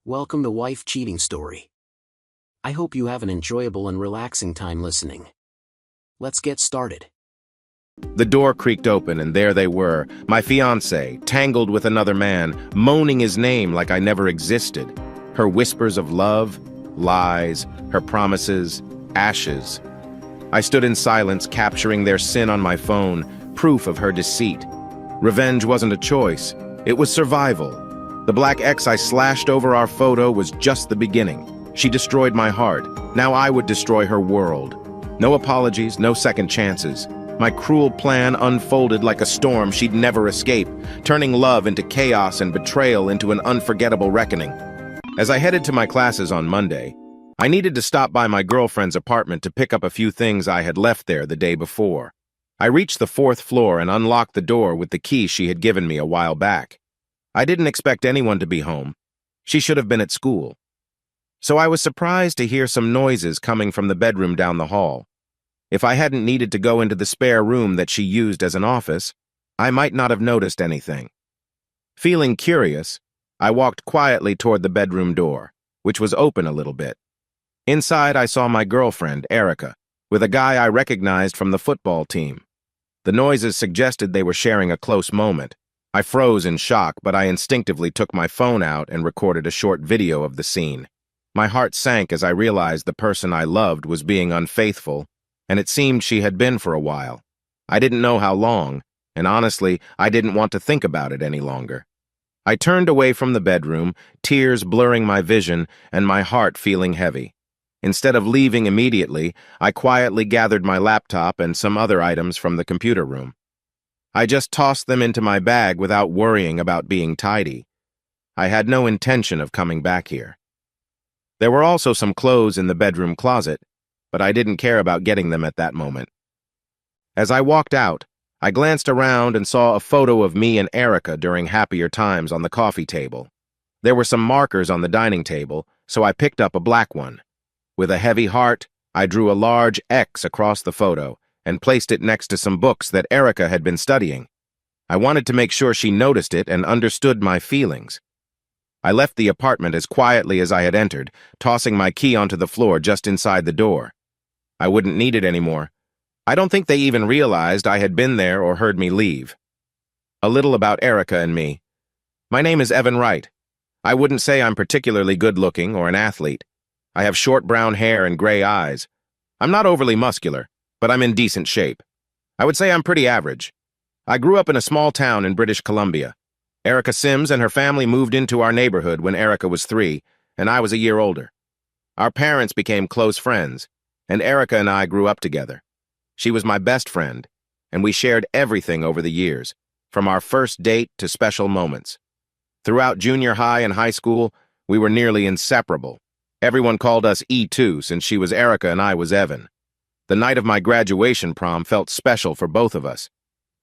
Welcome to Wife Cheating Story. I hope you have an enjoyable and relaxing time listening. Let's get started. The door creaked open, and there they were, my fiancé, tangled with another man, moaning his name like I never existed. Her whispers of love, lies, her promises, ashes. I stood in silence, capturing their sin on my phone, proof of her deceit. Revenge wasn't a choice, it was survival. The black X I slashed over our photo was just the beginning. She destroyed my heart. Now I would destroy her world. No apologies, no second chances. My cruel plan unfolded like a storm she'd never escape, turning love into chaos and betrayal into an unforgettable reckoning. As I headed to my classes on Monday, I needed to stop by my girlfriend's apartment to pick up a few things I had left there the day before. I reached the 4th floor and unlocked the door with the key she had given me a while back. I didn't expect anyone to be home. She should have been at school. So I was surprised to hear some noises coming from the bedroom down the hall. If I hadn't needed to go into the spare room that she used as an office, I might not have noticed anything. Feeling curious, I walked quietly toward the bedroom door, which was open a little bit. Inside, I saw my girlfriend, Erica, with a guy I recognized from the football team. The noises suggested they were sharing a close moment. I froze in shock, but I instinctively took my phone out and recorded a short video of the scene. My heart sank as I realized the person I loved was being unfaithful, and it seemed she had been for a while. I didn't know how long, and honestly, I didn't want to think about it any longer. I turned away from the bedroom, tears blurring my vision and my heart feeling heavy. Instead of leaving immediately, I quietly gathered my laptop and some other items from the computer room. I just tossed them into my bag without worrying about being tidy. I had no intention of coming back here. There were also some clothes in the bedroom closet, but I didn't care about getting them at that moment. As I walked out, I glanced around and saw a photo of me and Erica during happier times on the coffee table. There were some markers on the dining table, so I picked up a black one. With a heavy heart, I drew a large X across the photo and placed it next to some books that Erica had been studying. I wanted to make sure she noticed it and understood my feelings. I left the apartment as quietly as I had entered, tossing my key onto the floor just inside the door. I wouldn't need it anymore. I don't think they even realized I had been there or heard me leave. A little about Erica and me. My name is Evan Wright. I wouldn't say I'm particularly good-looking or an athlete. I have short brown hair and gray eyes. I'm not overly muscular, but I'm in decent shape. I would say I'm pretty average. I grew up in a small town in British Columbia. Erica Sims and her family moved into our neighborhood when Erica was 3, and I was a year older. Our parents became close friends, and Erica and I grew up together. She was my best friend, and we shared everything over the years, from our first date to special moments. Throughout junior high and high school, we were nearly inseparable. Everyone called us E2 since she was Erica and I was Evan. The night of my graduation prom felt special for both of us.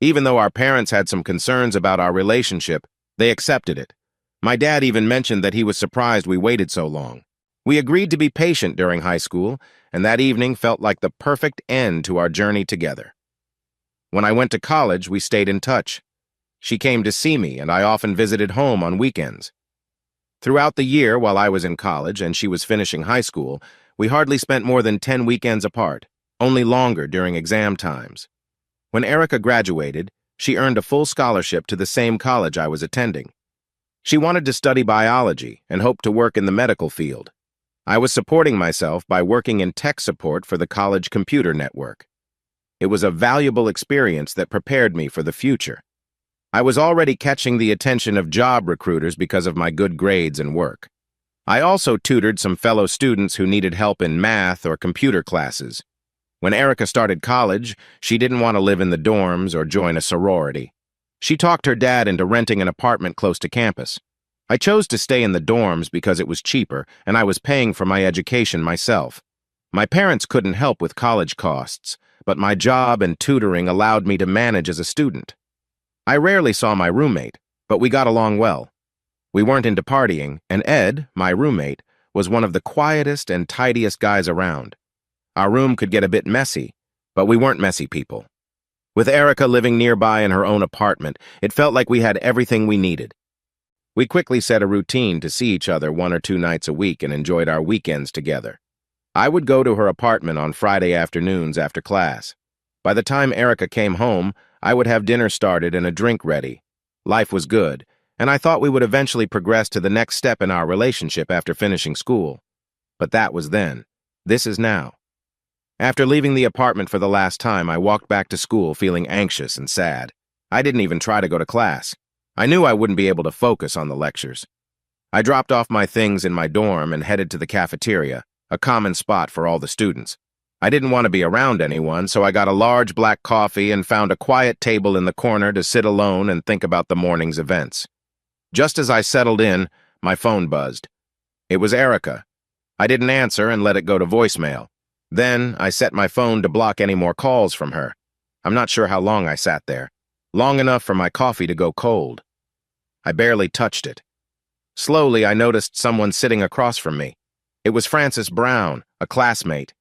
Even though our parents had some concerns about our relationship, they accepted it. My dad even mentioned that he was surprised we waited so long. We agreed to be patient during high school, and that evening felt like the perfect end to our journey together. When I went to college, we stayed in touch. She came to see me, and I often visited home on weekends. Throughout the year while I was in college and she was finishing high school, we hardly spent more than 10 weekends apart, only longer during exam times. When Erica graduated, she earned a full scholarship to the same college I was attending. She wanted to study biology and hoped to work in the medical field. I was supporting myself by working in tech support for the college computer network. It was a valuable experience that prepared me for the future. I was already catching the attention of job recruiters because of my good grades and work. I also tutored some fellow students who needed help in math or computer classes. When Erica started college, she didn't want to live in the dorms or join a sorority. She talked her dad into renting an apartment close to campus. I chose to stay in the dorms because it was cheaper and I was paying for my education myself. My parents couldn't help with college costs, but my job and tutoring allowed me to manage as a student. I rarely saw my roommate, but we got along well. We weren't into partying, and Ed, my roommate, was one of the quietest and tidiest guys around. Our room could get a bit messy, but we weren't messy people. With Erica living nearby in her own apartment, it felt like we had everything we needed. We quickly set a routine to see each other 1 or 2 nights a week and enjoyed our weekends together. I would go to her apartment on Friday afternoons after class. By the time Erica came home, I would have dinner started and a drink ready. Life was good, and I thought we would eventually progress to the next step in our relationship after finishing school. But that was then. This is now. After leaving the apartment for the last time, I walked back to school feeling anxious and sad. I didn't even try to go to class. I knew I wouldn't be able to focus on the lectures. I dropped off my things in my dorm and headed to the cafeteria, a common spot for all the students. I didn't want to be around anyone, so I got a large black coffee and found a quiet table in the corner to sit alone and think about the morning's events. Just as I settled in, my phone buzzed. It was Erica. I didn't answer and let it go to voicemail. Then, I set my phone to block any more calls from her. I'm not sure how long I sat there. Long enough for my coffee to go cold. I barely touched it. Slowly, I noticed someone sitting across from me. It was Frances Brown, a classmate.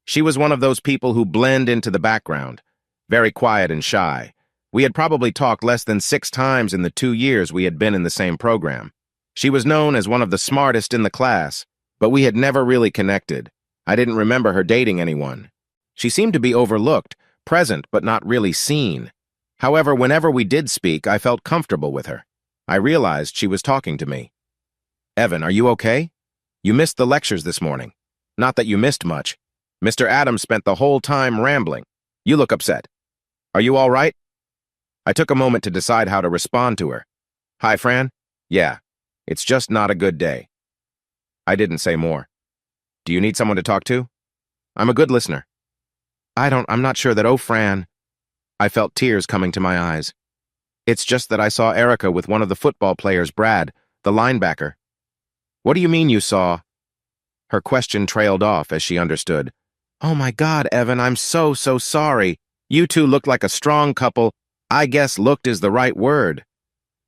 She was one of those people who blend into the background, very quiet and shy. We had probably talked less than 6 times in the 2 years we had been in the same program. She was known as one of the smartest in the class, but we had never really connected. I didn't remember her dating anyone. She seemed to be overlooked, present but not really seen. However, whenever we did speak, I felt comfortable with her. I realized she was talking to me. "Evan, are you okay? You missed the lectures this morning. Not that you missed much. Mr. Adams spent the whole time rambling. You look upset. Are you all right?" I took a moment to decide how to respond to her. "Hi, Fran? Yeah, it's just not a good day." I didn't say more. "Do you need someone to talk to?" "I'm a good listener." I'm not sure that, oh, Fran." I felt tears coming to my eyes. "It's just that I saw Erica with one of the football players, Brad, the linebacker." "What do you mean you saw?" Her question trailed off as she understood. "Oh my God, Evan, I'm so sorry. You two looked like a strong couple. I guess looked is the right word."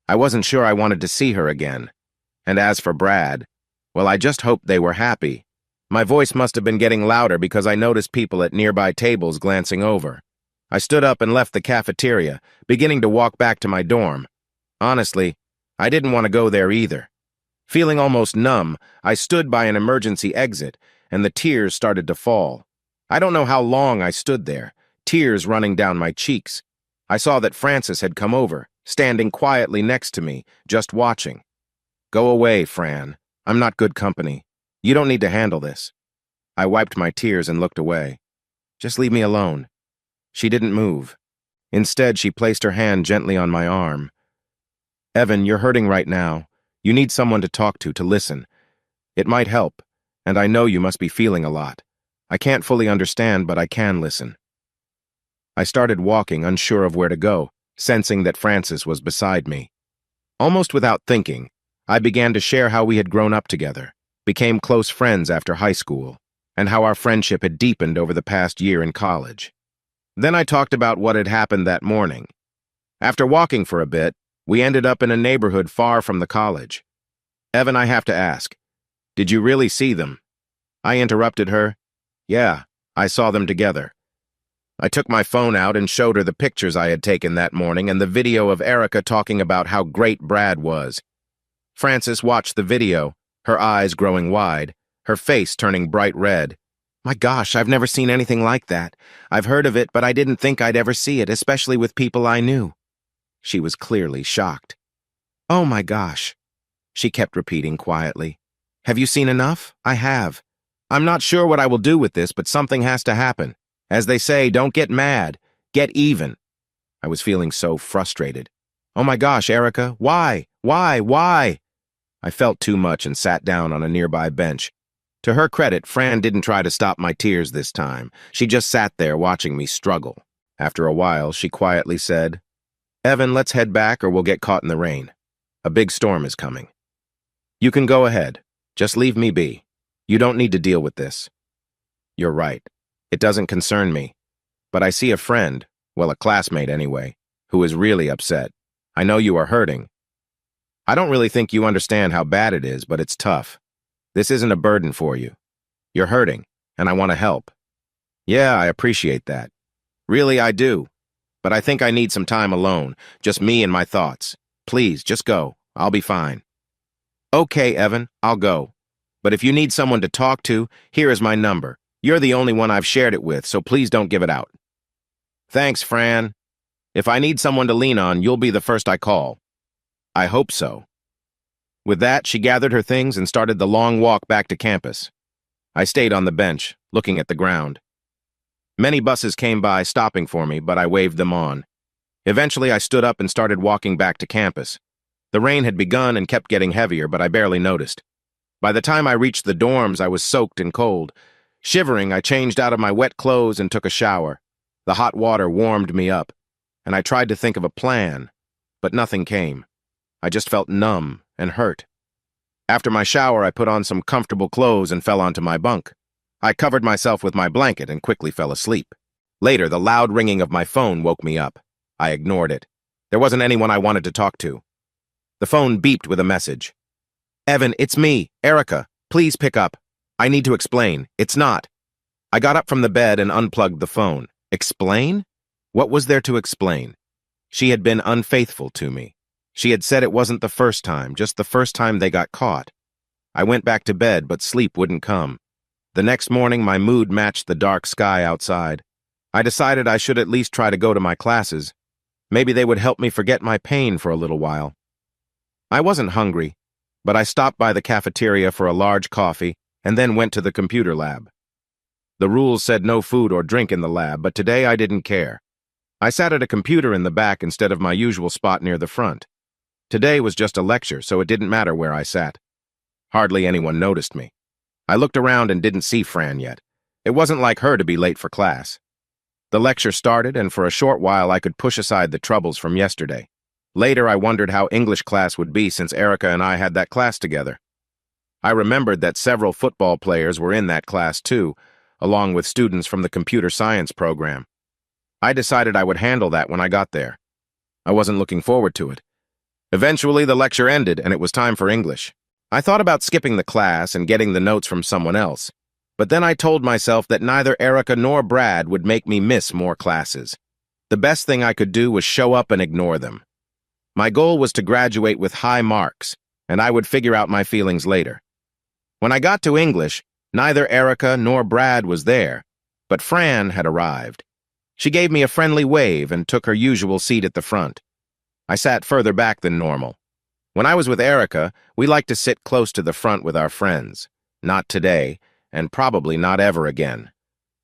I wasn't sure I wanted to see her again. And as for Brad, well, I just hoped they were happy. My voice must have been getting louder because I noticed people at nearby tables glancing over. I stood up and left the cafeteria, beginning to walk back to my dorm. Honestly, I didn't want to go there either. Feeling almost numb, I stood by an emergency exit, and the tears started to fall. I don't know how long I stood there, tears running down my cheeks. I saw that Frances had come over, standing quietly next to me, just watching. "Go away, Fran. I'm not good company. You don't need to handle this." I wiped my tears and looked away. "Just leave me alone." She didn't move. Instead, she placed her hand gently on my arm. "Evan, you're hurting right now. You need someone to talk to listen. It might help, and I know you must be feeling a lot. I can't fully understand, but I can listen." I started walking, unsure of where to go, sensing that Frances was beside me. Almost without thinking, I began to share how we had grown up together, became close friends after high school, and how our friendship had deepened over the past year in college. Then I talked about what had happened that morning. After walking for a bit, we ended up in a neighborhood far from the college. "Evan, I have to ask, did you really see them?" I interrupted her. "Yeah, I saw them together." I took my phone out and showed her the pictures I had taken that morning and the video of Erica talking about how great Brad was. Frances watched the video, her eyes growing wide, her face turning bright red. "My gosh, I've never seen anything like that. I've heard of it, but I didn't think I'd ever see it, especially with people I knew." She was clearly shocked. "Oh my gosh," she kept repeating quietly. "Have you seen enough?" "I have. I'm not sure what I will do with this, but something has to happen. As they say, don't get mad, get even." I was feeling so frustrated. "Oh my gosh, Erica, why? Why?" I felt too much and sat down on a nearby bench. To her credit, Fran didn't try to stop my tears this time. She just sat there watching me struggle. After a while, she quietly said, "Evan, let's head back or we'll get caught in the rain. A big storm is coming. You can go ahead. Just leave me be. You don't need to deal with this." "You're right. It doesn't concern me. But I see a friend, well, a classmate anyway, who is really upset. I know you are hurting. I don't really think you understand how bad it is, but it's tough. This isn't a burden for you. You're hurting, and I want to help." "Yeah, I appreciate that. Really, I do. But I think I need some time alone, just me and my thoughts. Please, just go. I'll be fine." Okay, Evan, I'll go. But if you need someone to talk to, here is my number. You're the only one I've shared it with, so please don't give it out. Thanks, Fran. If I need someone to lean on, you'll be the first I call. I hope so. With that, she gathered her things and started the long walk back to campus. I stayed on the bench, looking at the ground. Many buses came by, stopping for me, but I waved them on. Eventually, I stood up and started walking back to campus. The rain had begun and kept getting heavier, but I barely noticed. By the time I reached the dorms, I was soaked and cold. Shivering, I changed out of my wet clothes and took a shower. The hot water warmed me up, and I tried to think of a plan, but nothing came. I just felt numb and hurt. After my shower, I put on some comfortable clothes and fell onto my bunk. I covered myself with my blanket and quickly fell asleep. Later, the loud ringing of my phone woke me up. I ignored it. There wasn't anyone I wanted to talk to. The phone beeped with a message. Evan, it's me, Erica. Please pick up. I need to explain. It's not. I got up from the bed and unplugged the phone. Explain? What was there to explain? She had been unfaithful to me. She had said it wasn't the first time, just the first time they got caught. I went back to bed, but sleep wouldn't come. The next morning, my mood matched the dark sky outside. I decided I should at least try to go to my classes. Maybe they would help me forget my pain for a little while. I wasn't hungry, but I stopped by the cafeteria for a large coffee and then went to the computer lab. The rules said no food or drink in the lab, but today I didn't care. I sat at a computer in the back instead of my usual spot near the front. Today was just a lecture, so it didn't matter where I sat. Hardly anyone noticed me. I looked around and didn't see Fran yet. It wasn't like her to be late for class. The lecture started, and for a short while I could push aside the troubles from yesterday. Later, I wondered how English class would be since Erica and I had that class together. I remembered that several football players were in that class too, along with students from the computer science program. I decided I would handle that when I got there. I wasn't looking forward to it. Eventually, the lecture ended, and it was time for English. I thought about skipping the class and getting the notes from someone else, but then I told myself that neither Erica nor Brad would make me miss more classes. The best thing I could do was show up and ignore them. My goal was to graduate with high marks, and I would figure out my feelings later. When I got to English, neither Erica nor Brad was there, but Fran had arrived. She gave me a friendly wave and took her usual seat at the front. I sat further back than normal. When I was with Erica, we liked to sit close to the front with our friends. Not today, and probably not ever again.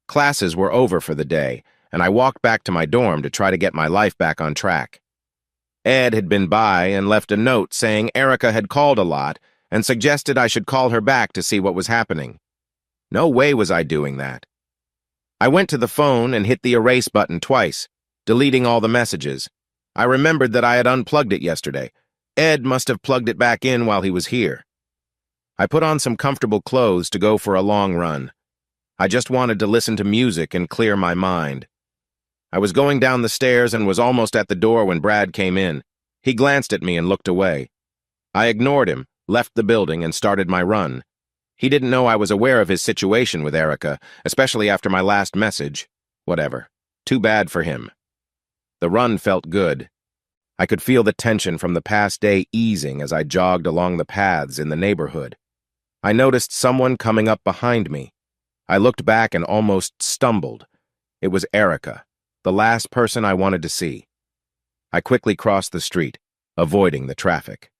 Classes were over for the day, and I walked back to my dorm to try to get my life back on track. Ed had been by and left a note saying Erica had called a lot and suggested I should call her back to see what was happening. No way was I doing that. I went to the phone and hit the erase button twice, deleting all the messages. I remembered that I had unplugged it yesterday. Ed must have plugged it back in while he was here. I put on some comfortable clothes to go for a long run. I just wanted to listen to music and clear my mind. I was going down the stairs and was almost at the door when Brad came in. He glanced at me and looked away. I ignored him, left the building, and started my run. He didn't know I was aware of his situation with Erica, especially after my last message. Whatever. Too bad for him. The run felt good. I could feel the tension from the past day easing as I jogged along the paths in the neighborhood. I noticed someone coming up behind me. I looked back and almost stumbled. It was Erica, the last person I wanted to see. I quickly crossed the street, avoiding the traffic.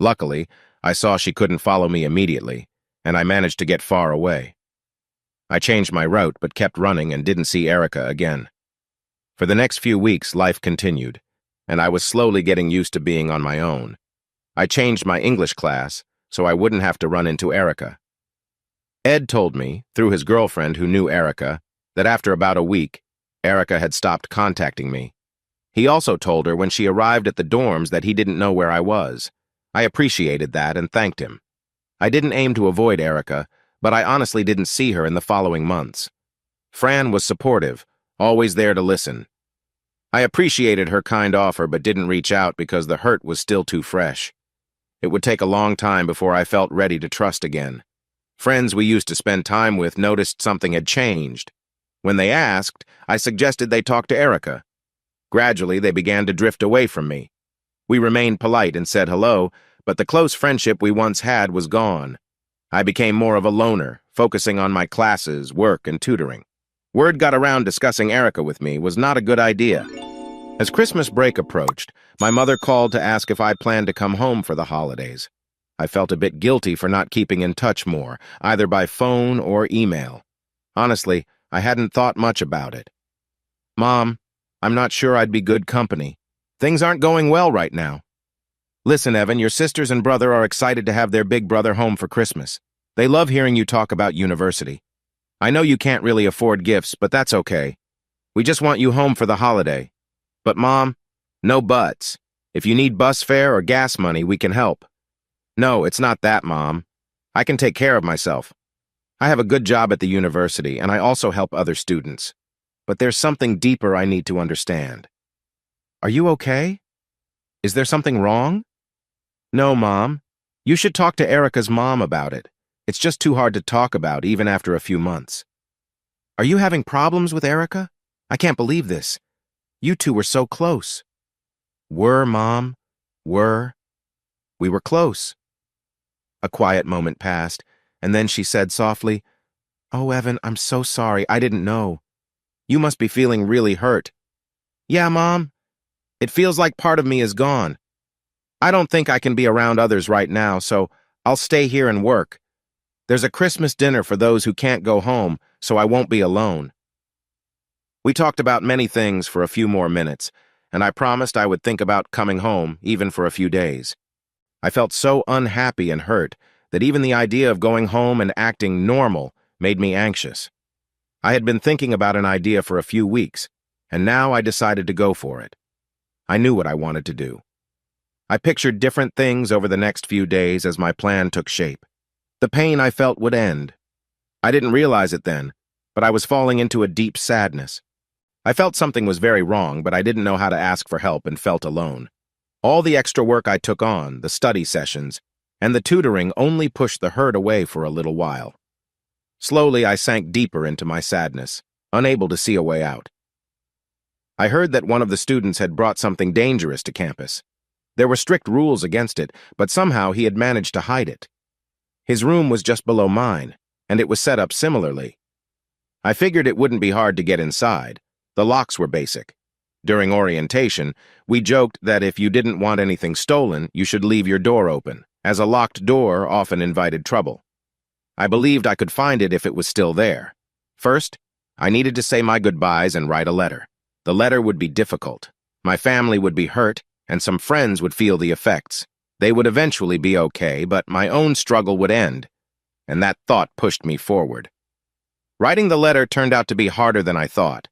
Luckily, I saw she couldn't follow me immediately, and I managed to get far away. I changed my route but kept running and didn't see Erica again. For the next few weeks, life continued, and I was slowly getting used to being on my own. I changed my English class so I wouldn't have to run into Erica. Ed told me, through his girlfriend who knew Erica, that after about a week, Erica had stopped contacting me. He also told her when she arrived at the dorms that he didn't know where I was. I appreciated that and thanked him. I didn't aim to avoid Erica, but I honestly didn't see her in the following months. Fran was supportive, always there to listen. I appreciated her kind offer but didn't reach out because the hurt was still too fresh. It would take a long time before I felt ready to trust again. Friends we used to spend time with noticed something had changed. When they asked, I suggested they talk to Erica. Gradually, they began to drift away from me. We remained polite and said hello, but the close friendship we once had was gone. I became more of a loner, focusing on my classes, work, and tutoring. Word got around discussing Erica with me was not a good idea. As Christmas break approached, my mother called to ask if I planned to come home for the holidays. I felt a bit guilty for not keeping in touch more, either by phone or email. Honestly, I hadn't thought much about it. Mom, I'm not sure I'd be good company. Things aren't going well right now. Listen, Evan, your sisters and brother are excited to have their big brother home for Christmas. They love hearing you talk about university. I know you can't really afford gifts, but that's okay. We just want you home for the holiday. But Mom, no buts. If you need bus fare or gas money, we can help. No, it's not that, Mom. I can take care of myself. I have a good job at the university, and I also help other students. But there's something deeper I need to understand. Are you okay? Is there something wrong? No, Mom. You should talk to Erica's mom about it. It's just too hard to talk about, even after a few months. Are you having problems with Erica? I can't believe this. You two were so close. Were, Mom. Were. We were close. A quiet moment passed, and then she said softly, "Oh, Evan, I'm so sorry. I didn't know. You must be feeling really hurt." Yeah, Mom. It feels like part of me is gone. I don't think I can be around others right now, so I'll stay here and work. There's a Christmas dinner for those who can't go home, so I won't be alone. We talked about many things for a few more minutes, and I promised I would think about coming home, even for a few days. I felt so unhappy and hurt that even the idea of going home and acting normal made me anxious. I had been thinking about an idea for a few weeks, and now I decided to go for it. I knew what I wanted to do. I pictured different things over the next few days as my plan took shape. The pain I felt would end. I didn't realize it then, but I was falling into a deep sadness. I felt something was very wrong, but I didn't know how to ask for help and felt alone. All the extra work I took on, the study sessions, and the tutoring only pushed the hurt away for a little while. Slowly, I sank deeper into my sadness, unable to see a way out. I heard that one of the students had brought something dangerous to campus. There were strict rules against it, but somehow he had managed to hide it. His room was just below mine, and it was set up similarly. I figured it wouldn't be hard to get inside. The locks were basic. During orientation, we joked that if you didn't want anything stolen, you should leave your door open, as a locked door often invited trouble. I believed I could find it if it was still there. First, I needed to say my goodbyes and write a letter. The letter would be difficult. My family would be hurt, and some friends would feel the effects. They would eventually be okay, but my own struggle would end, and that thought pushed me forward. Writing the letter turned out to be harder than I thought.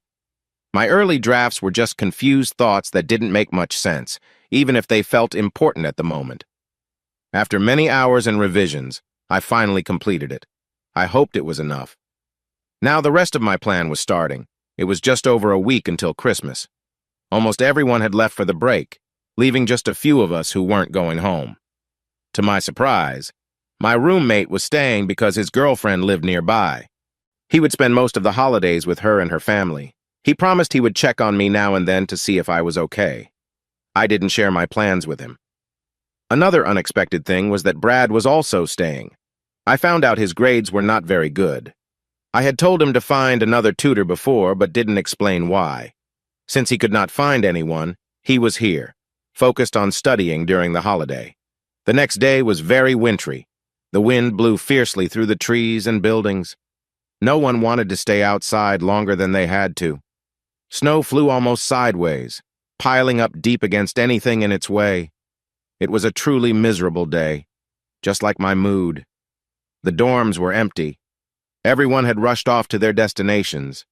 My early drafts were just confused thoughts that didn't make much sense, even if they felt important at the moment. After many hours and revisions, I finally completed it. I hoped it was enough. Now the rest of my plan was starting. It was just over a week until Christmas. Almost everyone had left for the break, leaving just a few of us who weren't going home. To my surprise, my roommate was staying because his girlfriend lived nearby. He would spend most of the holidays with her and her family. He promised he would check on me now and then to see if I was okay. I didn't share my plans with him. Another unexpected thing was that Brad was also staying. I found out his grades were not very good. I had told him to find another tutor before, but didn't explain why. Since he could not find anyone, he was here, focused on studying during the holiday. The next day was very wintry. The wind blew fiercely through the trees and buildings. No one wanted to stay outside longer than they had to. Snow flew almost sideways, piling up deep against anything in its way. It was a truly miserable day, just like my mood. The dorms were empty. Everyone had rushed off to their destinations.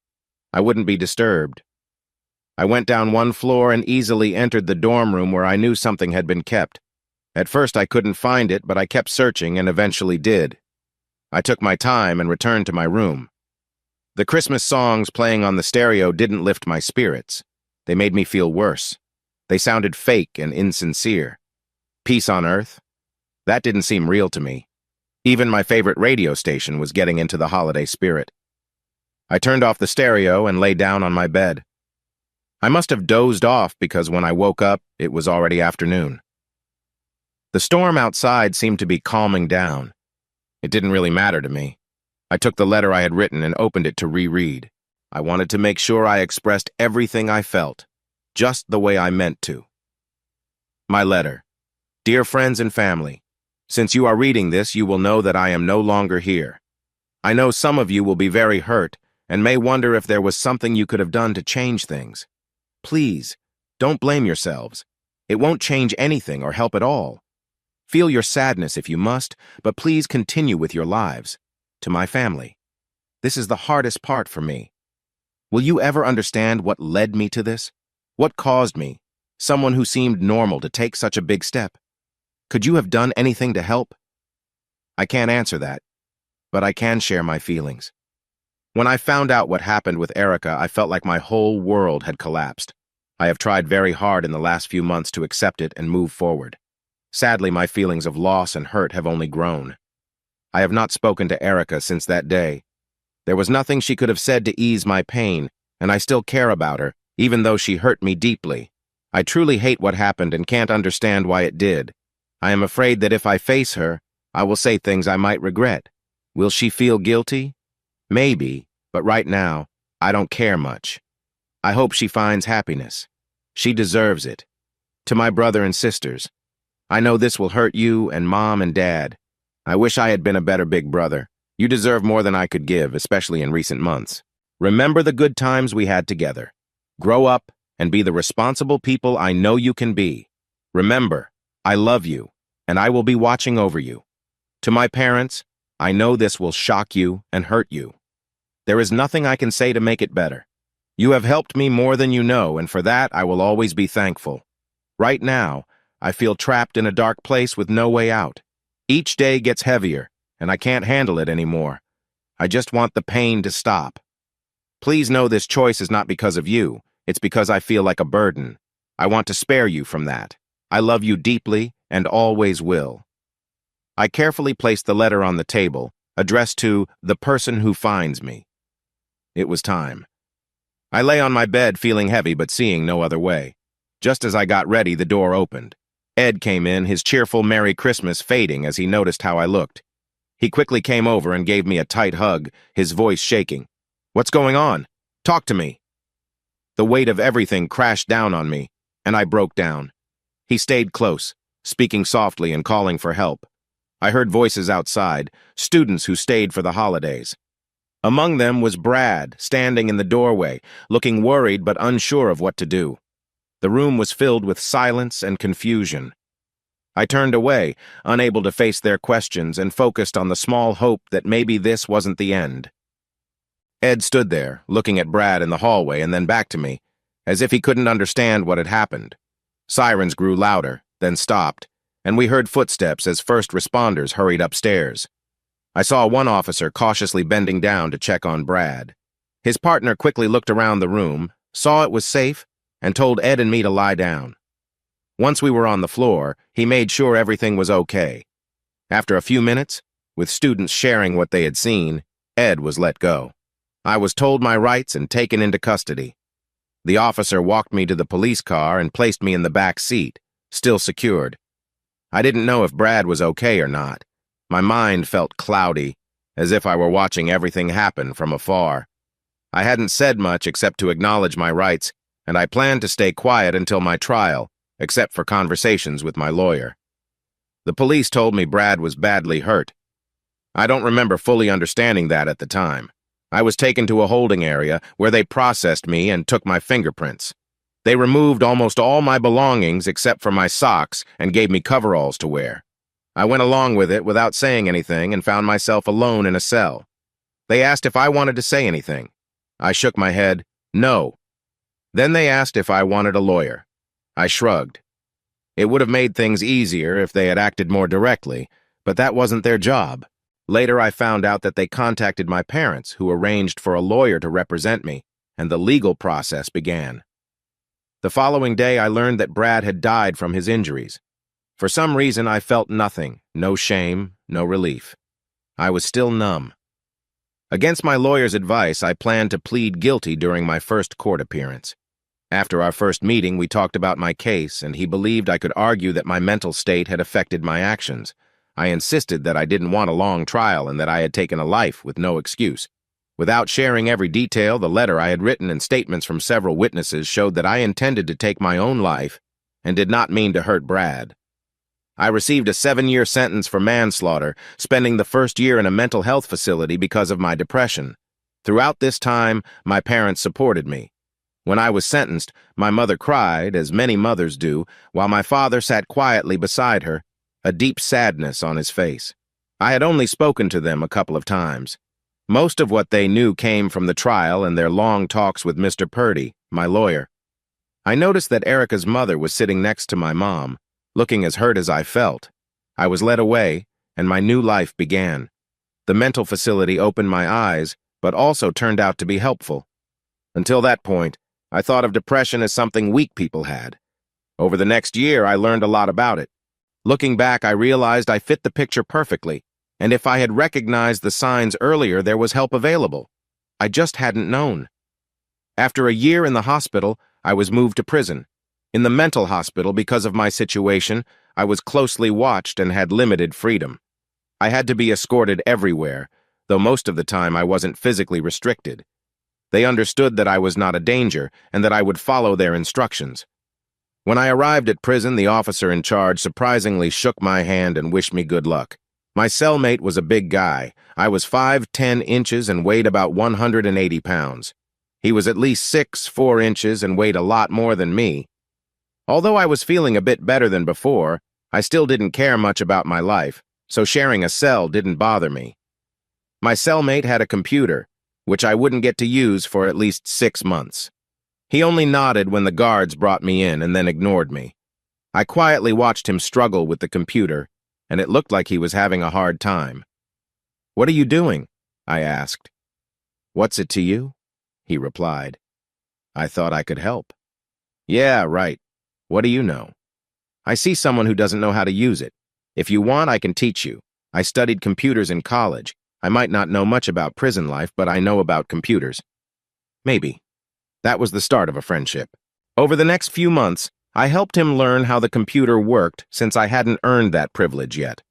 I wouldn't be disturbed. I went down one floor and easily entered the dorm room where I knew something had been kept. At first I couldn't find it, but I kept searching and eventually did. I took my time and returned to my room. The Christmas songs playing on the stereo didn't lift my spirits. They made me feel worse. They sounded fake and insincere. Peace on earth? That didn't seem real to me. Even my favorite radio station was getting into the holiday spirit. I turned off the stereo and lay down on my bed. I must have dozed off because when I woke up, it was already afternoon. The storm outside seemed to be calming down. It didn't really matter to me. I took the letter I had written and opened it to reread. I wanted to make sure I expressed everything I felt, just the way I meant to. My letter. Dear friends and family, since you are reading this, you will know that I am no longer here. I know some of you will be very hurt and may wonder if there was something you could have done to change things. Please, don't blame yourselves. It won't change anything or help at all. Feel your sadness if you must, but please continue with your lives. To my family. This is the hardest part for me. Will you ever understand what led me to this? What caused me, someone who seemed normal, to take such a big step? Could you have done anything to help? I can't answer that, but I can share my feelings. When I found out what happened with Erica, I felt like my whole world had collapsed. I have tried very hard in the last few months to accept it and move forward. Sadly, my feelings of loss and hurt have only grown. I have not spoken to Erica since that day. There was nothing she could have said to ease my pain, and I still care about her, even though she hurt me deeply. I truly hate what happened and can't understand why it did. I am afraid that if I face her, I will say things I might regret. Will she feel guilty? Maybe, but right now, I don't care much. I hope she finds happiness. She deserves it. To my brother and sisters, I know this will hurt you and Mom and Dad. I wish I had been a better big brother. You deserve more than I could give, especially in recent months. Remember the good times we had together. Grow up and be the responsible people I know you can be. Remember, I love you, and I will be watching over you. To my parents, I know this will shock you and hurt you. There is nothing I can say to make it better. You have helped me more than you know, and for that I will always be thankful. Right now, I feel trapped in a dark place with no way out. Each day gets heavier, and I can't handle it anymore. I just want the pain to stop. Please know this choice is not because of you. It's because I feel like a burden. I want to spare you from that. I love you deeply and always will. I carefully placed the letter on the table, addressed to the person who finds me. It was time. I lay on my bed feeling heavy but seeing no other way. Just as I got ready, the door opened. Ed came in, his cheerful Merry Christmas fading as he noticed how I looked. He quickly came over and gave me a tight hug, his voice shaking. What's going on? Talk to me. The weight of everything crashed down on me, and I broke down. He stayed close, speaking softly and calling for help. I heard voices outside, students who stayed for the holidays. Among them was Brad, standing in the doorway, looking worried but unsure of what to do. The room was filled with silence and confusion. I turned away, unable to face their questions, and focused on the small hope that maybe this wasn't the end. Ed stood there, looking at Brad in the hallway and then back to me, as if he couldn't understand what had happened. Sirens grew louder, then stopped, and we heard footsteps as first responders hurried upstairs. I saw one officer cautiously bending down to check on Brad. His partner quickly looked around the room, saw it was safe, and told Ed and me to lie down. Once we were on the floor, he made sure everything was okay. After a few minutes, with students sharing what they had seen, Ed was let go. I was told my rights and taken into custody. The officer walked me to the police car and placed me in the back seat, still secured. I didn't know if Brad was okay or not. My mind felt cloudy, as if I were watching everything happen from afar. I hadn't said much except to acknowledge my rights, and I planned to stay quiet until my trial, except for conversations with my lawyer. The police told me Brad was badly hurt. I don't remember fully understanding that at the time. I was taken to a holding area where they processed me and took my fingerprints. They removed almost all my belongings except for my socks and gave me coveralls to wear. I went along with it without saying anything and found myself alone in a cell. They asked if I wanted to say anything. I shook my head, no. Then they asked if I wanted a lawyer. I shrugged. It would have made things easier if they had acted more directly, but that wasn't their job. Later, I found out that they contacted my parents, who arranged for a lawyer to represent me, and the legal process began. The following day, I learned that Brad had died from his injuries. For some reason, I felt nothing, no shame, no relief. I was still numb. Against my lawyer's advice, I planned to plead guilty during my first court appearance. After our first meeting, we talked about my case, and he believed I could argue that my mental state had affected my actions. I insisted that I didn't want a long trial and that I had taken a life with no excuse. Without sharing every detail, the letter I had written and statements from several witnesses showed that I intended to take my own life and did not mean to hurt Brad. I received a 7-year sentence for manslaughter, spending the first year in a mental health facility because of my depression. Throughout this time, my parents supported me. When I was sentenced, my mother cried, as many mothers do, while my father sat quietly beside her, a deep sadness on his face. I had only spoken to them a couple of times. Most of what they knew came from the trial and their long talks with Mr. Purdy, my lawyer. I noticed that Erica's mother was sitting next to my mom, looking as hurt as I felt. I was led away, and my new life began. The mental facility opened my eyes, but also turned out to be helpful. Until that point, I thought of depression as something weak people had. Over the next year, I learned a lot about it. Looking back, I realized I fit the picture perfectly, and if I had recognized the signs earlier, there was help available. I just hadn't known. After a year in the hospital, I was moved to prison. In the mental hospital, because of my situation, I was closely watched and had limited freedom. I had to be escorted everywhere, though most of the time I wasn't physically restricted. They understood that I was not a danger and that I would follow their instructions. When I arrived at prison, the officer in charge surprisingly shook my hand and wished me good luck. My cellmate was a big guy. I was 5'10" and weighed about 180 pounds. He was at least 6'4" and weighed a lot more than me. Although I was feeling a bit better than before, I still didn't care much about my life, so sharing a cell didn't bother me. My cellmate had a computer, which I wouldn't get to use for at least 6 months. He only nodded when the guards brought me in and then ignored me. I quietly watched him struggle with the computer, and it looked like he was having a hard time. "What are you doing?" I asked. "What's it to you?" he replied. I thought I could help. "Yeah, right. What do you know?" "I see someone who doesn't know how to use it. If you want, I can teach you. I studied computers in college. I might not know much about prison life, but I know about computers." Maybe. That was the start of a friendship. Over the next few months, I helped him learn how the computer worked since I hadn't earned that privilege yet.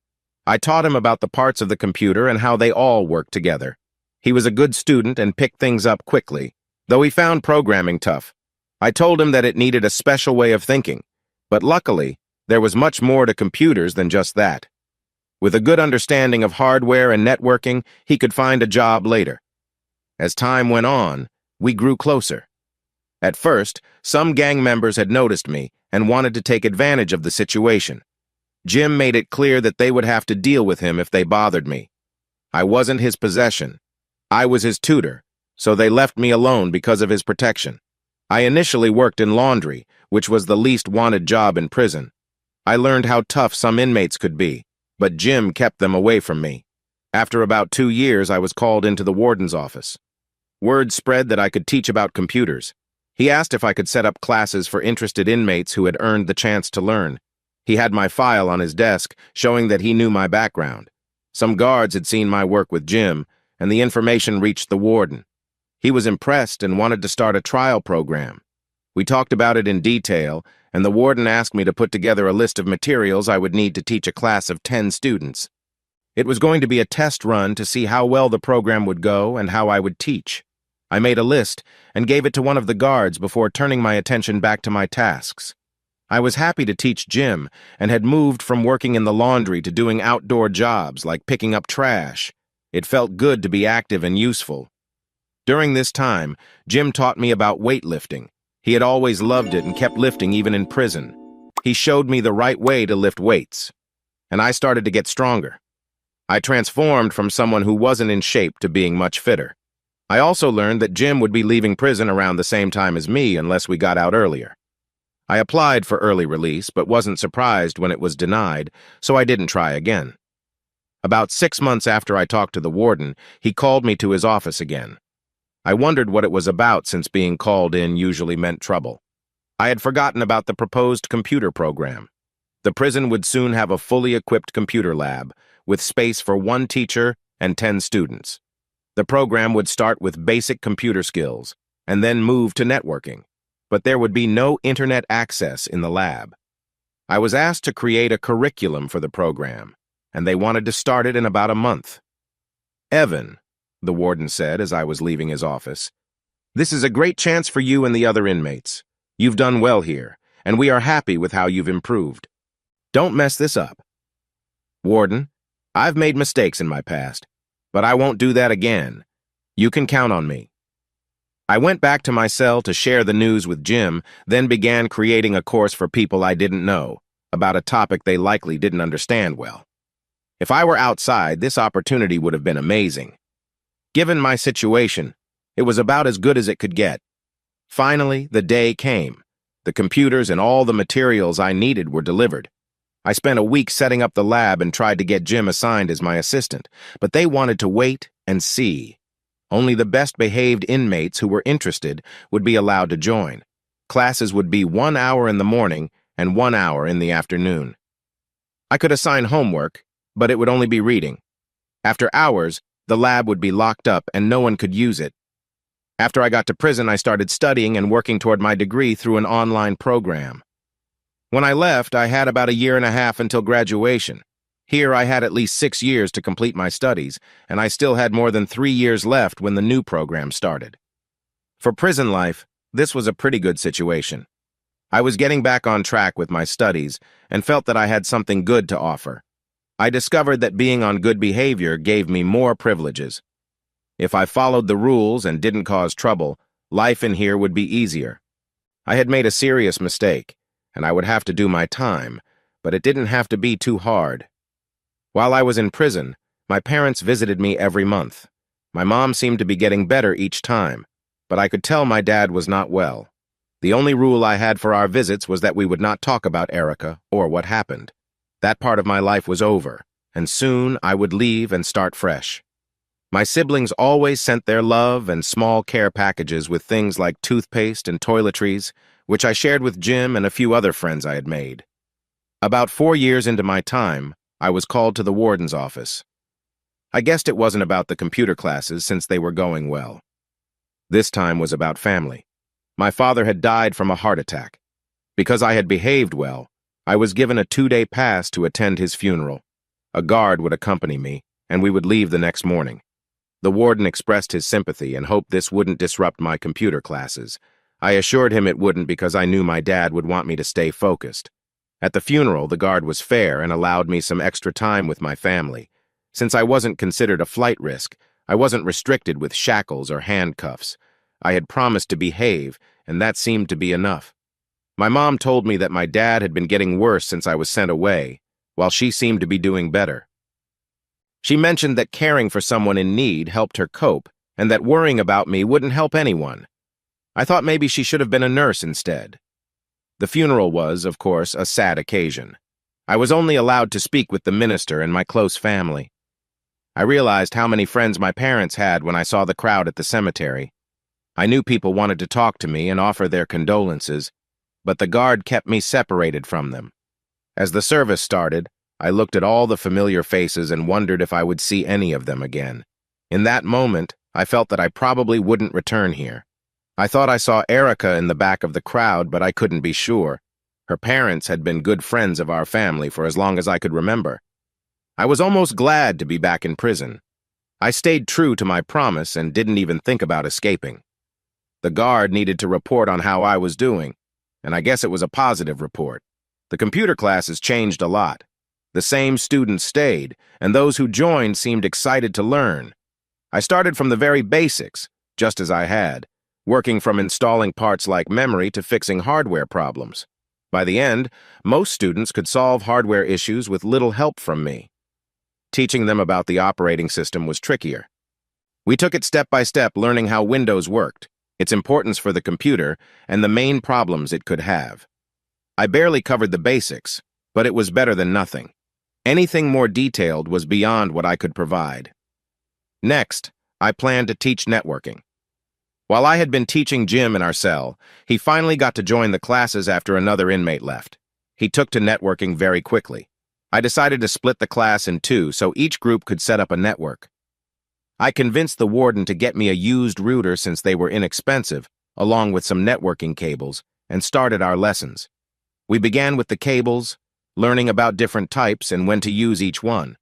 I taught him about the parts of the computer and how they all work together. He was a good student and picked things up quickly, though he found programming tough. I told him that it needed a special way of thinking, but luckily, there was much more to computers than just that. With a good understanding of hardware and networking, he could find a job later. As time went on, we grew closer. At first, some gang members had noticed me and wanted to take advantage of the situation. Jim made it clear that they would have to deal with him if they bothered me. I wasn't his possession. I was his tutor, so they left me alone because of his protection. I initially worked in laundry, which was the least wanted job in prison. I learned how tough some inmates could be, but Jim kept them away from me. After about 2 years, I was called into the warden's office. Word spread that I could teach about computers. He asked if I could set up classes for interested inmates who had earned the chance to learn. He had my file on his desk, showing that he knew my background. Some guards had seen my work with Jim, and the information reached the warden. He was impressed and wanted to start a trial program. We talked about it in detail, and the warden asked me to put together a list of materials I would need to teach a class of 10 students. It was going to be a test run to see how well the program would go and how I would teach. I made a list and gave it to one of the guards before turning my attention back to my tasks. I was happy to teach Jim and had moved from working in the laundry to doing outdoor jobs like picking up trash. It felt good to be active and useful. During this time, Jim taught me about weightlifting. He had always loved it and kept lifting even in prison. He showed me the right way to lift weights, and I started to get stronger. I transformed from someone who wasn't in shape to being much fitter. I also learned that Jim would be leaving prison around the same time as me unless we got out earlier. I applied for early release, but wasn't surprised when it was denied, so I didn't try again. About 6 months after I talked to the warden, he called me to his office again. I wondered what it was about since being called in usually meant trouble. I had forgotten about the proposed computer program. The prison would soon have a fully equipped computer lab, with space for 1 teacher and 10 students. The program would start with basic computer skills, and then move to networking. but there would be no internet access in the lab. I was asked to create a curriculum for the program, and they wanted to start it in about a month. "Evan," the warden said as I was leaving his office, "this is a great chance for you and the other inmates. You've done well here, and we are happy with how you've improved. Don't mess this up." "Warden, I've made mistakes in my past, but I won't do that again. You can count on me." I went back to my cell to share the news with Jim, then began creating a course for people I didn't know, about a topic they likely didn't understand well. If I were outside, this opportunity would have been amazing. Given my situation, it was about as good as it could get. Finally, the day came. The computers and all the materials I needed were delivered. I spent a week setting up the lab and tried to get Jim assigned as my assistant, but they wanted to wait and see. Only the best-behaved inmates who were interested would be allowed to join. Classes would be 1 hour in the morning and 1 hour in the afternoon. I could assign homework, but it would only be reading. After hours, the lab would be locked up and no one could use it. After I got to prison, I started studying and working toward my degree through an online program. When I left, I had about 1.5 years until graduation. Here, I had at least 6 years to complete my studies, and I still had more than 3 years left when the new program started. For prison life, this was a pretty good situation. I was getting back on track with my studies and felt that I had something good to offer. I discovered that being on good behavior gave me more privileges. If I followed the rules and didn't cause trouble, life in here would be easier. I had made a serious mistake, and I would have to do my time, but it didn't have to be too hard. While I was in prison, my parents visited me every month. My mom seemed to be getting better each time, but I could tell my dad was not well. The only rule I had for our visits was that we would not talk about Erica or what happened. That part of my life was over, and soon I would leave and start fresh. My siblings always sent their love and small care packages with things like toothpaste and toiletries, which I shared with Jim and a few other friends I had made. About 4 years into my time, I was called to the warden's office. I guessed it wasn't about the computer classes since they were going well. This time was about family. My father had died from a heart attack. Because I had behaved well, I was given a 2-day pass to attend his funeral. A guard would accompany me, and we would leave the next morning. The warden expressed his sympathy and hoped this wouldn't disrupt my computer classes. I assured him it wouldn't because I knew my dad would want me to stay focused. At the funeral, the guard was fair and allowed me some extra time with my family. Since I wasn't considered a flight risk, I wasn't restricted with shackles or handcuffs. I had promised to behave, and that seemed to be enough. My mom told me that my dad had been getting worse since I was sent away, while she seemed to be doing better. She mentioned that caring for someone in need helped her cope, and that worrying about me wouldn't help anyone. I thought maybe she should have been a nurse instead. The funeral was, of course, a sad occasion. I was only allowed to speak with the minister and my close family. I realized how many friends my parents had when I saw the crowd at the cemetery. I knew people wanted to talk to me and offer their condolences, but the guard kept me separated from them. As the service started, I looked at all the familiar faces and wondered if I would see any of them again. In that moment, I felt that I probably wouldn't return here. I thought I saw Erica in the back of the crowd, but I couldn't be sure. Her parents had been good friends of our family for as long as I could remember. I was almost glad to be back in prison. I stayed true to my promise and didn't even think about escaping. The guard needed to report on how I was doing, and I guess it was a positive report. The computer classes changed a lot. The same students stayed, and those who joined seemed excited to learn. I started from the very basics, just as I had, working from installing parts like memory to fixing hardware problems. By the end, most students could solve hardware issues with little help from me. Teaching them about the operating system was trickier. We took it step by step, learning how Windows worked, its importance for the computer, and the main problems it could have. I barely covered the basics, but it was better than nothing. Anything more detailed was beyond what I could provide. Next, I planned to teach networking. While I had been teaching Jim in our cell, he finally got to join the classes after another inmate left. He took to networking very quickly. I decided to split the class in 2 so each group could set up a network. I convinced the warden to get me a used router since they were inexpensive, along with some networking cables, and started our lessons. We began with the cables, learning about different types and when to use each one.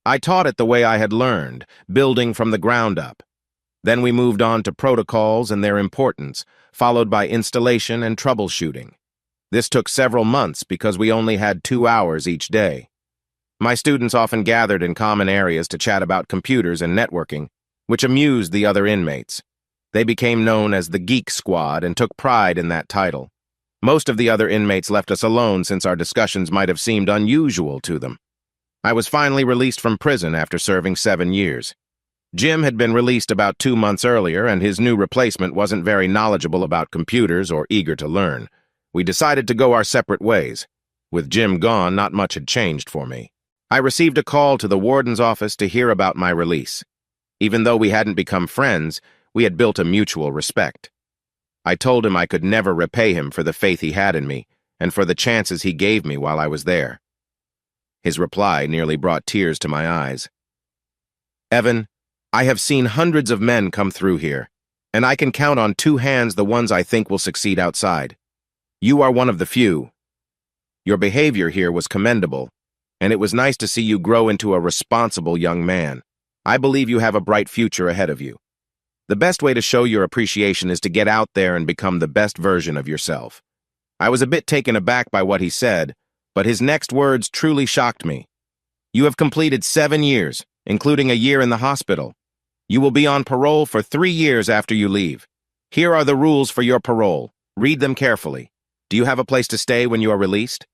I taught it the way I had learned, building from the ground up. Then we moved on to protocols and their importance, followed by installation and troubleshooting. This took several months because we only had 2 hours each day. My students often gathered in common areas to chat about computers and networking, which amused the other inmates. They became known as the Geek Squad and took pride in that title. Most of the other inmates left us alone since our discussions might have seemed unusual to them. I was finally released from prison after serving 7 years. Jim had been released about 2 months earlier, and his new replacement wasn't very knowledgeable about computers or eager to learn. We decided to go our separate ways. With Jim gone, not much had changed for me. I received a call to the warden's office to hear about my release. Even though we hadn't become friends, we had built a mutual respect. I told him I could never repay him for the faith he had in me and for the chances he gave me while I was there. His reply nearly brought tears to my eyes. "Evan, I have seen hundreds of men come through here, and I can count on 2 hands the ones I think will succeed outside. You are one of the few. Your behavior here was commendable, and it was nice to see you grow into a responsible young man. I believe you have a bright future ahead of you. The best way to show your appreciation is to get out there and become the best version of yourself." I was a bit taken aback by what he said, but his next words truly shocked me. "You have completed 7 years, including a year in the hospital. You will be on parole for 3 years after you leave. Here are the rules for your parole. Read them carefully. Do you have a place to stay when you are released?"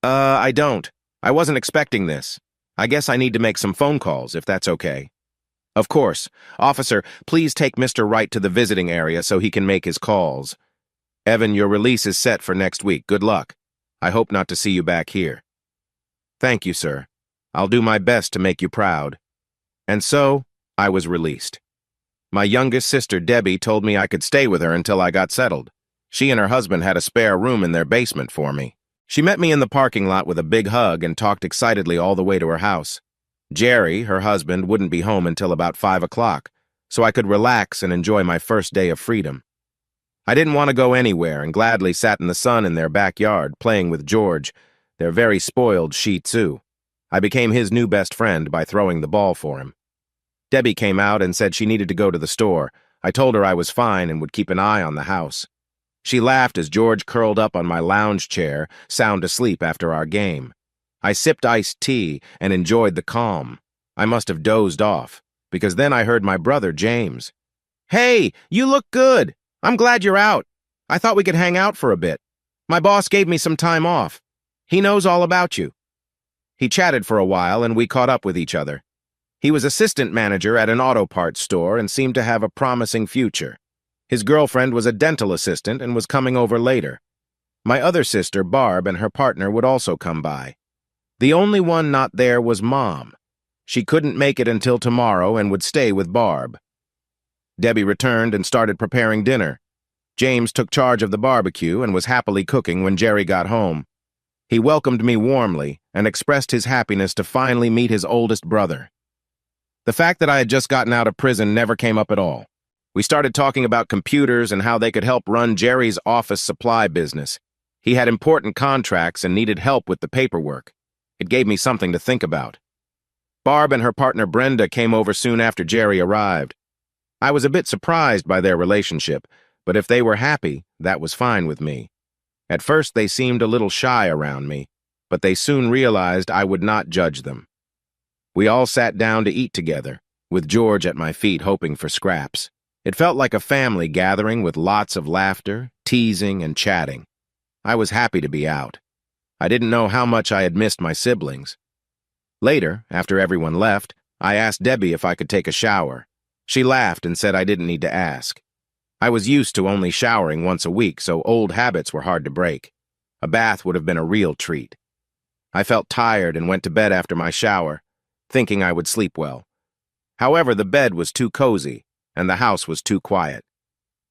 I don't. I wasn't expecting this. I guess I need to make some phone calls, if that's okay." "Of course. Officer, please take Mr. Wright to the visiting area so he can make his calls. Evan, your release is set for next week. Good luck. I hope not to see you back here." "Thank you, sir. I'll do my best to make you proud." And so, I was released. My youngest sister, Debbie, told me I could stay with her until I got settled. She and her husband had a spare room in their basement for me. She met me in the parking lot with a big hug and talked excitedly all the way to her house. Jerry, her husband, wouldn't be home until about 5 o'clock, so I could relax and enjoy my first day of freedom. I didn't want to go anywhere and gladly sat in the sun in their backyard, playing with George, their very spoiled Shih Tzu. I became his new best friend by throwing the ball for him. Debbie came out and said she needed to go to the store. I told her I was fine and would keep an eye on the house. She laughed as George curled up on my lounge chair, sound asleep after our game. I sipped iced tea and enjoyed the calm. I must have dozed off, because then I heard my brother, James. "Hey, you look good. I'm glad you're out. I thought we could hang out for a bit. My boss gave me some time off. He knows all about you." He chatted for a while and we caught up with each other. He was assistant manager at an auto parts store and seemed to have a promising future. His girlfriend was a dental assistant and was coming over later. My other sister, Barb, and her partner would also come by. The only one not there was Mom. She couldn't make it until tomorrow and would stay with Barb. Debbie returned and started preparing dinner. James took charge of the barbecue and was happily cooking when Jerry got home. He welcomed me warmly and expressed his happiness to finally meet his oldest brother. The fact that I had just gotten out of prison never came up at all. We started talking about computers and how they could help run Jerry's office supply business. He had important contracts and needed help with the paperwork. It gave me something to think about. Barb and her partner Brenda came over soon after Jerry arrived. I was a bit surprised by their relationship, but if they were happy, that was fine with me. At first they seemed a little shy around me, but they soon realized I would not judge them. We all sat down to eat together, with George at my feet hoping for scraps. It felt like a family gathering with lots of laughter, teasing, and chatting. I was happy to be out. I didn't know how much I had missed my siblings. Later, after everyone left, I asked Debbie if I could take a shower. She laughed and said I didn't need to ask. I was used to only showering once a week, so old habits were hard to break. A bath would have been a real treat. I felt tired and went to bed after my shower, thinking I would sleep well. However, the bed was too cozy, and the house was too quiet.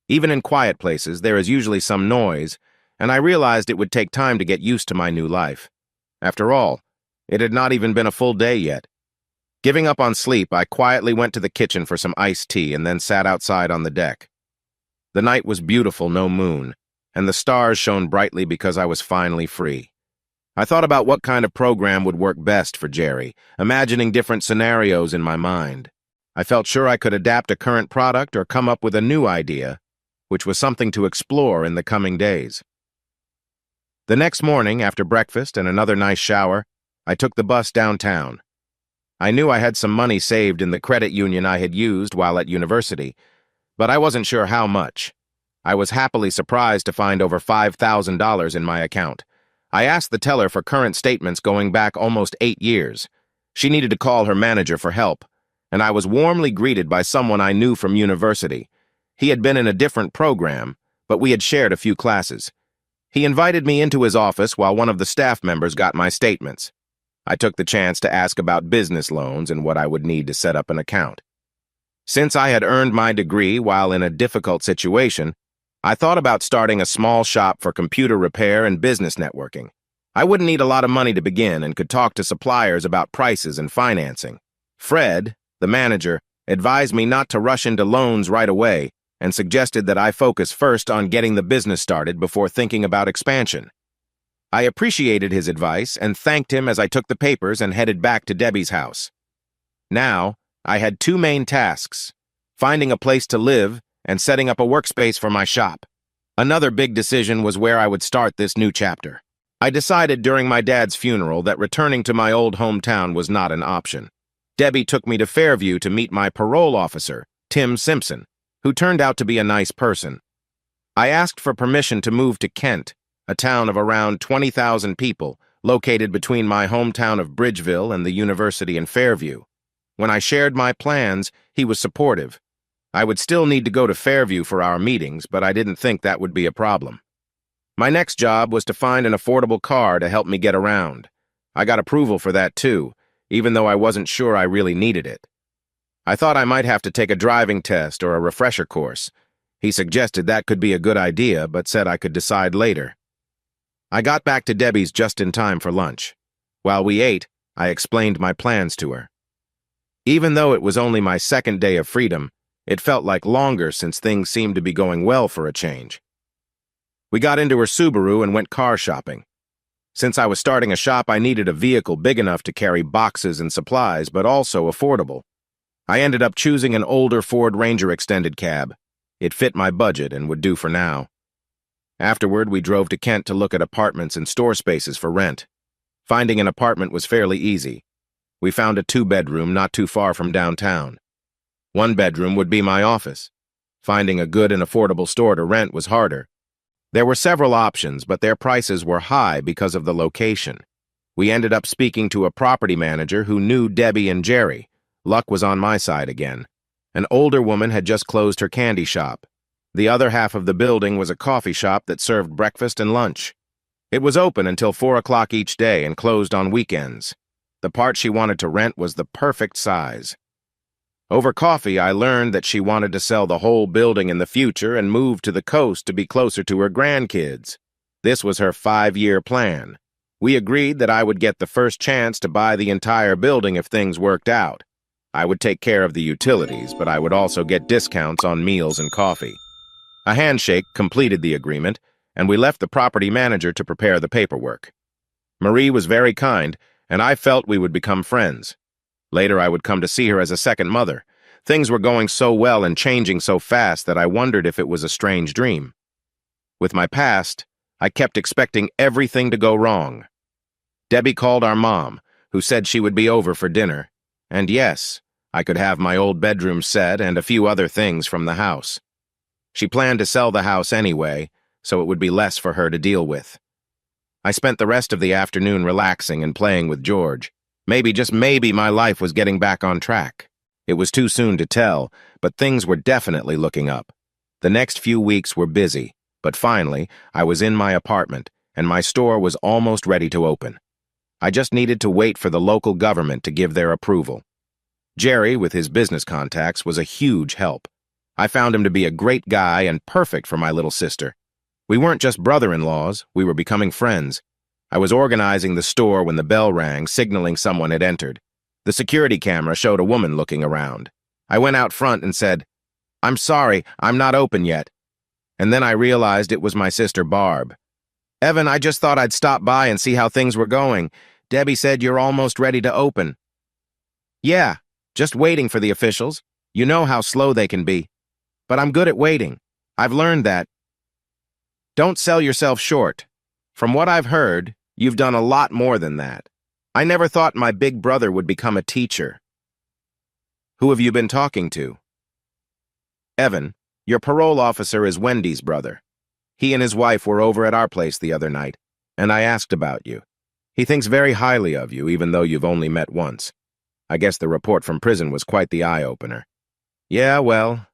Even in quiet places, there is usually some noise, and I realized it would take time to get used to my new life. After all, it had not even been a full day yet. Giving up on sleep, I quietly went to the kitchen for some iced tea and then sat outside on the deck. The night was beautiful, no moon, and the stars shone brightly because I was finally free. I thought about what kind of program would work best for Jerry, imagining different scenarios in my mind. I felt sure I could adapt a current product or come up with a new idea, which was something to explore in the coming days. The next morning, after breakfast and another nice shower, I took the bus downtown. I knew I had some money saved in the credit union I had used while at university, but I wasn't sure how much. I was happily surprised to find over $5,000 in my account. I asked the teller for current statements going back almost 8 years. She needed to call her manager for help, and I was warmly greeted by someone I knew from university. He had been in a different program, but we had shared a few classes. He invited me into his office while one of the staff members got my statements. I took the chance to ask about business loans and what I would need to set up an account. Since I had earned my degree while in a difficult situation, I thought about starting a small shop for computer repair and business networking. I wouldn't need a lot of money to begin and could talk to suppliers about prices and financing. Fred, the manager, advised me not to rush into loans right away and suggested that I focus first on getting the business started before thinking about expansion. I appreciated his advice and thanked him as I took the papers and headed back to Debbie's house. Now, I had 2 main tasks: finding a place to live and setting up a workspace for my shop. Another big decision was where I would start this new chapter. I decided during my dad's funeral that returning to my old hometown was not an option. Debbie took me to Fairview to meet my parole officer, Tim Simpson, who turned out to be a nice person. I asked for permission to move to Kent, a town of around 20,000 people, located between my hometown of Bridgeville and the university in Fairview. When I shared my plans, he was supportive. I would still need to go to Fairview for our meetings, but I didn't think that would be a problem. My next job was to find an affordable car to help me get around. I got approval for that too, even though I wasn't sure I really needed it. I thought I might have to take a driving test or a refresher course. He suggested that could be a good idea, but said I could decide later. I got back to Debbie's just in time for lunch. While we ate, I explained my plans to her. Even though it was only my second day of freedom, it felt like longer since things seemed to be going well for a change. We got into her Subaru and went car shopping. Since I was starting a shop, I needed a vehicle big enough to carry boxes and supplies, but also affordable. I ended up choosing an older Ford Ranger extended cab. It fit my budget and would do for now. Afterward, we drove to Kent to look at apartments and store spaces for rent. Finding an apartment was fairly easy. We found a 2-bedroom not too far from downtown. 1 bedroom would be my office. Finding a good and affordable store to rent was harder. There were several options, but their prices were high because of the location. We ended up speaking to a property manager who knew Debbie and Jerry. Luck was on my side again. An older woman had just closed her candy shop. The other half of the building was a coffee shop that served breakfast and lunch. It was open until 4 o'clock each day and closed on weekends. The part she wanted to rent was the perfect size. Over coffee, I learned that she wanted to sell the whole building in the future and move to the coast to be closer to her grandkids. This was her 5-year plan. We agreed that I would get the first chance to buy the entire building if things worked out. I would take care of the utilities, but I would also get discounts on meals and coffee. A handshake completed the agreement, and we left the property manager to prepare the paperwork. Marie was very kind, and I felt we would become friends. Later, I would come to see her as a second mother. Things were going so well and changing so fast that I wondered if it was a strange dream. With my past, I kept expecting everything to go wrong. Debbie called our mom, who said she would be over for dinner. And yes, I could have my old bedroom set and a few other things from the house. She planned to sell the house anyway, so it would be less for her to deal with. I spent the rest of the afternoon relaxing and playing with George. Maybe, just maybe, my life was getting back on track. It was too soon to tell, but things were definitely looking up. The next few weeks were busy, but finally, I was in my apartment, and my store was almost ready to open. I just needed to wait for the local government to give their approval. Jerry, with his business contacts, was a huge help. I found him to be a great guy and perfect for my little sister. We weren't just brother-in-laws, we were becoming friends. I was organizing the store when the bell rang, signaling someone had entered. The security camera showed a woman looking around. I went out front and said, "I'm sorry, I'm not open yet." And then I realized it was my sister Barb. "Evan, I just thought I'd stop by and see how things were going. Debbie said you're almost ready to open." "Yeah, just waiting for the officials. You know how slow they can be. But I'm good at waiting. I've learned that. Don't sell yourself short. From what I've heard, you've done a lot more than that. I never thought my big brother would become a teacher." "Who have you been talking to?" "Evan, your parole officer is Wendy's brother. He and his wife were over at our place the other night, and I asked about you. He thinks very highly of you, even though you've only met once. I guess the report from prison was quite the eye-opener." "Yeah, well,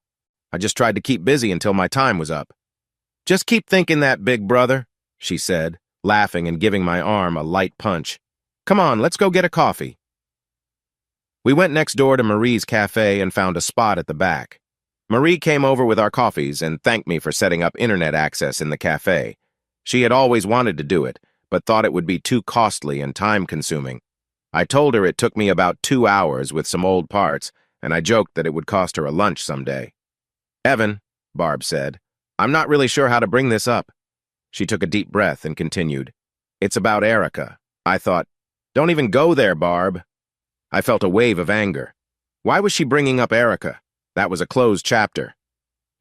I just tried to keep busy until my time was up." "Just keep thinking that, big brother," she said, laughing and giving my arm a light punch. "Come on, let's go get a coffee." We went next door to Marie's cafe and found a spot at the back. Marie came over with our coffees and thanked me for setting up internet access in the cafe. She had always wanted to do it, but thought it would be too costly and time-consuming. I told her it took me about 2 hours with some old parts, and I joked that it would cost her a lunch someday. "Evan," Barb said, "I'm not really sure how to bring this up." She took a deep breath and continued, "It's about Erica." I thought, "Don't even go there, Barb." I felt a wave of anger. Why was she bringing up Erica? That was a closed chapter.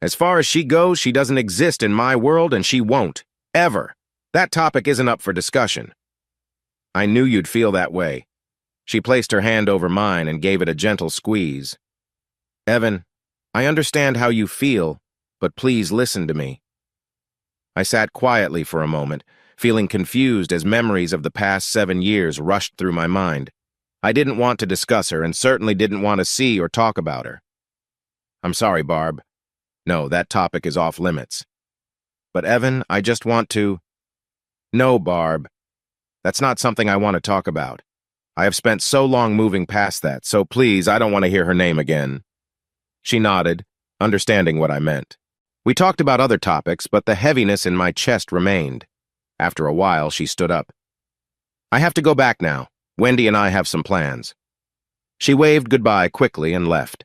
As far as she goes, she doesn't exist in my world, and she won't. Ever. That topic isn't up for discussion. I knew you'd feel that way. She placed her hand over mine and gave it a gentle squeeze. "Evan, I understand how you feel, but please listen to me." I sat quietly for a moment, feeling confused as memories of the past 7 years rushed through my mind. I didn't want to discuss her and certainly didn't want to see or talk about her. "I'm sorry, Barb. No, that topic is off limits." "But Evan, I just want to—" "No, Barb. That's not something I want to talk about. I have spent so long moving past that, so please, I don't want to hear her name again." She nodded, understanding what I meant. We talked about other topics, but the heaviness in my chest remained. After a while, she stood up. "I have to go back now. Wendy and I have some plans." She waved goodbye quickly and left.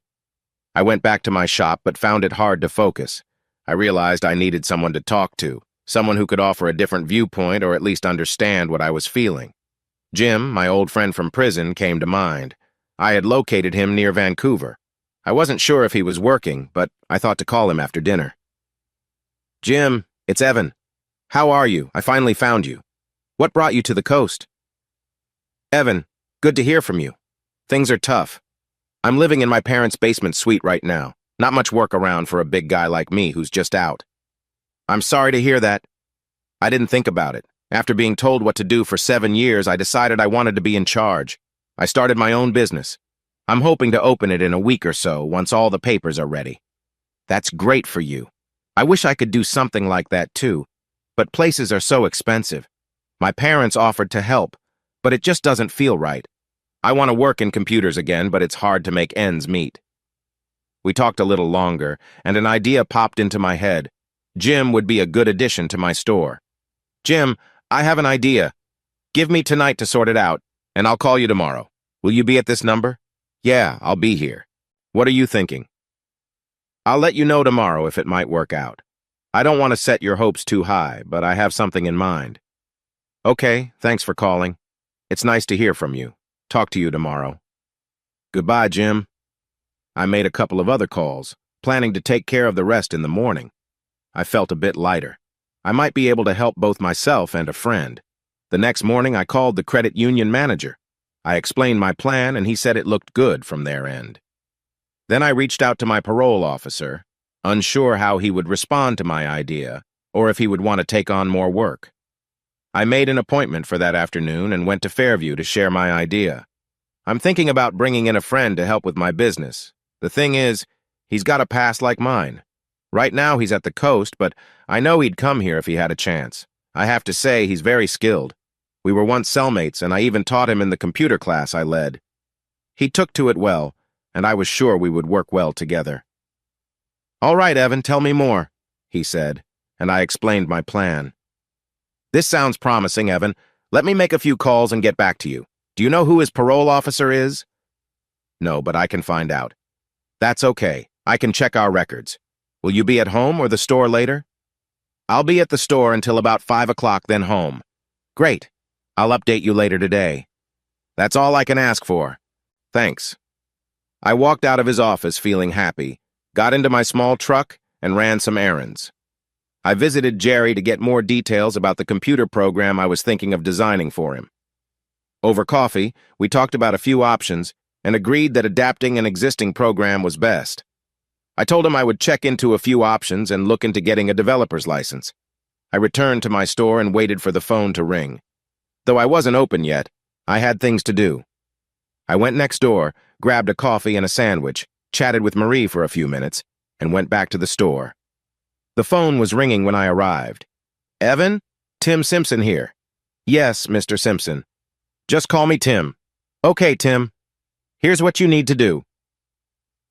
I went back to my shop but found it hard to focus. I realized I needed someone to talk to, someone who could offer a different viewpoint or at least understand what I was feeling. Jim, my old friend from prison, came to mind. I had located him near Vancouver. I wasn't sure if he was working, but I thought to call him after dinner. "Jim, it's Evan. How are you? I finally found you. What brought you to the coast?" "Evan, good to hear from you. Things are tough. I'm living in my parents' basement suite right now. Not much work around for a big guy like me who's just out." "I'm sorry to hear that. I didn't think about it. After being told what to do for 7 years, I decided I wanted to be in charge. I started my own business. I'm hoping to open it in a week or so once all the papers are ready." "That's great for you. I wish I could do something like that too, but places are so expensive. My parents offered to help, but it just doesn't feel right. I want to work in computers again, but it's hard to make ends meet." We talked a little longer, and an idea popped into my head. Jim would be a good addition to my store. "Jim, I have an idea. Give me tonight to sort it out, and I'll call you tomorrow. Will you be at this number?" "Yeah, I'll be here. What are you thinking?" "I'll let you know tomorrow if it might work out. I don't want to set your hopes too high, but I have something in mind." "Okay, thanks for calling. It's nice to hear from you. Talk to you tomorrow." "Goodbye, Jim." I made a couple of other calls, planning to take care of the rest in the morning. I felt a bit lighter. I might be able to help both myself and a friend. The next morning, I called the credit union manager. I explained my plan, and he said it looked good from their end. Then I reached out to my parole officer, unsure how he would respond to my idea, or if he would want to take on more work. I made an appointment for that afternoon and went to Fairview to share my idea. I'm thinking about bringing in a friend to help with my business. The thing is, he's got a past like mine. Right now he's at the coast, but I know he'd come here if he had a chance. I have to say he's very skilled. We were once cellmates, and I even taught him in the computer class I led. He took to it well, and I was sure we would work well together. "All right, Evan, tell me more," he said, and I explained my plan. "This sounds promising, Evan. Let me make a few calls and get back to you. Do you know who his parole officer is?" "No, but I can find out." "That's okay. I can check our records. Will you be at home or the store later?" I'll be at the store until about 5 o'clock, then home. Great. I'll update you later today. That's all I can ask for. Thanks. I walked out of his office feeling happy, got into my small truck, and ran some errands. I visited Jerry to get more details about the computer program I was thinking of designing for him. Over coffee, we talked about a few options and agreed that adapting an existing program was best. I told him I would check into a few options and look into getting a developer's license. I returned to my store and waited for the phone to ring. Though I wasn't open yet, I had things to do. I went next door, grabbed a coffee and a sandwich, chatted with Marie for a few minutes, and went back to the store. The phone was ringing when I arrived. Evan? Tim Simpson here. Yes, Mr. Simpson. Just call me Tim. Okay, Tim. Here's what you need to do.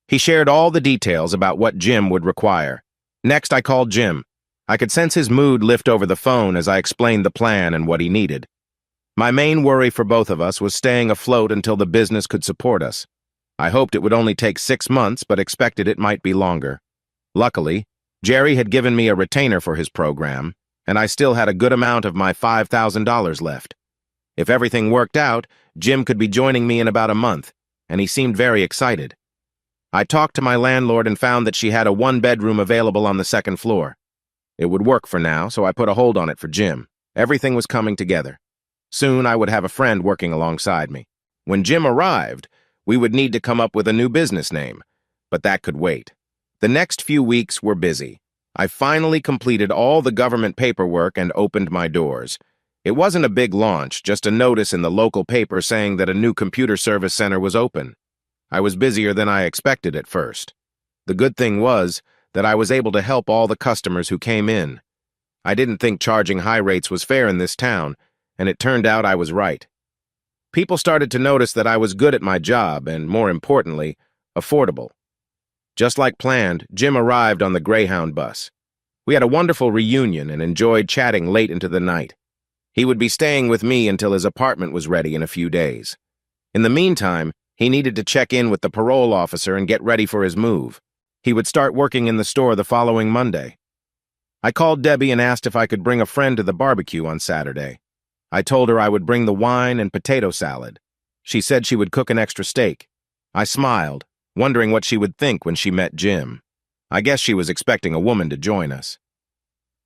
He shared all the details about what Jim would require. Next, I called Jim. I could sense his mood lift over the phone as I explained the plan and what he needed. My main worry for both of us was staying afloat until the business could support us. I hoped it would only take 6 months, but expected it might be longer. Luckily, Jerry had given me a retainer for his program, and I still had a good amount of my $5,000 left. If everything worked out, Jim could be joining me in about a month, and he seemed very excited. I talked to my landlord and found that she had a 1-bedroom available on the 2nd floor. It would work for now, so I put a hold on it for Jim. Everything was coming together. Soon I would have a friend working alongside me. When Jim arrived, we would need to come up with a new business name, but that could wait. The next few weeks were busy. I finally completed all the government paperwork and opened my doors. It wasn't a big launch, just a notice in the local paper saying that a new computer service center was open. I was busier than I expected at first. The good thing was that I was able to help all the customers who came in. I didn't think charging high rates was fair in this town, and it turned out I was right. People started to notice that I was good at my job and, more importantly, affordable. Just like planned, Jim arrived on the Greyhound bus. We had a wonderful reunion and enjoyed chatting late into the night. He would be staying with me until his apartment was ready in a few days. In the meantime, he needed to check in with the parole officer and get ready for his move. He would start working in the store the following Monday. I called Debbie and asked if I could bring a friend to the barbecue on Saturday. I told her I would bring the wine and potato salad. She said she would cook an extra steak. I smiled, wondering what she would think when she met Jim. I guess she was expecting a woman to join us.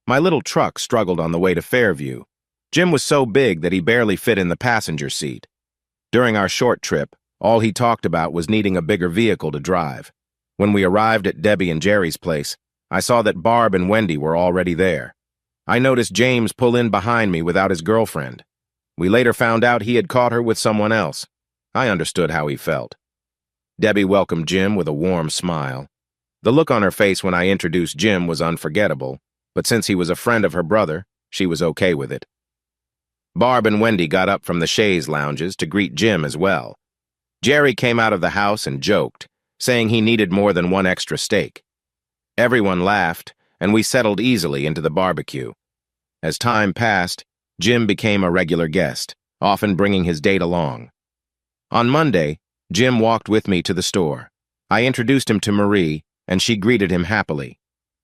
My little truck struggled on the way to Fairview. Jim was so big that he barely fit in the passenger seat. During our short trip, all he talked about was needing a bigger vehicle to drive. When we arrived at Debbie and Jerry's place, I saw that Barb and Wendy were already there. I noticed James pull in behind me without his girlfriend. We later found out he had caught her with someone else. I understood how he felt. Debbie welcomed Jim with a warm smile. The look on her face when I introduced Jim was unforgettable, but since he was a friend of her brother, she was okay with it. Barb and Wendy got up from the chaise lounges to greet Jim as well. Jerry came out of the house and joked, saying he needed more than one extra steak. Everyone laughed, and we settled easily into the barbecue. As time passed, Jim became a regular guest, often bringing his date along. On Monday, Jim walked with me to the store. I introduced him to Marie, and she greeted him happily.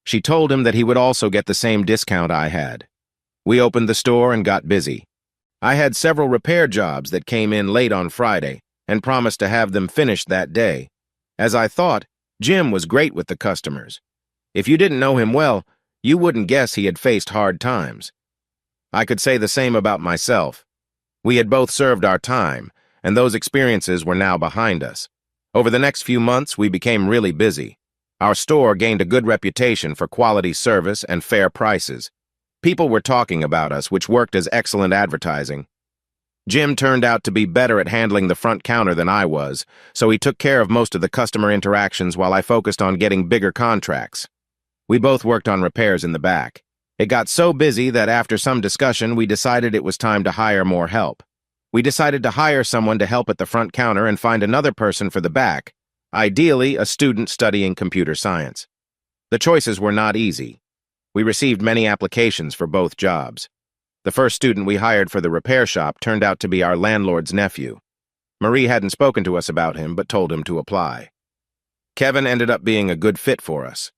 She told him that he would also get the same discount I had. We opened the store and got busy. I had several repair jobs that came in late on Friday and promised to have them finished that day. As I thought, Jim was great with the customers. If you didn't know him well, you wouldn't guess he had faced hard times. I could say the same about myself. We had both served our time, and those experiences were now behind us. Over the next few months, we became really busy. Our store gained a good reputation for quality service and fair prices. People were talking about us, which worked as excellent advertising. Jim turned out to be better at handling the front counter than I was, so he took care of most of the customer interactions while I focused on getting bigger contracts. We both worked on repairs in the back. It got so busy that after some discussion, we decided it was time to hire more help. We decided to hire someone to help at the front counter and find another person for the back, ideally a student studying computer science. The choices were not easy. We received many applications for both jobs. The first student we hired for the repair shop turned out to be our landlord's nephew. Marie hadn't spoken to us about him, but told him to apply. Kevin ended up being a good fit for us.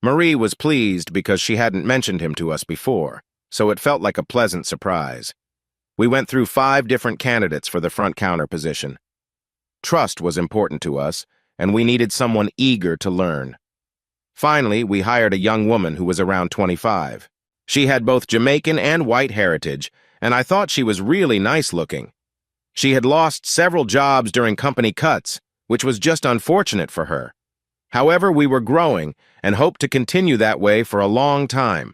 Marie was pleased because she hadn't mentioned him to us before, so it felt like a pleasant surprise. We went through 5 different candidates for the front counter position. Trust was important to us, and we needed someone eager to learn. Finally, we hired a young woman who was around 25. She had both Jamaican and white heritage, and I thought she was really nice looking. She had lost several jobs during company cuts, which was just unfortunate for her. However, we were growing and hoped to continue that way for a long time.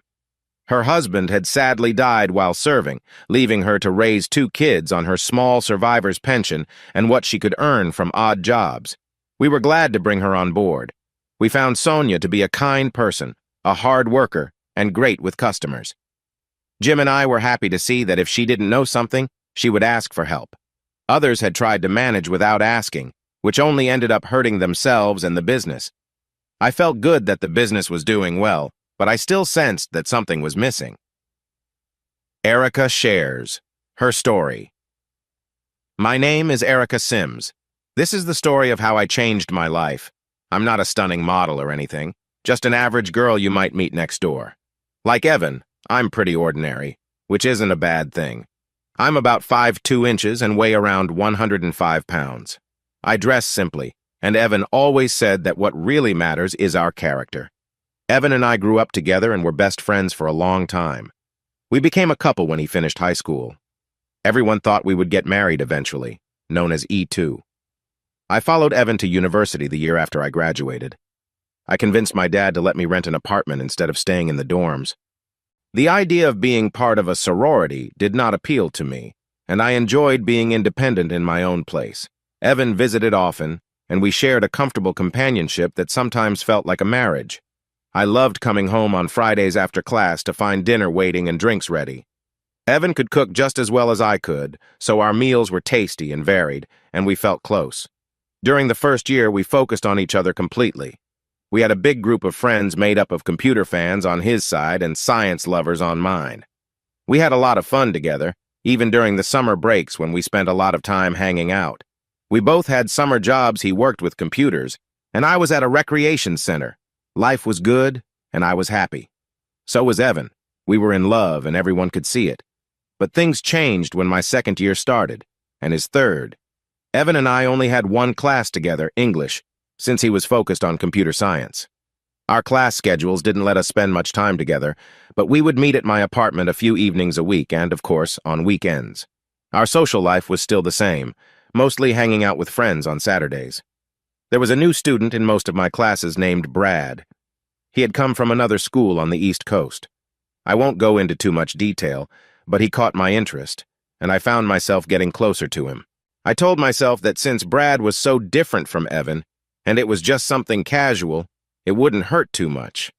Her husband had sadly died while serving, leaving her to raise 2 kids on her small survivor's pension and what she could earn from odd jobs. We were glad to bring her on board. We found Sonia to be a kind person, a hard worker, and great with customers. Jim and I were happy to see that if she didn't know something, she would ask for help. Others had tried to manage without asking, which only ended up hurting themselves and the business. I felt good that the business was doing well, but I still sensed that something was missing. Erica shares her story. My name is Erica Sims. This is the story of how I changed my life. I'm not a stunning model or anything, just an average girl you might meet next door. Like Evan, I'm pretty ordinary, which isn't a bad thing. I'm about 5'2" and weigh around 105 pounds. I dress simply, and Evan always said that what really matters is our character. Evan and I grew up together and were best friends for a long time. We became a couple when he finished high school. Everyone thought we would get married eventually, known as E2. I followed Evan to university the year after I graduated. I convinced my dad to let me rent an apartment instead of staying in the dorms. The idea of being part of a sorority did not appeal to me, and I enjoyed being independent in my own place. Evan visited often, and we shared a comfortable companionship that sometimes felt like a marriage. I loved coming home on Fridays after class to find dinner waiting and drinks ready. Evan could cook just as well as I could, so our meals were tasty and varied, and we felt close. During the first year, we focused on each other completely. We had a big group of friends made up of computer fans on his side and science lovers on mine. We had a lot of fun together, even during the summer breaks when we spent a lot of time hanging out. We both had summer jobs. He worked with computers, and I was at a recreation center. Life was good, and I was happy. So was Evan. We were in love, and everyone could see it. But things changed when my second year started, and his third. Evan and I only had one class together, English, since he was focused on computer science. Our class schedules didn't let us spend much time together, but we would meet at my apartment a few evenings a week and, of course, on weekends. Our social life was still the same, mostly hanging out with friends on Saturdays. There was a new student in most of my classes named Brad. He had come from another school on the East Coast. I won't go into too much detail, but he caught my interest, and I found myself getting closer to him. I told myself that since Brad was so different from Evan, and it was just something casual, it wouldn't hurt too much.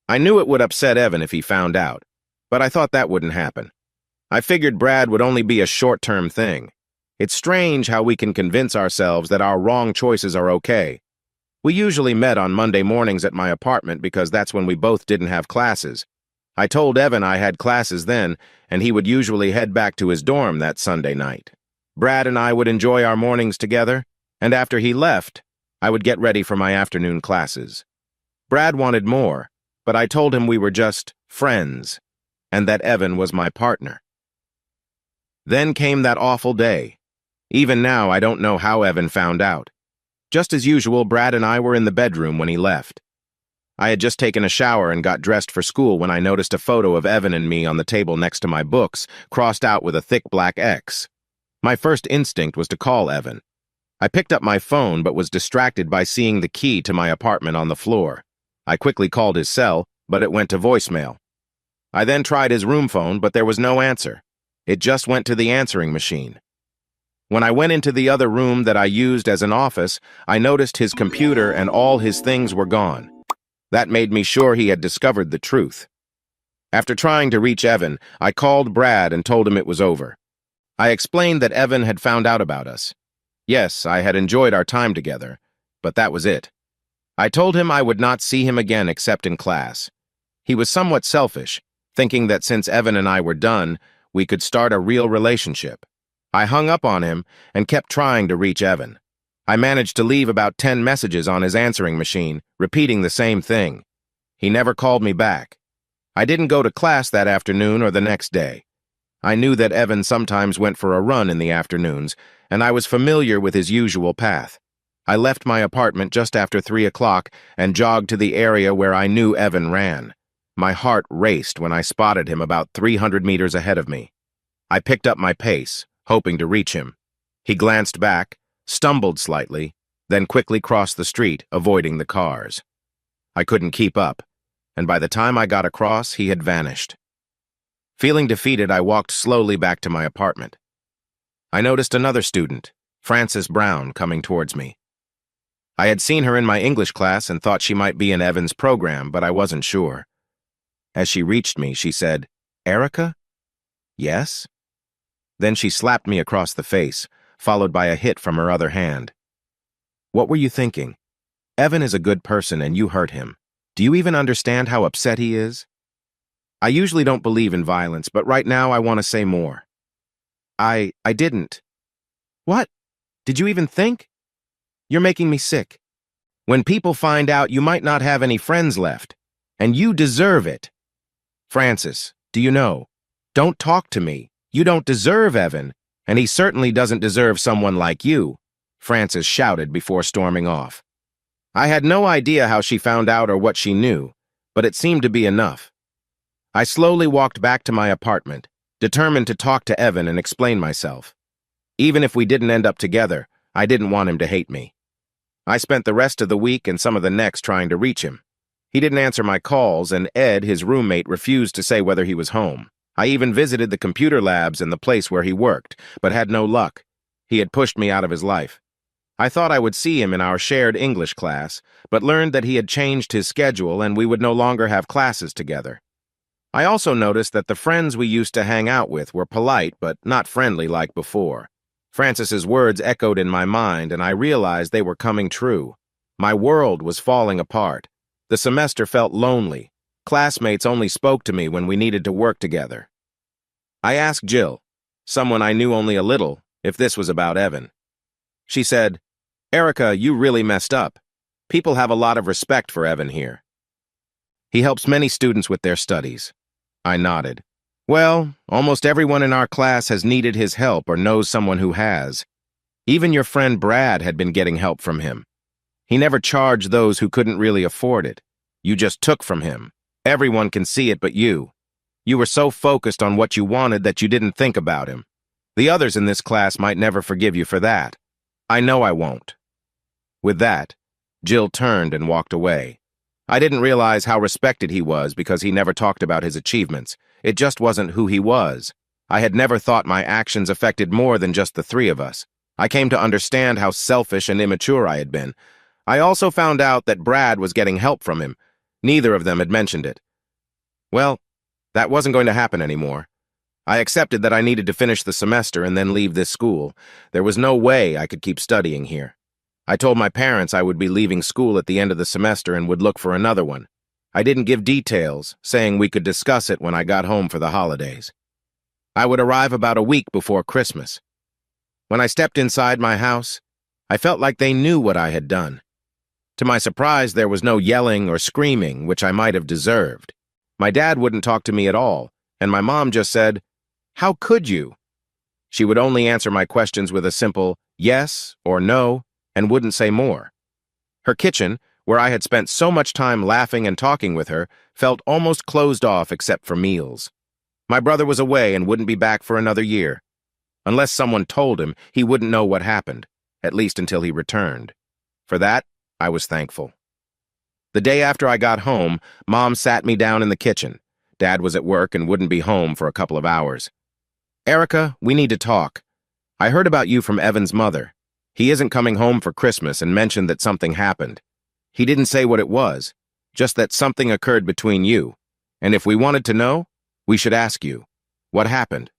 I knew it would upset Evan if he found out, but I thought that wouldn't happen. I figured Brad would only be a short-term thing. It's strange how we can convince ourselves that our wrong choices are okay. We usually met on Monday mornings at my apartment because that's when we both didn't have classes. I told Evan I had classes then, and he would usually head back to his dorm that Sunday night. Brad and I would enjoy our mornings together, and after he left, I would get ready for my afternoon classes. Brad wanted more, but I told him we were just friends, and that Evan was my partner. Then came that awful day. Even now, I don't know how Evan found out. Just as usual, Brad and I were in the bedroom when he left. I had just taken a shower and got dressed for school when I noticed a photo of Evan and me on the table next to my books, crossed out with a thick black X. My first instinct was to call Evan. I picked up my phone but was distracted by seeing the key to my apartment on the floor. I quickly called his cell, but it went to voicemail. I then tried his room phone, but there was no answer. It just went to the answering machine. When I went into the other room that I used as an office, I noticed his computer and all his things were gone. That made me sure he had discovered the truth. After trying to reach Evan, I called Brad and told him it was over. I explained that Evan had found out about us. Yes, I had enjoyed our time together, but that was it. I told him I would not see him again except in class. He was somewhat selfish, thinking that since Evan and I were done, we could start a real relationship. I hung up on him and kept trying to reach Evan. I managed to leave about 10 messages on his answering machine, repeating the same thing. He never called me back. I didn't go to class that afternoon or the next day. I knew that Evan sometimes went for a run in the afternoons, and I was familiar with his usual path. I left my apartment just after 3 o'clock and jogged to the area where I knew Evan ran. My heart raced when I spotted him about 300 meters ahead of me. I picked up my pace, hoping to reach him. He glanced back, stumbled slightly, then quickly crossed the street, avoiding the cars. I couldn't keep up, and by the time I got across, he had vanished. Feeling defeated, I walked slowly back to my apartment. I noticed another student, Frances Brown, coming towards me. I had seen her in my English class and thought she might be in Evan's program, but I wasn't sure. As she reached me, she said, "Erica?" "Yes?" Then she slapped me across the face, followed by a hit from her other hand. "What were you thinking? Evan is a good person and you hurt him. Do you even understand how upset he is?" I usually don't believe in violence, but right now I want to say more. I didn't. What? Did you even think? You're making me sick. When people find out, you might not have any friends left, and you deserve it. Frances, do you know? Don't talk to me. You don't deserve Evan, and he certainly doesn't deserve someone like you, Frances shouted before storming off. I had no idea how she found out or what she knew, but it seemed to be enough. I slowly walked back to my apartment, determined to talk to Evan and explain myself. Even if we didn't end up together, I didn't want him to hate me. I spent the rest of the week and some of the next trying to reach him. He didn't answer my calls, and Ed, his roommate, refused to say whether he was home. I even visited the computer labs and the place where he worked, but had no luck. He had pushed me out of his life. I thought I would see him in our shared English class, but learned that he had changed his schedule and we would no longer have classes together. I also noticed that the friends we used to hang out with were polite but not friendly like before. Frances's words echoed in my mind, and I realized they were coming true. My world was falling apart. The semester felt lonely. Classmates only spoke to me when we needed to work together. I asked Jill, someone I knew only a little, if this was about Evan. She said, "Erica, you really messed up. People have a lot of respect for Evan here. He helps many students with their studies." I nodded. "Well, almost everyone in our class has needed his help or knows someone who has. Even your friend Brad had been getting help from him. He never charged those who couldn't really afford it. You just took from him. Everyone can see it but you. You were so focused on what you wanted that you didn't think about him. The others in this class might never forgive you for that. I know I won't." With that, Jill turned and walked away. I didn't realize how respected he was because he never talked about his achievements. It just wasn't who he was. I had never thought my actions affected more than just the three of us. I came to understand how selfish and immature I had been. I also found out that Brad was getting help from him. Neither of them had mentioned it. Well, that wasn't going to happen anymore. I accepted that I needed to finish the semester and then leave this school. There was no way I could keep studying here. I told my parents I would be leaving school at the end of the semester and would look for another one. I didn't give details, saying we could discuss it when I got home for the holidays. I would arrive about a week before Christmas. When I stepped inside my house, I felt like they knew what I had done. To my surprise, there was no yelling or screaming, which I might have deserved. My dad wouldn't talk to me at all, and my mom just said, "How could you?" She would only answer my questions with a simple yes or no, and wouldn't say more. Her kitchen, where I had spent so much time laughing and talking with her, felt almost closed off except for meals. My brother was away and wouldn't be back for another year. Unless someone told him, he wouldn't know what happened, at least until he returned. For that, I was thankful. The day after I got home, Mom sat me down in the kitchen. Dad was at work and wouldn't be home for a couple of hours. "Erica, we need to talk. I heard about you from Evan's mother. He isn't coming home for Christmas and mentioned that something happened. He didn't say what it was, just that something occurred between you. And if we wanted to know, we should ask you. What happened?"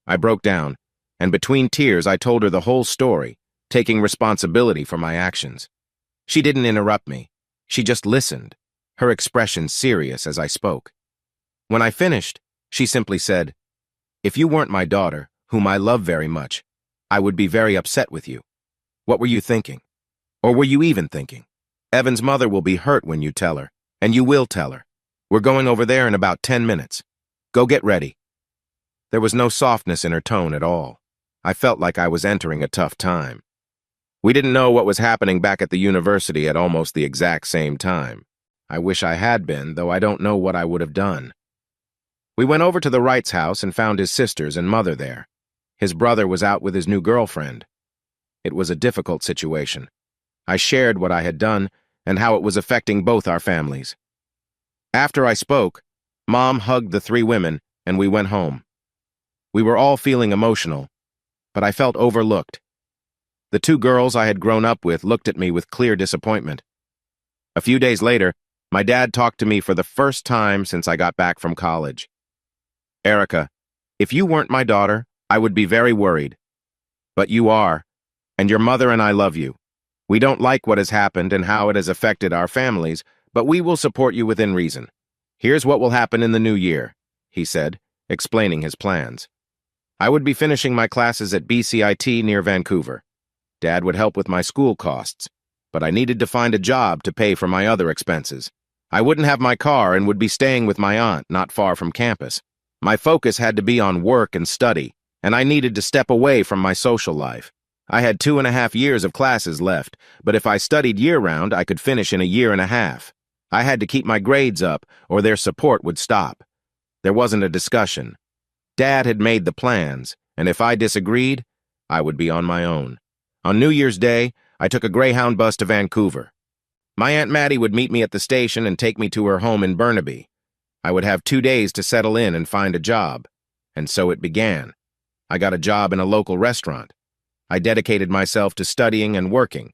I broke down, and between tears I told her the whole story, taking responsibility for my actions. She didn't interrupt me. She just listened, her expression serious as I spoke. When I finished, she simply said, "If you weren't my daughter, whom I love very much, I would be very upset with you. What were you thinking? Or were you even thinking? Evan's mother will be hurt when you tell her, And you will tell her. We're going over there in about 10 minutes. Go get ready." There was no softness in her tone at all. I felt like I was entering a tough time. We didn't know what was happening back at the university at almost the exact same time. I wish I had been, though I don't know what I would have done. We went over to the Wright's house and found his sisters and mother there. His brother was out with his new girlfriend. It was a difficult situation. I shared what I had done and how it was affecting both our families. After I spoke, Mom hugged the three women and we went home. We were all feeling emotional, but I felt overlooked. The two girls I had grown up with looked at me with clear disappointment. A few days later, my dad talked to me for the first time since I got back from college. "Erica, if you weren't my daughter, I would be very worried. But you are, and your mother and I love you. We don't like what has happened and how it has affected our families, but we will support you within reason. Here's what will happen in the new year," he said, explaining his plans. I would be finishing my classes at BCIT near Vancouver. Dad would help with my school costs, but I needed to find a job to pay for my other expenses. I wouldn't have my car and would be staying with my aunt not far from campus. My focus had to be on work and study, and I needed to step away from my social life. I had 2.5 years of classes left, but if I studied year-round, I could finish in a year and a half. I had to keep my grades up, or their support would stop. There wasn't a discussion. Dad had made the plans, and if I disagreed, I would be on my own. On New Year's Day, I took a Greyhound bus to Vancouver. My Aunt Maddie would meet me at the station and take me to her home in Burnaby. I would have 2 days to settle in and find a job. And so it began. I got a job in a local restaurant. I dedicated myself to studying and working.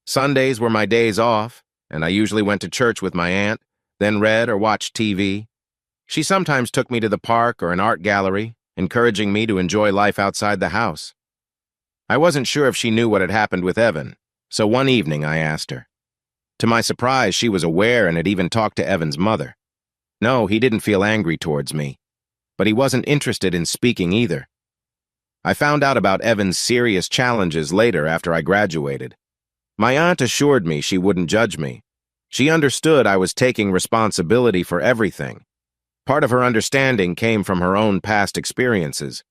Sundays were my days off, and I usually went to church with my aunt, then read or watched TV. She sometimes took me to the park or an art gallery, encouraging me to enjoy life outside the house. I wasn't sure if she knew what had happened with Evan, so one evening I asked her. To my surprise, she was aware and had even talked to Evan's mother. No, he didn't feel angry towards me, but he wasn't interested in speaking either. I found out about Evan's serious challenges later after I graduated. My aunt assured me she wouldn't judge me. She understood I was taking responsibility for everything. Part of her understanding came from her own past experiences.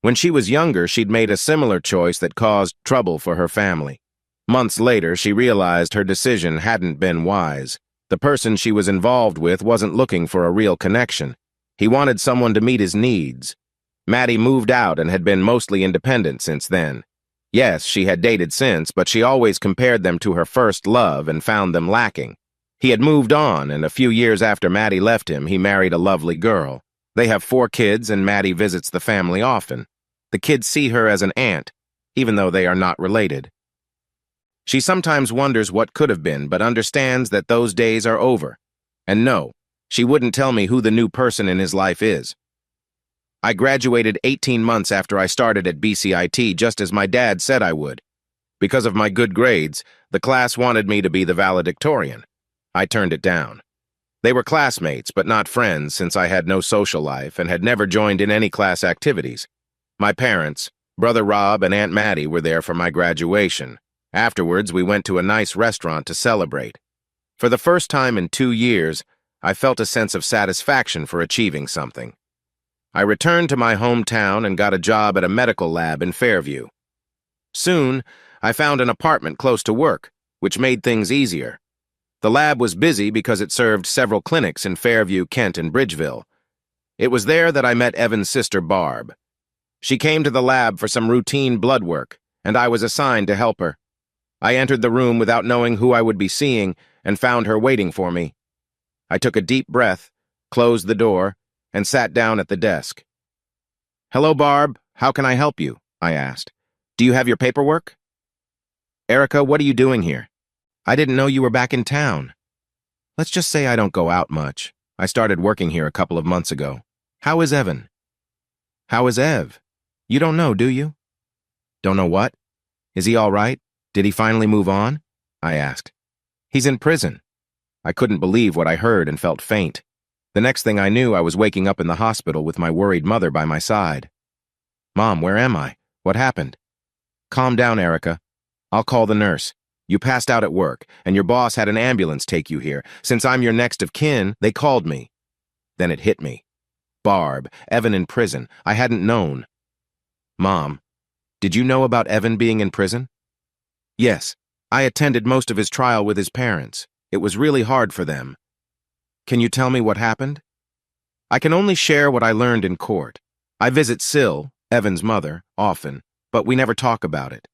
When she was younger, she'd made a similar choice that caused trouble for her family. Months later, she realized her decision hadn't been wise. The person she was involved with wasn't looking for a real connection. He wanted someone to meet his needs. Maddie moved out and had been mostly independent since then. Yes, she had dated since, but she always compared them to her first love and found them lacking. He had moved on, and a few years after Maddie left him, he married a lovely girl. They have 4 kids, and Maddie visits the family often. The kids see her as an aunt, even though they are not related. She sometimes wonders what could have been, but understands that those days are over. And no, she wouldn't tell me who the new person in his life is. I graduated 18 months after I started at BCIT, just as my dad said I would. Because of my good grades, the class wanted me to be the valedictorian. I turned it down. They were classmates, but not friends, since I had no social life and had never joined in any class activities. My parents, Brother Rob and Aunt Maddie, were there for my graduation. Afterwards, we went to a nice restaurant to celebrate. For the first time in 2 years, I felt a sense of satisfaction for achieving something. I returned to my hometown and got a job at a medical lab in Fairview. Soon, I found an apartment close to work, which made things easier. The lab was busy because it served several clinics in Fairview, Kent, and Bridgeville. It was there that I met Evan's sister, Barb. She came to the lab for some routine blood work, and I was assigned to help her. I entered the room without knowing who I would be seeing and found her waiting for me. I took a deep breath, closed the door, and sat down at the desk. "Hello, Barb. How can I help you?" I asked. "Do you have your paperwork?" "Erica, what are you doing here? I didn't know you were back in town." "Let's just say I don't go out much. I started working here a couple of months ago. How is Evan?" "How is Ev? You don't know, do you?" "Don't know what? Is he all right? Did he finally move on?" I asked. "He's in prison." I couldn't believe what I heard and felt faint. The next thing I knew, I was waking up in the hospital with my worried mother by my side. "Mom, where am I? What happened?" "Calm down, Erica. I'll call the nurse. You passed out at work, and your boss had an ambulance take you here. Since I'm your next of kin, they called me. Then it hit me. Barb, Evan in prison. I hadn't known. Mom, did you know about Evan being in prison? Yes, I attended most of his trial with his parents. It was really hard for them. Can you tell me what happened? I can only share what I learned in court. I visit Syl, Evan's mother, often, but we never talk about it.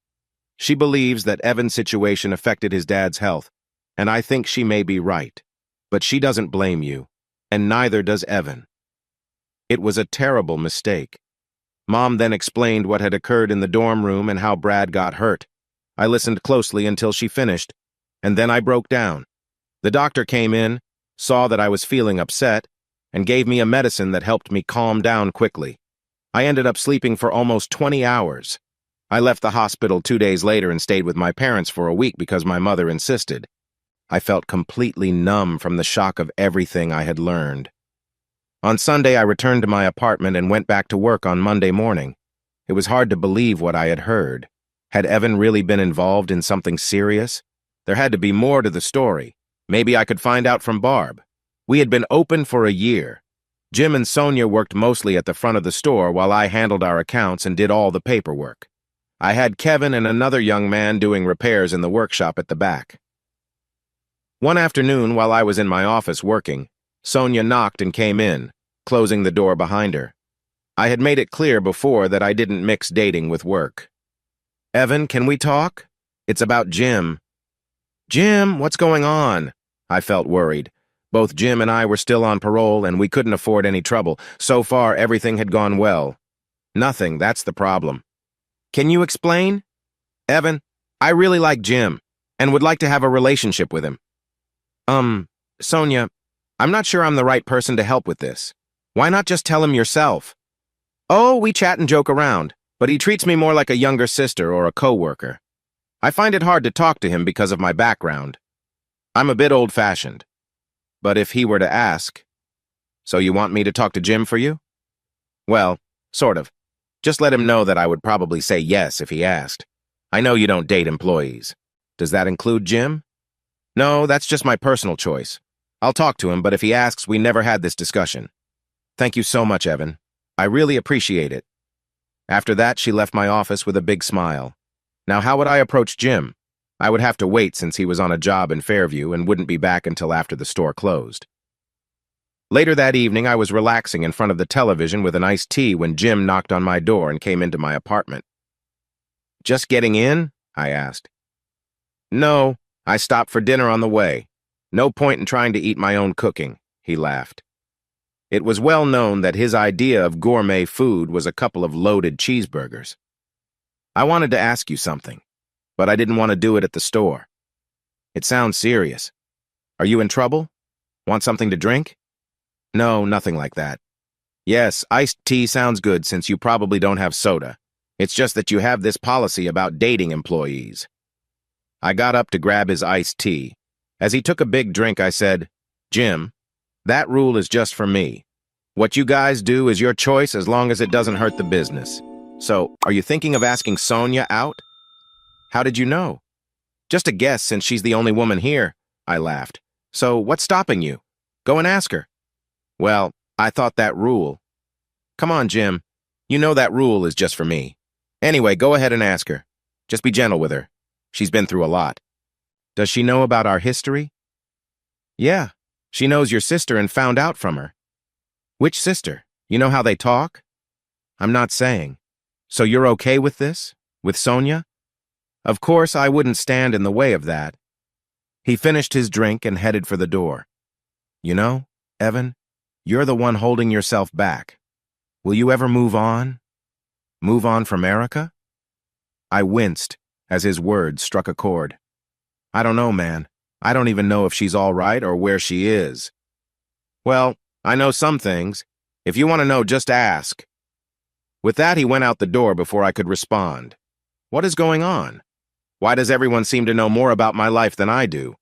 She believes that Evan's situation affected his dad's health, and I think she may be right. But she doesn't blame you, and neither does Evan. It was a terrible mistake. Mom then explained what had occurred in the dorm room and how Brad got hurt. I listened closely until she finished, and then I broke down. The doctor came in, saw that I was feeling upset, and gave me a medicine that helped me calm down quickly. I ended up sleeping for almost 20 hours. I left the hospital 2 days later and stayed with my parents for a week because my mother insisted. I felt completely numb from the shock of everything I had learned. On Sunday, I returned to my apartment and went back to work on Monday morning. It was hard to believe what I had heard. Had Evan really been involved in something serious? There had to be more to the story. Maybe I could find out from Barb. We had been open for a year. Jim and Sonia worked mostly at the front of the store while I handled our accounts and did all the paperwork. I had Kevin and another young man doing repairs in the workshop at the back. One afternoon, while I was in my office working, Sonia knocked and came in, closing the door behind her. I had made it clear before that I didn't mix dating with work. Evan, can we talk? It's about Jim. Jim, what's going on? I felt worried. Both Jim and I were still on parole and we couldn't afford any trouble. So far, everything had gone well. Nothing, that's the problem. Can you explain? Evan, I really like Jim and would like to have a relationship with him. Sonia, I'm not sure I'm the right person to help with this. Why not just tell him yourself? Oh, we chat and joke around, but he treats me more like a younger sister or a co-worker. I find it hard to talk to him because of my background. I'm a bit old-fashioned. But if he were to ask, so you want me to talk to Jim for you? Well, sort of. Just let him know that I would probably say yes if he asked. I know you don't date employees. Does that include Jim? No, that's just my personal choice. I'll talk to him, but if he asks, we never had this discussion. Thank you so much, Evan. I really appreciate it. After that, she left my office with a big smile. Now, how would I approach Jim? I would have to wait since he was on a job in Fairview and wouldn't be back until after the store closed. Later that evening, I was relaxing in front of the television with an iced tea when Jim knocked on my door and came into my apartment. Just getting in? I asked. No, I stopped for dinner on the way. No point in trying to eat my own cooking, he laughed. It was well known that his idea of gourmet food was a couple of loaded cheeseburgers. I wanted to ask you something, but I didn't want to do it at the store. It sounds serious. Are you in trouble? Want something to drink? No, nothing like that. Yes, iced tea sounds good since you probably don't have soda. It's just that you have this policy about dating employees. I got up to grab his iced tea. As he took a big drink, I said, Jim, that rule is just for me. What you guys do is your choice as long as it doesn't hurt the business. So, are you thinking of asking Sonia out? How did you know? Just a guess since she's the only woman here, I laughed. So, what's stopping you? Go and ask her. Well, I thought that rule. Come on, Jim. You know that rule is just for me. Anyway, go ahead and ask her. Just be gentle with her. She's been through a lot. Does she know about our history? Yeah, she knows your sister and found out from her. Which sister? You know how they talk? I'm not saying. So you're okay with this? With Sonia? Of course, I wouldn't stand in the way of that. He finished his drink and headed for the door. You know, Evan, you're the one holding yourself back. Will you ever move on? Move on from Erica? I winced as his words struck a chord. I don't know, man. I don't even know if she's all right or where she is. Well, I know some things. If you want to know, just ask. With that, he went out the door before I could respond. What is going on? Why does everyone seem to know more about my life than I do?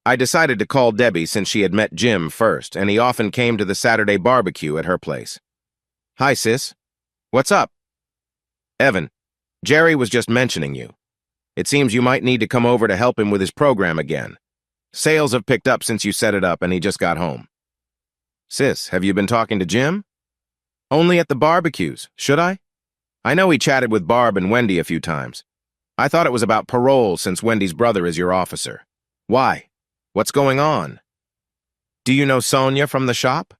I decided to call Debbie since she had met Jim first, and he often came to the Saturday barbecue at her place. Hi, sis. What's up? Evan, Jerry was just mentioning you. It seems you might need to come over to help him with his program again. Sales have picked up since you set it up and he just got home. Sis, have you been talking to Jim? Only at the barbecues, should I? I know he chatted with Barb and Wendy a few times. I thought it was about parole since Wendy's brother is your officer. Why? What's going on? Do you know Sonia from the shop?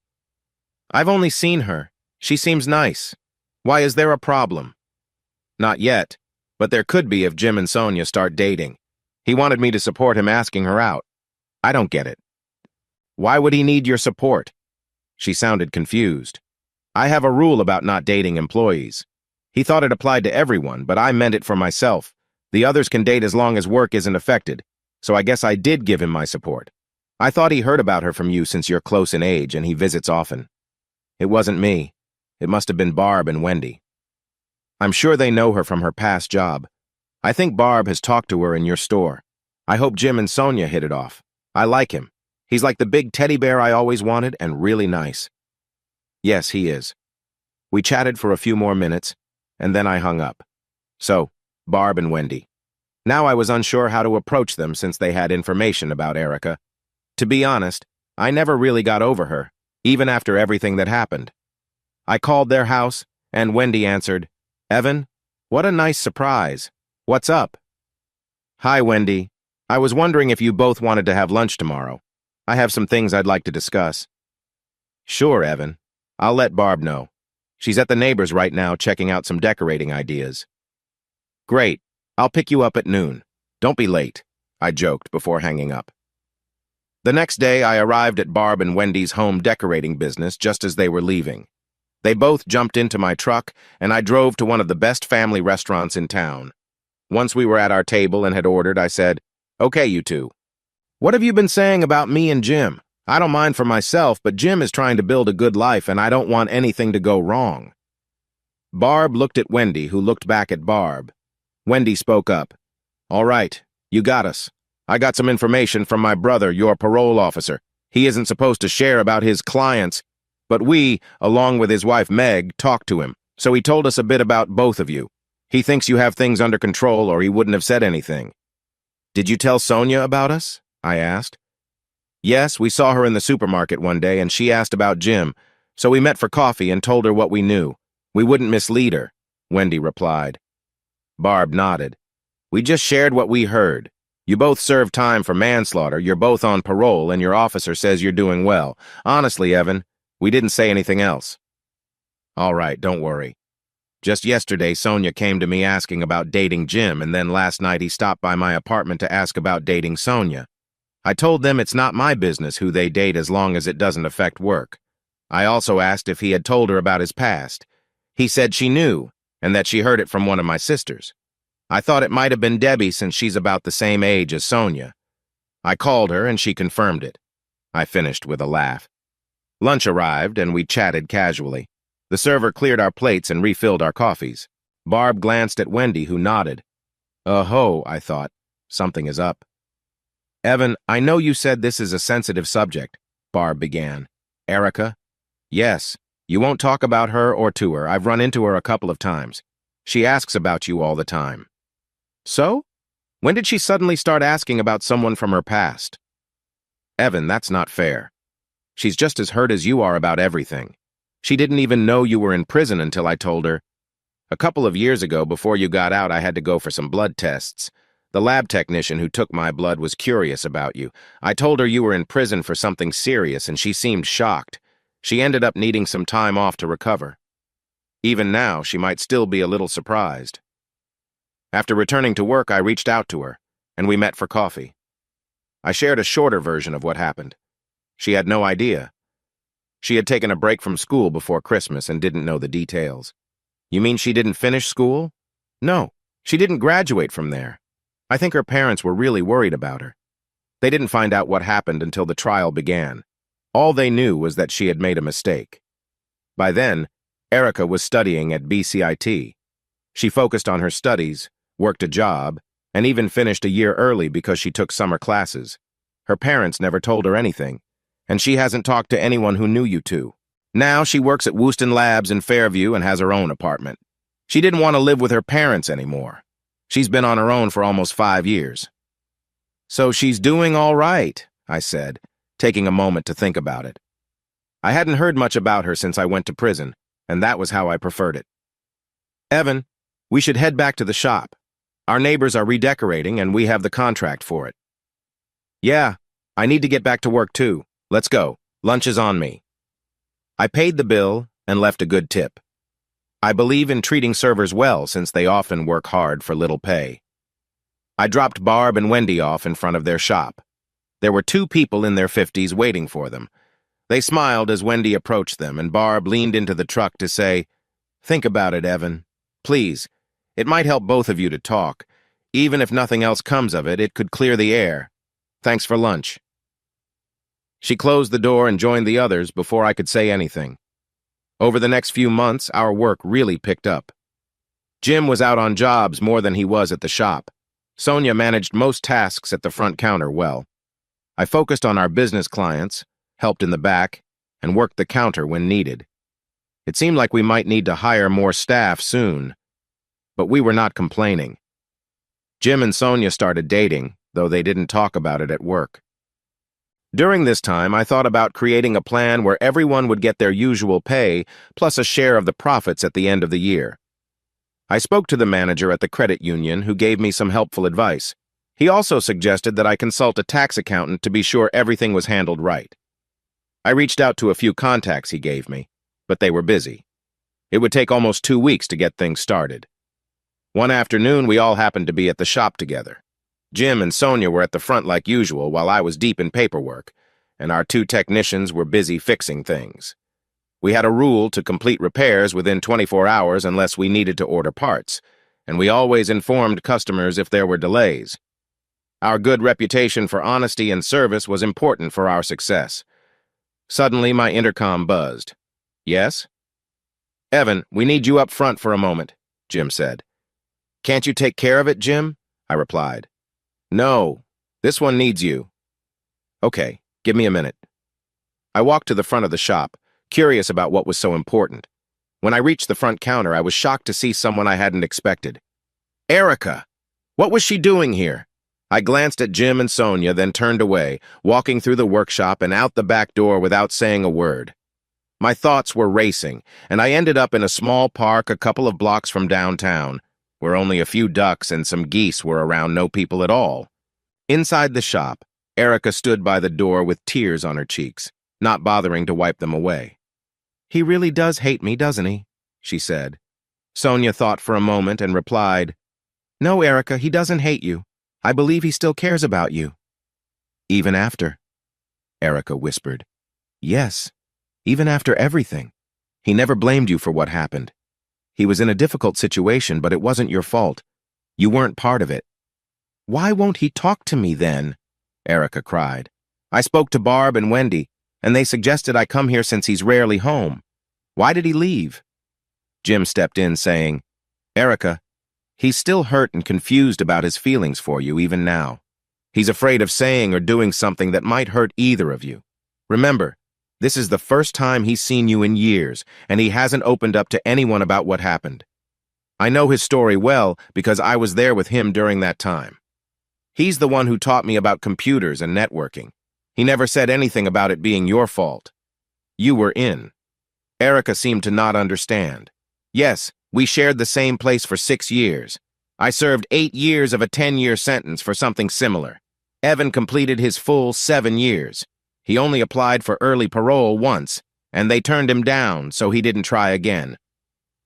I've only seen her. She seems nice. Why, is there a problem? Not yet, but there could be if Jim and Sonia start dating. He wanted me to support him asking her out. I don't get it. Why would he need your support? She sounded confused. I have a rule about not dating employees. He thought it applied to everyone, but I meant it for myself. The others can date as long as work isn't affected, so I guess I did give him my support. I thought he heard about her from you since you're close in age and he visits often. It wasn't me. It must have been Barb and Wendy. I'm sure they know her from her past job. I think Barb has talked to her in your store. I hope Jim and Sonia hit it off. I like him. He's like the big teddy bear I always wanted and really nice. Yes, he is. We chatted for a few more minutes, and then I hung up. So, Barb and Wendy. Now I was unsure how to approach them since they had information about Erica. To be honest, I never really got over her, even after everything that happened. I called their house, and Wendy answered, Evan, what a nice surprise. What's up? Hi, Wendy. I was wondering if you both wanted to have lunch tomorrow. I have some things I'd like to discuss. Sure, Evan. I'll let Barb know. She's at the neighbor's right now checking out some decorating ideas. Great. I'll pick you up at noon. Don't be late, I joked before hanging up. The next day, I arrived at Barb and Wendy's home decorating business just as they were leaving. They both jumped into my truck, and I drove to one of the best family restaurants in town. Once we were at our table and had ordered, I said, Okay, you two. What have you been saying about me and Jim? I don't mind for myself, but Jim is trying to build a good life, and I don't want anything to go wrong. Barb looked at Wendy, who looked back at Barb. Wendy spoke up. All right, you got us. I got some information from my brother, your parole officer. He isn't supposed to share about his clients, but we, along with his wife Meg, talked to him, so he told us a bit about both of you. He thinks you have things under control or he wouldn't have said anything. Did you tell Sonia about us? I asked. Yes, we saw her in the supermarket one day and she asked about Jim, so we met for coffee and told her what we knew. We wouldn't mislead her, Wendy replied. Barb nodded. We just shared what we heard. You both served time for manslaughter, you're both on parole, and your officer says you're doing well. Honestly, Evan, we didn't say anything else. All right, don't worry. Just yesterday, Sonia came to me asking about dating Jim, and then last night he stopped by my apartment to ask about dating Sonia. I told them it's not my business who they date as long as it doesn't affect work. I also asked if he had told her about his past. He said she knew, and that she heard it from one of my sisters. I thought it might have been Debbie since she's about the same age as Sonia. I called her and she confirmed it. I finished with a laugh. Lunch arrived and we chatted casually. The server cleared our plates and refilled our coffees. Barb glanced at Wendy, who nodded. Oh, I thought. Something is up. Evan, I know you said this is a sensitive subject, Barb began. Erica? Yes. You won't talk about her or to her. I've run into her a couple of times. She asks about you all the time. So? When did she suddenly start asking about someone from her past? Evan, that's not fair. She's just as hurt as you are about everything. She didn't even know you were in prison until I told her. A couple of years ago, before you got out, I had to go for some blood tests. The lab technician who took my blood was curious about you. I told her you were in prison for something serious, and she seemed shocked. She ended up needing some time off to recover. Even now, she might still be a little surprised. After returning to work, I reached out to her, and we met for coffee. I shared a shorter version of what happened. She had no idea. She had taken a break from school before Christmas and didn't know the details. You mean she didn't finish school? No, she didn't graduate from there. I think her parents were really worried about her. They didn't find out what happened until the trial began. All they knew was that she had made a mistake. By then, Erica was studying at BCIT. She focused on her studies, worked a job, and even finished a year early because she took summer classes. Her parents never told her anything, and she hasn't talked to anyone who knew you two. Now she works at Wooston Labs in Fairview and has her own apartment. She didn't want to live with her parents anymore. She's been on her own for almost 5 years. So she's doing all right, I said, taking a moment to think about it. I hadn't heard much about her since I went to prison, and that was how I preferred it. Evan, we should head back to the shop. Our neighbors are redecorating, and we have the contract for it. Yeah, I need to get back to work too. Let's go. Lunch is on me. I paid the bill and left a good tip. I believe in treating servers well since they often work hard for little pay. I dropped Barb and Wendy off in front of their shop. There were 2 people in their 50s waiting for them. They smiled as Wendy approached them, and Barb leaned into the truck to say, "Think about it, Evan. Please, it might help both of you to talk. Even if nothing else comes of it, it could clear the air. Thanks for lunch." She closed the door and joined the others before I could say anything. Over the next few months, our work really picked up. Jim was out on jobs more than he was at the shop. Sonia managed most tasks at the front counter well. I focused on our business clients, helped in the back, and worked the counter when needed. It seemed like we might need to hire more staff soon, but we were not complaining. Jim and Sonia started dating, though they didn't talk about it at work. During this time, I thought about creating a plan where everyone would get their usual pay, plus a share of the profits at the end of the year. I spoke to the manager at the credit union, who gave me some helpful advice. He also suggested that I consult a tax accountant to be sure everything was handled right. I reached out to a few contacts he gave me, but they were busy. It would take almost 2 weeks to get things started. One afternoon, we all happened to be at the shop together. Jim and Sonia were at the front like usual while I was deep in paperwork, and our 2 technicians were busy fixing things. We had a rule to complete repairs within 24 hours unless we needed to order parts, and we always informed customers if there were delays. Our good reputation for honesty and service was important for our success. Suddenly, my intercom buzzed. "Yes?" "Evan, we need you up front for a moment," Jim said. "Can't you take care of it, Jim?" I replied. "No, this one needs you." "Okay, give me a minute." I walked to the front of the shop, curious about what was so important. When I reached the front counter, I was shocked to see someone I hadn't expected. Erica! What was she doing here? I glanced at Jim and Sonia, then turned away, walking through the workshop and out the back door without saying a word. My thoughts were racing, and I ended up in a small park a couple of blocks from downtown, where only a few ducks and some geese were around no people at all. Inside the shop, Erica stood by the door with tears on her cheeks, not bothering to wipe them away. "He really does hate me, doesn't he?" she said. Sonia thought for a moment and replied, "No, Erica, he doesn't hate you. I believe he still cares about you." "Even after?" Erica whispered. "Yes, even after everything. He never blamed you for what happened. He was in a difficult situation, but it wasn't your fault. You weren't part of it." "Why won't he talk to me then?" Erica cried. "I spoke to Barb and Wendy, and they suggested I come here since he's rarely home. Why did he leave?" Jim stepped in, saying, "Erica, he's still hurt and confused about his feelings for you even now. He's afraid of saying or doing something that might hurt either of you. Remember, this is the first time he's seen you in years, and he hasn't opened up to anyone about what happened. I know his story well because I was there with him during that time. He's the one who taught me about computers and networking. He never said anything about it being your fault. You were in." Erica seemed to not understand. "Yes, we shared the same place for 6 years. I served 8 years of a 10-year sentence for something similar. Evan completed his full 7 years. He only applied for early parole once, and they turned him down, so he didn't try again."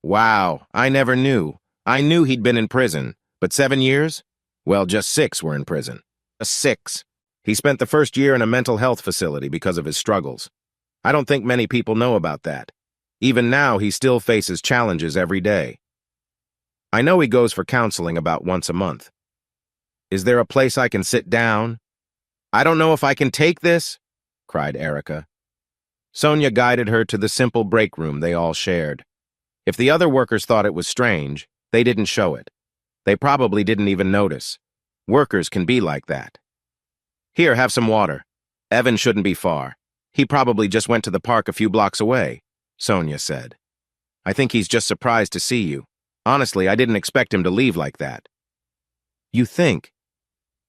"Wow, I never knew. I knew he'd been in prison, but 7 years? Well, just 6 were in prison. 6. He spent the first year in a mental health facility because of his struggles. I don't think many people know about that. Even now, he still faces challenges every day. I know he goes for counseling about once a month. Is there a place I can sit down?" "I don't know if I can take this," cried Erica. Sonia guided her to the simple break room they all shared. If the other workers thought it was strange, they didn't show it. They probably didn't even notice. Workers can be like that. "Here, have some water. Evan shouldn't be far. He probably just went to the park a few blocks away," Sonia said. "I think he's just surprised to see you. Honestly, I didn't expect him to leave like that." You think?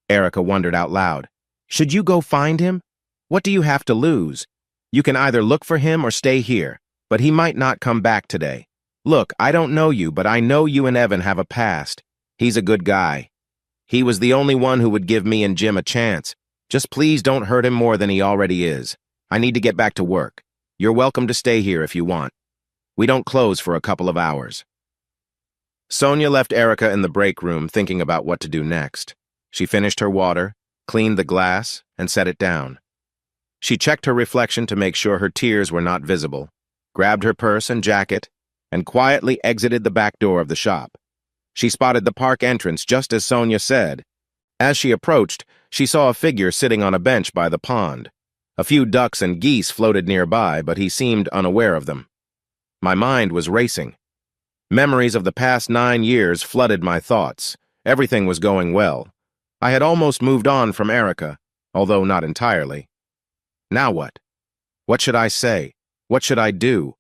Erica wondered out loud. Should you go find him? What do you have to lose? You can either look for him or stay here, but he might not come back today. Look, I don't know you, but I know you and Evan have a past. He's a good guy. He was the only one who would give me and Jim a chance. Just please don't hurt him more than he already is. I need to get back to work. You're welcome to stay here if you want. We don't close for a couple of hours. Sonia left Erica in the break room thinking about what to do next. She finished her water, cleaned the glass, and set it down. She checked her reflection to make sure her tears were not visible, grabbed her purse and jacket, and quietly exited the back door of the shop. She spotted the park entrance just as Sonia said. As she approached, she saw a figure sitting on a bench by the pond. A few ducks and geese floated nearby, but he seemed unaware of them. My mind was racing. Memories of the past 9 years flooded my thoughts. Everything was going well. I had almost moved on from Erica, although not entirely. Now what? What should I say? What should I do?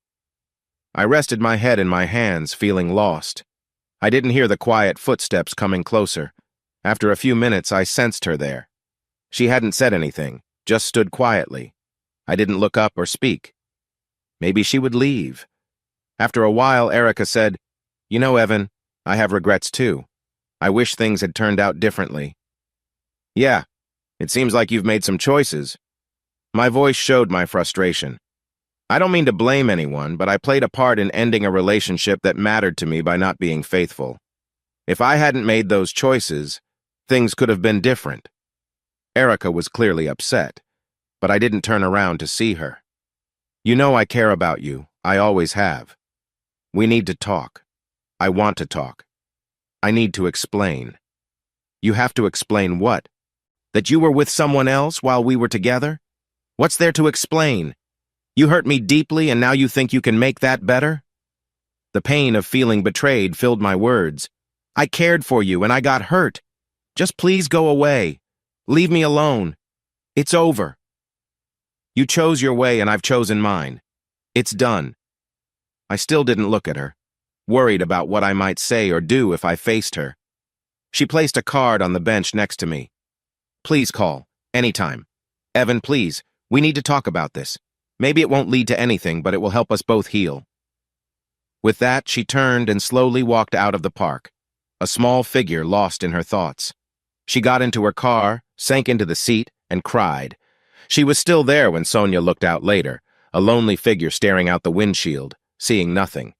I rested my head in my hands, feeling lost. I didn't hear the quiet footsteps coming closer. After a few minutes, I sensed her there. She hadn't said anything, just stood quietly. I didn't look up or speak. Maybe she would leave. After a while, Erica said, "You know, Evan, I have regrets too. I wish things had turned out differently." "Yeah, it seems like you've made some choices." My voice showed my frustration. I don't mean to blame anyone, but I played a part in ending a relationship that mattered to me by not being faithful. If I hadn't made those choices, things could have been different. Erica was clearly upset, but I didn't turn around to see her. "You know I care about you. I always have. We need to talk. I want to talk. I need to explain." "You have to explain what? That you were with someone else while we were together? What's there to explain? You hurt me deeply and now you think you can make that better?" The pain of feeling betrayed filled my words. "I cared for you and I got hurt. Just please go away. Leave me alone. It's over. You chose your way and I've chosen mine. It's done." I still didn't look at her, worried about what I might say or do if I faced her. She placed a card on the bench next to me. "Please call, anytime. Evan, please, we need to talk about this. Maybe it won't lead to anything, but it will help us both heal." With that, she turned and slowly walked out of the park, a small figure lost in her thoughts. She got into her car, sank into the seat, and cried. She was still there when Sonia looked out later, a lonely figure staring out the windshield, seeing nothing.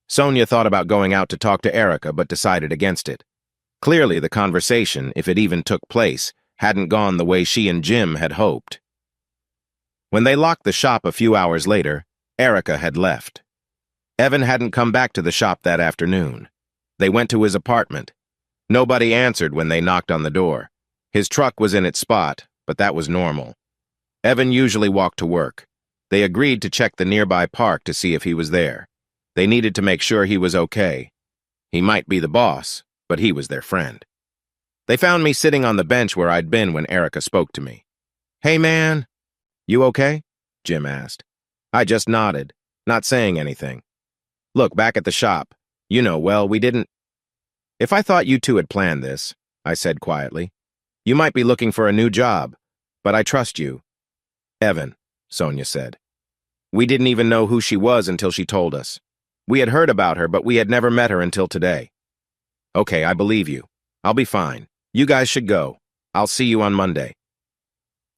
Sonia thought about going out to talk to Erica, but decided against it. Clearly, the conversation, if it even took place, hadn't gone the way she and Jim had hoped. When they locked the shop a few hours later, Erica had left. Evan hadn't come back to the shop that afternoon. They went to his apartment. Nobody answered when they knocked on the door. His truck was in its spot, but that was normal. Evan usually walked to work. They agreed to check the nearby park to see if he was there. They needed to make sure he was okay. He might be the boss, but he was their friend. They found me sitting on the bench where I'd been when Erica spoke to me. "Hey, man. You okay?" Jim asked. I just nodded, not saying anything. "Look, back at the shop. You know, well, we didn't—" "If I thought you two had planned this," I said quietly, "you might be looking for a new job, but I trust you." "Evan," Sonia said. "We didn't even know who she was until she told us. We had heard about her, but we had never met her until today." "Okay, I believe you. I'll be fine. You guys should go. I'll see you on Monday."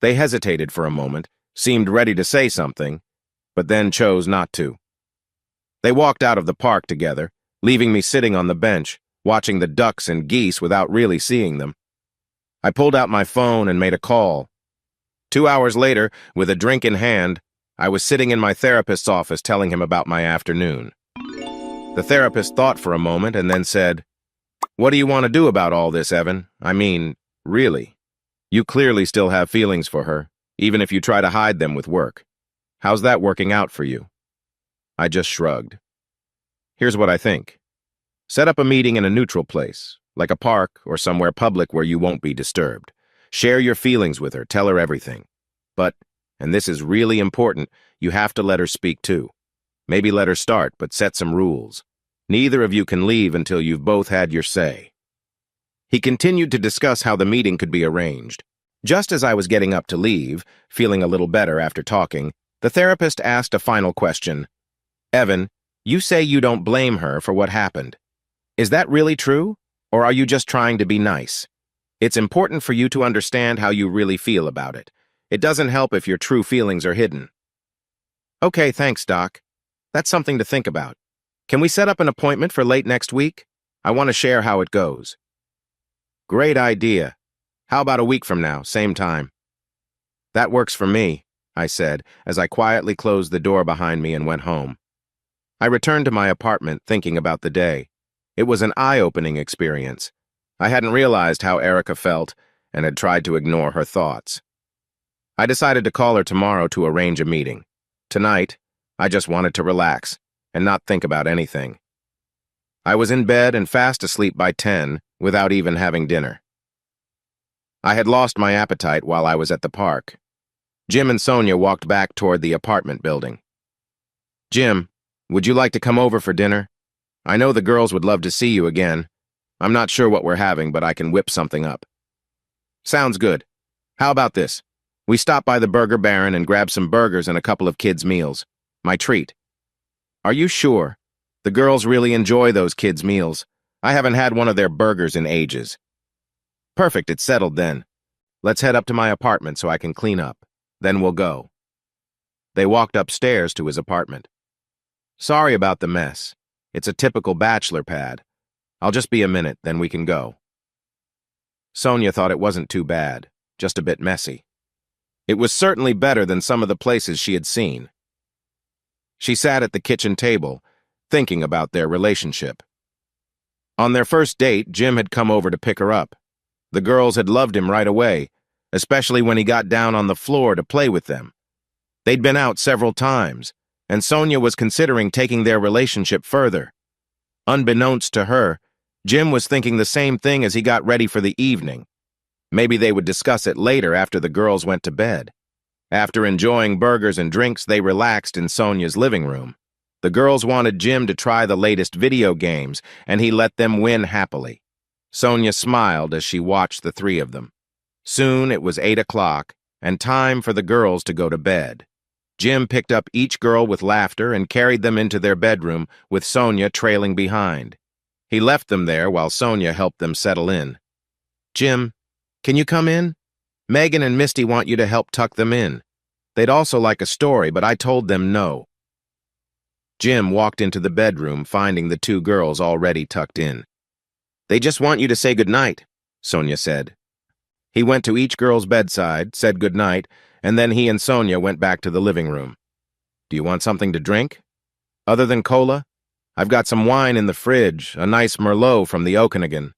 They hesitated for a moment, seemed ready to say something, but then chose not to. They walked out of the park together, leaving me sitting on the bench, watching the ducks and geese without really seeing them. I pulled out my phone and made a call. 2 hours later, with a drink in hand, I was sitting in my therapist's office telling him about my afternoon. The therapist thought for a moment and then said, "What do you want to do about all this, Evan? I mean, really. You clearly still have feelings for her, even if you try to hide them with work. How's that working out for you?" I just shrugged. "Here's what I think. Set up a meeting in a neutral place, like a park or somewhere public where you won't be disturbed. Share your feelings with her, tell her everything. But, and this is really important, you have to let her speak too. Maybe let her start, but set some rules. Neither of you can leave until you've both had your say." He continued to discuss how the meeting could be arranged. Just as I was getting up to leave, feeling a little better after talking, the therapist asked a final question. Evan, you say you don't blame her for what happened. Is that really true, or are you just trying to be nice? It's important for you to understand how you really feel about it. It doesn't help if your true feelings are hidden. Okay, thanks, Doc. That's something to think about. Can we set up an appointment for late next week? I want to share how it goes. Great idea. How about a week from now, same time? That works for me, I said, as I quietly closed the door behind me and went home. I returned to my apartment thinking about the day. It was an eye-opening experience. I hadn't realized how Erica felt and had tried to ignore her thoughts. I decided to call her tomorrow to arrange a meeting. Tonight, I just wanted to relax and not think about anything. I was in bed and fast asleep by 10 without even having dinner. I had lost my appetite while I was at the park. Jim and Sonia walked back toward the apartment building. Jim, would you like to come over for dinner? I know the girls would love to see you again. I'm not sure what we're having, but I can whip something up. Sounds good. How about this? We stop by the Burger Baron and grab some burgers and a couple of kids' meals. My treat. Are you sure? The girls really enjoy those kids' meals. I haven't had one of their burgers in ages. Perfect, it's settled then. Let's head up to my apartment so I can clean up. Then we'll go. They walked upstairs to his apartment. Sorry about the mess. It's a typical bachelor pad. I'll just be a minute, then we can go. Sonia thought it wasn't too bad, just a bit messy. It was certainly better than some of the places she had seen. She sat at the kitchen table, thinking about their relationship. On their first date, Jim had come over to pick her up. The girls had loved him right away, especially when he got down on the floor to play with them. They'd been out several times, and Sonia was considering taking their relationship further. Unbeknownst to her, Jim was thinking the same thing as he got ready for the evening. Maybe they would discuss it later after the girls went to bed. After enjoying burgers and drinks, they relaxed in Sonia's living room. The girls wanted Jim to try the latest video games, and he let them win happily. Sonia smiled as she watched the three of them. Soon it was 8 o'clock, and time for the girls to go to bed. Jim picked up each girl with laughter and carried them into their bedroom, with Sonia trailing behind. He left them there while Sonia helped them settle in. Jim, can you come in? Megan and Misty want you to help tuck them in. They'd also like a story, but I told them no. Jim walked into the bedroom, finding the two girls already tucked in. They just want you to say goodnight, Sonia said. He went to each girl's bedside, said goodnight, and then he and Sonia went back to the living room. Do you want something to drink? Other than cola? I've got some wine in the fridge, a nice Merlot from the Okanagan.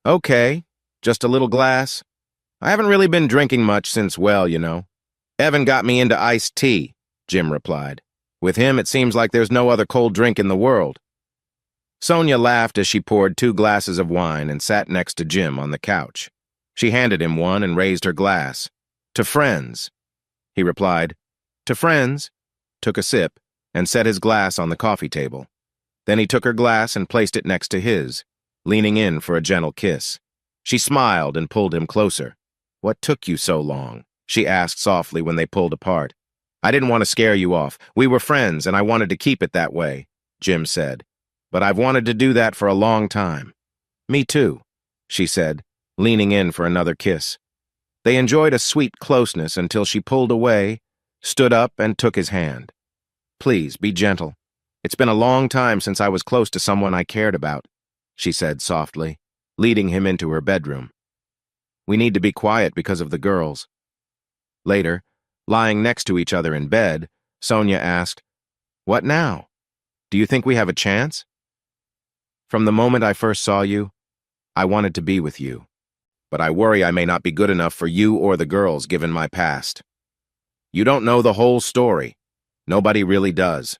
Okay, just a little glass. I haven't really been drinking much since, well, you know. Evan got me into iced tea, Jim replied. With him, it seems like there's no other cold drink in the world. Sonia laughed as she poured 2 glasses of wine and sat next to Jim on the couch. She handed him one and raised her glass. To friends. He replied, to friends, took a sip, and set his glass on the coffee table. Then he took her glass and placed it next to his, leaning in for a gentle kiss. She smiled and pulled him closer. What took you so long? She asked softly when they pulled apart. I didn't want to scare you off. We were friends, and I wanted to keep it that way, Jim said. But I've wanted to do that for a long time. Me too, she said, leaning in for another kiss. They enjoyed a sweet closeness until she pulled away, stood up, and took his hand. Please, be gentle. It's been a long time since I was close to someone I cared about, she said softly, leading him into her bedroom. We need to be quiet because of the girls. Later, lying next to each other in bed, Sonia asked, What now? Do you think we have a chance? From the moment I first saw you, I wanted to be with you. But I worry I may not be good enough for you or the girls given my past. You don't know the whole story. Nobody really does.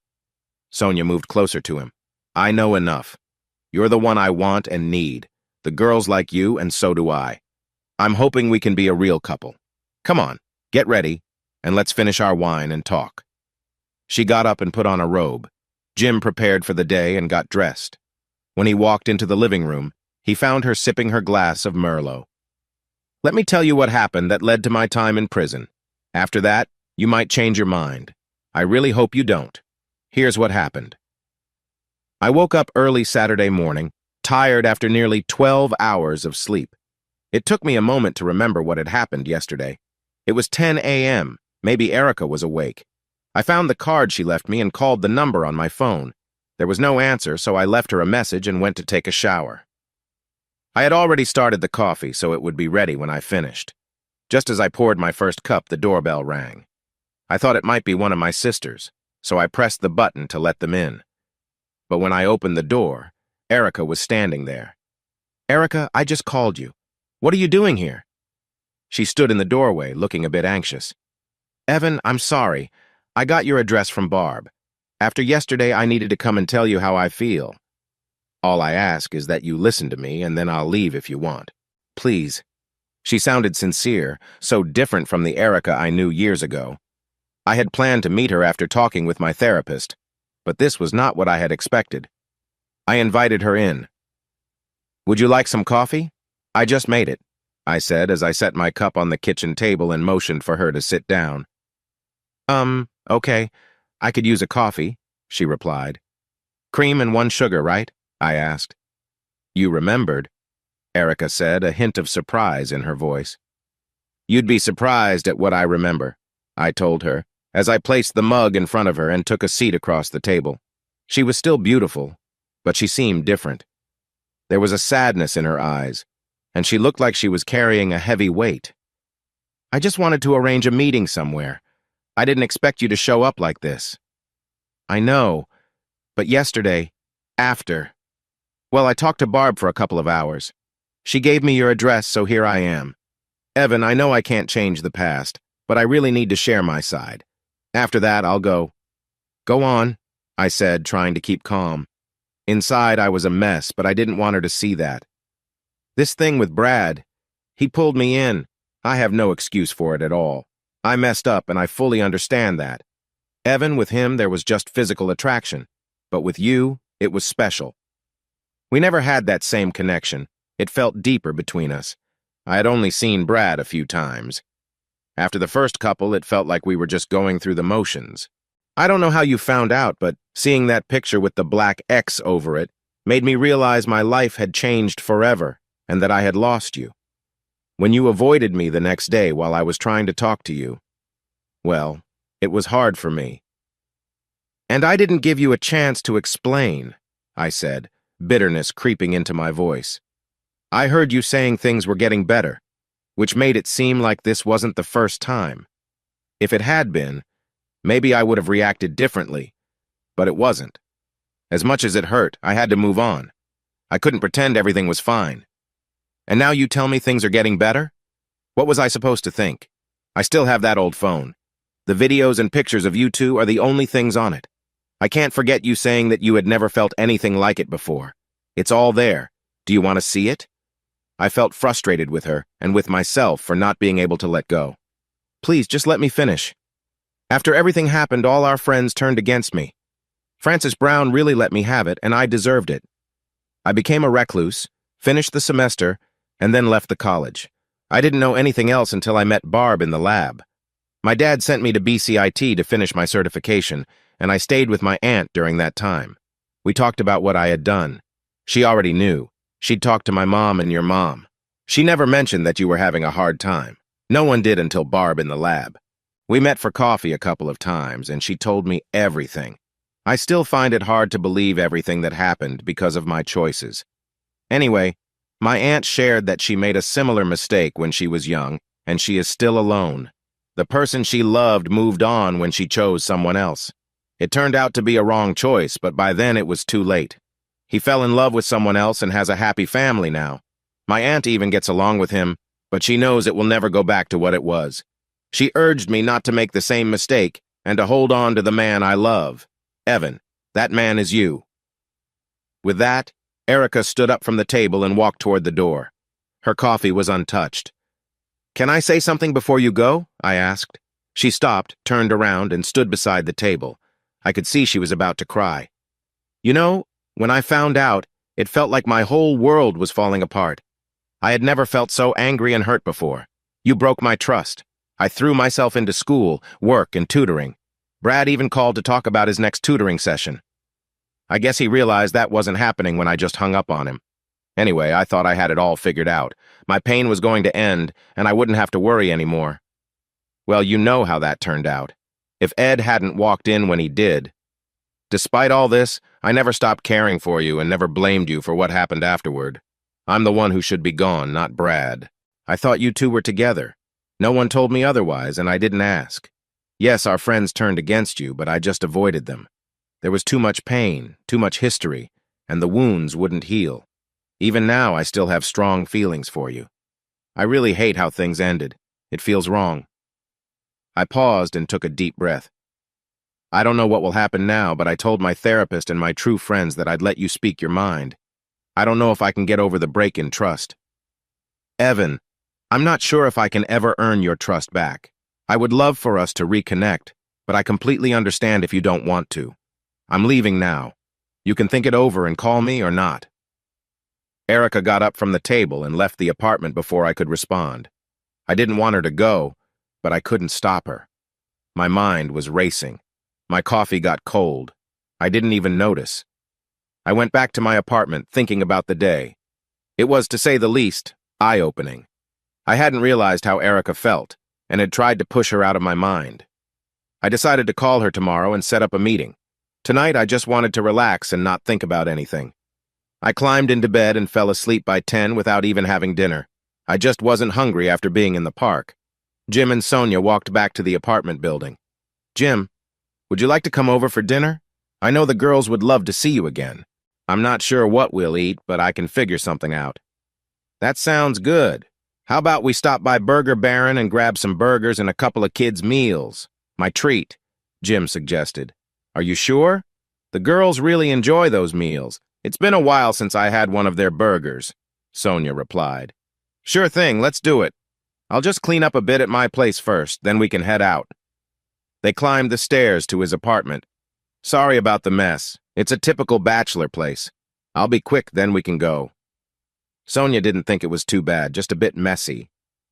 Sonia moved closer to him. I know enough. You're the one I want and need. The girls like you, and so do I. I'm hoping we can be a real couple. Come on, get ready, and let's finish our wine and talk. She got up and put on a robe. Jim prepared for the day and got dressed. When he walked into the living room, He found her sipping her glass of Merlot. "Let me tell you what happened that led to my time in prison. After that, you might change your mind. I really hope you don't. Here's what happened. I woke up early Saturday morning, tired after nearly 12 hours of sleep. It took me a moment to remember what had happened yesterday. It was 10 a.m. Maybe Erica was awake. I found the card she left me and called the number on my phone. There was no answer, so I left her a message and went to take a shower. I had already started the coffee, so it would be ready when I finished. Just as I poured my first cup, the doorbell rang. I thought it might be one of my sisters, so I pressed the button to let them in. But when I opened the door, Erica was standing there. "Erica, I just called you. What are you doing here?" She stood in the doorway, looking a bit anxious. "Evan, I'm sorry. I got your address from Barb. After yesterday, I needed to come and tell you how I feel. All I ask is that you listen to me, and then I'll leave if you want. Please." She sounded sincere, so different from the Erica I knew years ago. I had planned to meet her after talking with my therapist, but this was not what I had expected. I invited her in. "Would you like some coffee? I just made it," I said as I set my cup on the kitchen table and motioned for her to sit down. Okay. I could use a coffee," she replied. "Cream and 1 sugar, right?" I asked. "You remembered," Erica said, a hint of surprise in her voice. "You'd be surprised at what I remember," I told her, as I placed the mug in front of her and took a seat across the table. She was still beautiful, but she seemed different. There was a sadness in her eyes, and she looked like she was carrying a heavy weight. "I just wanted to arrange a meeting somewhere. I didn't expect you to show up like this." "I know, but yesterday, well, I talked to Barb for a couple of hours. She gave me your address, so here I am. Evan, I know I can't change the past, but I really need to share my side. After that, I'll go." "Go on," I said, trying to keep calm. Inside, I was a mess, but I didn't want her to see that. "This thing with Brad, he pulled me in. I have no excuse for it at all. I messed up, and I fully understand that. Evan, with him, there was just physical attraction, but with you, it was special. We never had that same connection. It felt deeper between us. I had only seen Brad a few times. After the first couple, it felt like we were just going through the motions. I don't know how you found out, but seeing that picture with the black X over it made me realize my life had changed forever and that I had lost you. When you avoided me the next day while I was trying to talk to you, well, it was hard for me. And I didn't give you a chance to explain," I said, bitterness creeping into my voice. "I heard you saying things were getting better, which made it seem like this wasn't the first time. If it had been, maybe I would have reacted differently, but it wasn't. As much as it hurt, I had to move on. I couldn't pretend everything was fine. And now you tell me things are getting better? What was I supposed to think? I still have that old phone. The videos and pictures of you two are the only things on it. I can't forget you saying that you had never felt anything like it before. It's all there. Do you want to see it?" I felt frustrated with her and with myself for not being able to let go. "Please, just let me finish. After everything happened, all our friends turned against me. Francis Brown really let me have it, and I deserved it. I became a recluse, finished the semester, and then left the college. I didn't know anything else until I met Barb in the lab. My dad sent me to BCIT to finish my certification, and I stayed with my aunt during that time. We talked about what I had done. She already knew. She'd talked to my mom and your mom. She never mentioned that you were having a hard time. No one did until Barb in the lab. We met for coffee a couple of times, and she told me everything. I still find it hard to believe everything that happened because of my choices. Anyway, my aunt shared that she made a similar mistake when she was young, and she is still alone. The person she loved moved on when she chose someone else. It turned out to be a wrong choice, but by then it was too late. He fell in love with someone else and has a happy family now. My aunt even gets along with him, but she knows it will never go back to what it was. She urged me not to make the same mistake and to hold on to the man I love. Evan, that man is you." With that, Erica stood up from the table and walked toward the door. Her coffee was untouched. "Can I say something before you go?" I asked. She stopped, turned around, and stood beside the table. I could see she was about to cry. "You know, when I found out, It felt like my whole world was falling apart. I had never felt so angry and hurt before. You broke my trust. I threw myself into school, work, and tutoring. Brad even called to talk about his next tutoring session. I guess he realized that wasn't happening when I just hung up on him. Anyway, I thought I had it all figured out. My pain was going to end, and I wouldn't have to worry anymore. Well, you know how that turned out. If Ed hadn't walked in when he did. Despite all this, I never stopped caring for you and never blamed you for what happened afterward. I'm the one who should be gone, not Brad. I thought you two were together. No one told me otherwise, and I didn't ask. Yes, our friends turned against you, but I just avoided them. There was too much pain, too much history, and the wounds wouldn't heal. Even now, I still have strong feelings for you. I really hate how things ended. It feels wrong. I paused and took a deep breath. I don't know what will happen now, but I told my therapist and my true friends that I'd let you speak your mind. I don't know if I can get over the break in trust. Evan, I'm not sure if I can ever earn your trust back. I would love for us to reconnect, but I completely understand if you don't want to. I'm leaving now. You can think it over and call me or not. Erica got up from the table and left the apartment before I could respond. I didn't want her to go, but I couldn't stop her. My mind was racing. My coffee got cold. I didn't even notice. I went back to my apartment thinking about the day. It was, to say the least, eye-opening. I hadn't realized how Erica felt, and had tried to push her out of my mind. I decided to call her tomorrow and set up a meeting. Tonight, I just wanted to relax and not think about anything. I climbed into bed and fell asleep by 10 without even having dinner. I just wasn't hungry after being in the park. Jim and Sonia walked back to the apartment building. Jim, would you like to come over for dinner? I know the girls would love to see you again. I'm not sure what we'll eat, but I can figure something out. That sounds good. How about we stop by Burger Baron and grab some burgers and a couple of kids' meals? My treat, Jim suggested. Are you sure? The girls really enjoy those meals. It's been a while since I had one of their burgers, Sonia replied. Sure thing, let's do it. I'll just clean up a bit at my place first, then we can head out. They climbed the stairs to his apartment. Sorry about the mess. It's a typical bachelor place. I'll be quick, then we can go. Sonia didn't think it was too bad, just a bit messy.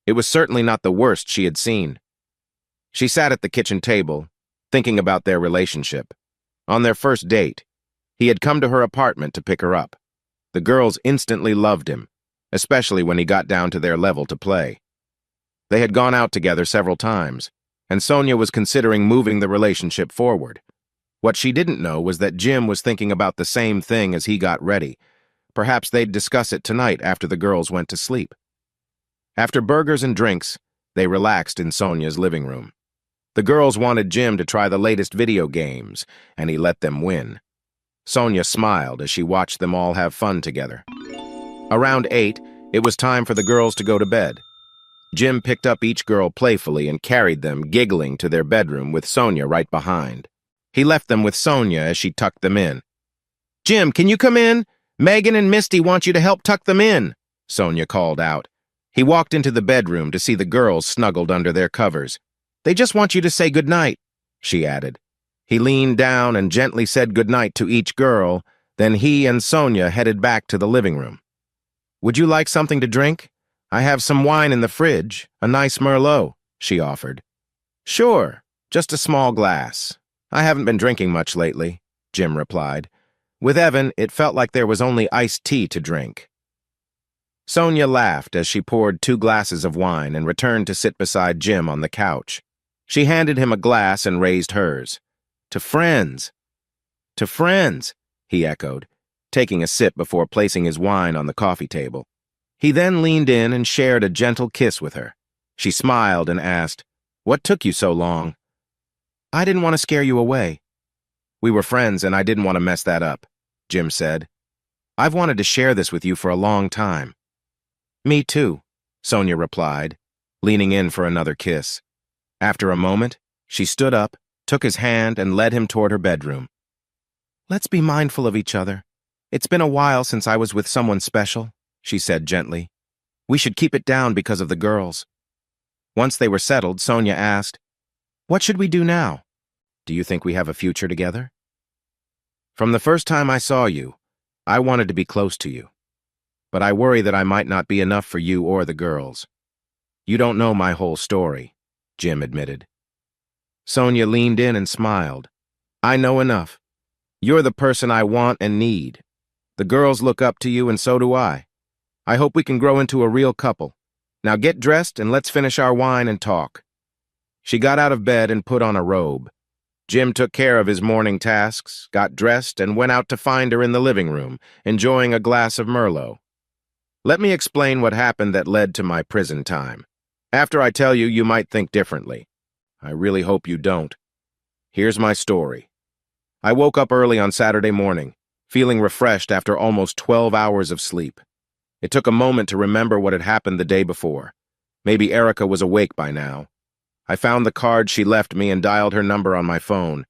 It was certainly not the worst she had seen. She sat at the kitchen table, thinking about their relationship. On their first date, he had come to her apartment to pick her up. The girls instantly loved him, especially when he got down to their level to play. They had gone out together several times, and Sonia was considering moving the relationship forward. What she didn't know was that Jim was thinking about the same thing as he got ready. Perhaps they'd discuss it tonight after the girls went to sleep. After burgers and drinks, they relaxed in Sonia's living room. The girls wanted Jim to try the latest video games, and he let them win. Sonia smiled as she watched them all have fun together. Around 8, it was time for the girls to go to bed. Jim picked up each girl playfully and carried them, giggling, to their bedroom with Sonia right behind. He left them with Sonia as she tucked them in. Jim, can you come in? Megan and Misty want you to help tuck them in, Sonia called out. He walked into the bedroom to see the girls snuggled under their covers. They just want you to say goodnight, she added. He leaned down and gently said goodnight to each girl, then he and Sonia headed back to the living room. Would you like something to drink? I have some wine in the fridge, a nice Merlot, she offered. Sure, just a small glass. I haven't been drinking much lately, Jim replied. With Evan, it felt like there was only iced tea to drink. Sonia laughed as she poured 2 glasses of wine and returned to sit beside Jim on the couch. She handed him a glass and raised hers. To friends. To friends, he echoed, taking a sip before placing his wine on the coffee table. He then leaned in and shared a gentle kiss with her. She smiled and asked, What took you so long? I didn't want to scare you away. We were friends and I didn't want to mess that up, Jim said. I've wanted to share this with you for a long time. Me too, Sonia replied, leaning in for another kiss. After a moment, she stood up, took his hand, and led him toward her bedroom. Let's be mindful of each other. It's been a while since I was with someone special, she said gently. We should keep it down because of the girls. Once they were settled, Sonia asked, What should we do now? Do you think we have a future together? From the first time I saw you, I wanted to be close to you, but I worry that I might not be enough for you or the girls. You don't know my whole story, Jim admitted. Sonia leaned in and smiled. I know enough. You're the person I want and need. The girls look up to you and so do I. I hope we can grow into a real couple. Now get dressed and let's finish our wine and talk. She got out of bed and put on a robe. Jim took care of his morning tasks, got dressed, and went out to find her in the living room, enjoying a glass of Merlot. Let me explain what happened that led to my prison time. After I tell you, you might think differently. I really hope you don't. Here's my story. I woke up early on Saturday morning, feeling refreshed after almost 12 hours of sleep. It took a moment to remember what had happened the day before. Maybe Erica was awake by now. I found the card she left me and dialed her number on my phone.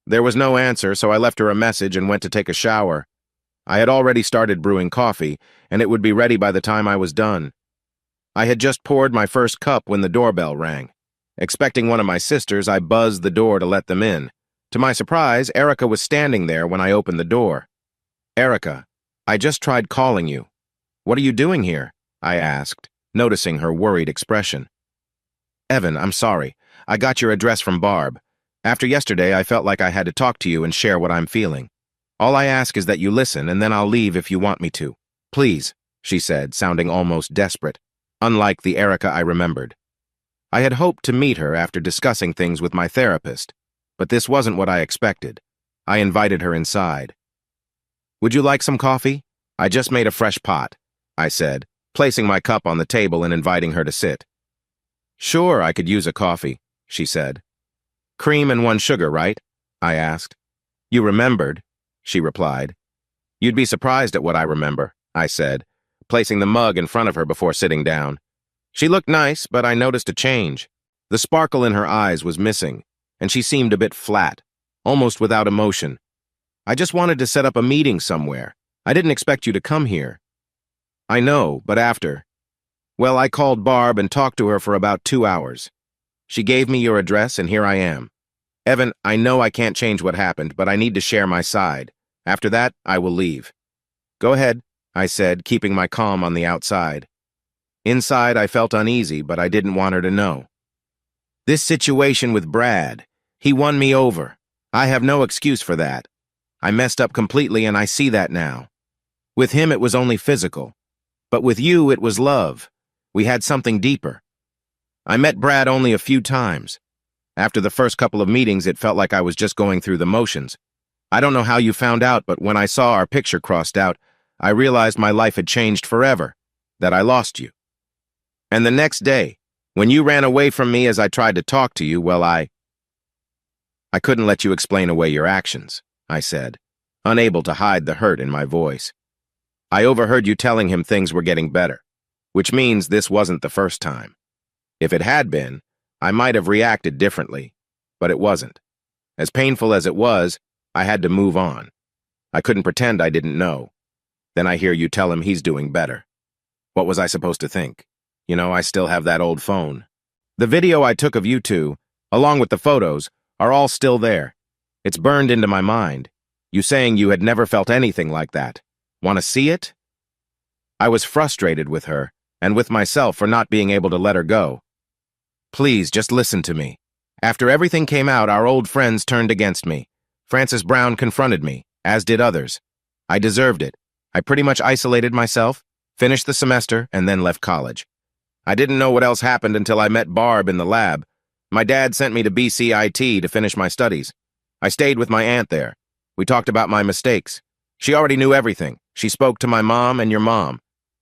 There was no answer, so I left her a message and went to take a shower. I had already started brewing coffee, and it would be ready by the time I was done. I had just poured my first cup when the doorbell rang. Expecting one of my sisters, I buzzed the door to let them in. To my surprise, Erica was standing there when I opened the door. Erica, I just tried calling you. What are you doing here? I asked, noticing her worried expression. Evan, I'm sorry. I got your address from Barb. After yesterday, I felt like I had to talk to you and share what I'm feeling. All I ask is that you listen, and then I'll leave if you want me to. Please, she said, sounding almost desperate, unlike the Erica I remembered. I had hoped to meet her after discussing things with my therapist, but this wasn't what I expected. I invited her inside. Would you like some coffee? I just made a fresh pot, I said, placing my cup on the table and inviting her to sit. Sure, I could use a coffee, she said. Cream and 1 sugar, right? I asked. You remembered, she replied. You'd be surprised at what I remember, I said, placing the mug in front of her before sitting down. She looked nice, but I noticed a change. The sparkle in her eyes was missing, and she seemed a bit flat, almost without emotion. I just wanted to set up a meeting somewhere. I didn't expect you to come here. I know, but after. Well, I called Barb and talked to her for about 2 hours. She gave me your address, and here I am. Evan, I know I can't change what happened, but I need to share my side. After that, I will leave. Go ahead, I said, keeping my calm on the outside. Inside, I felt uneasy, but I didn't want her to know. This situation with Brad, he won me over. I have no excuse for that. I messed up completely, and I see that now. With him, it was only physical. But with you, it was love. We had something deeper. I met Brad only a few times. After the first couple of meetings, it felt like I was just going through the motions. I don't know how you found out, but when I saw our picture crossed out, I realized my life had changed forever, that I lost you. And the next day, when you ran away from me as I tried to talk to you, well, I couldn't let you explain away your actions, I said, unable to hide the hurt in my voice. I overheard you telling him things were getting better, which means this wasn't the first time. If it had been, I might have reacted differently, but it wasn't. As painful as it was, I had to move on. I couldn't pretend I didn't know. Then I hear you tell him he's doing better. What was I supposed to think? You know, I still have that old phone. The video I took of you two, along with the photos, are all still there. It's burned into my mind. You saying you had never felt anything like that. Want to see it? I was frustrated with her, and with myself for not being able to let her go. Please, just listen to me. After everything came out, our old friends turned against me. Francis Brown confronted me, as did others. I deserved it. I pretty much isolated myself, finished the semester, and then left college. I didn't know what else happened until I met Barb in the lab. My dad sent me to BCIT to finish my studies. I stayed with my aunt there. We talked about my mistakes. She already knew everything. She spoke to my mom and your mom.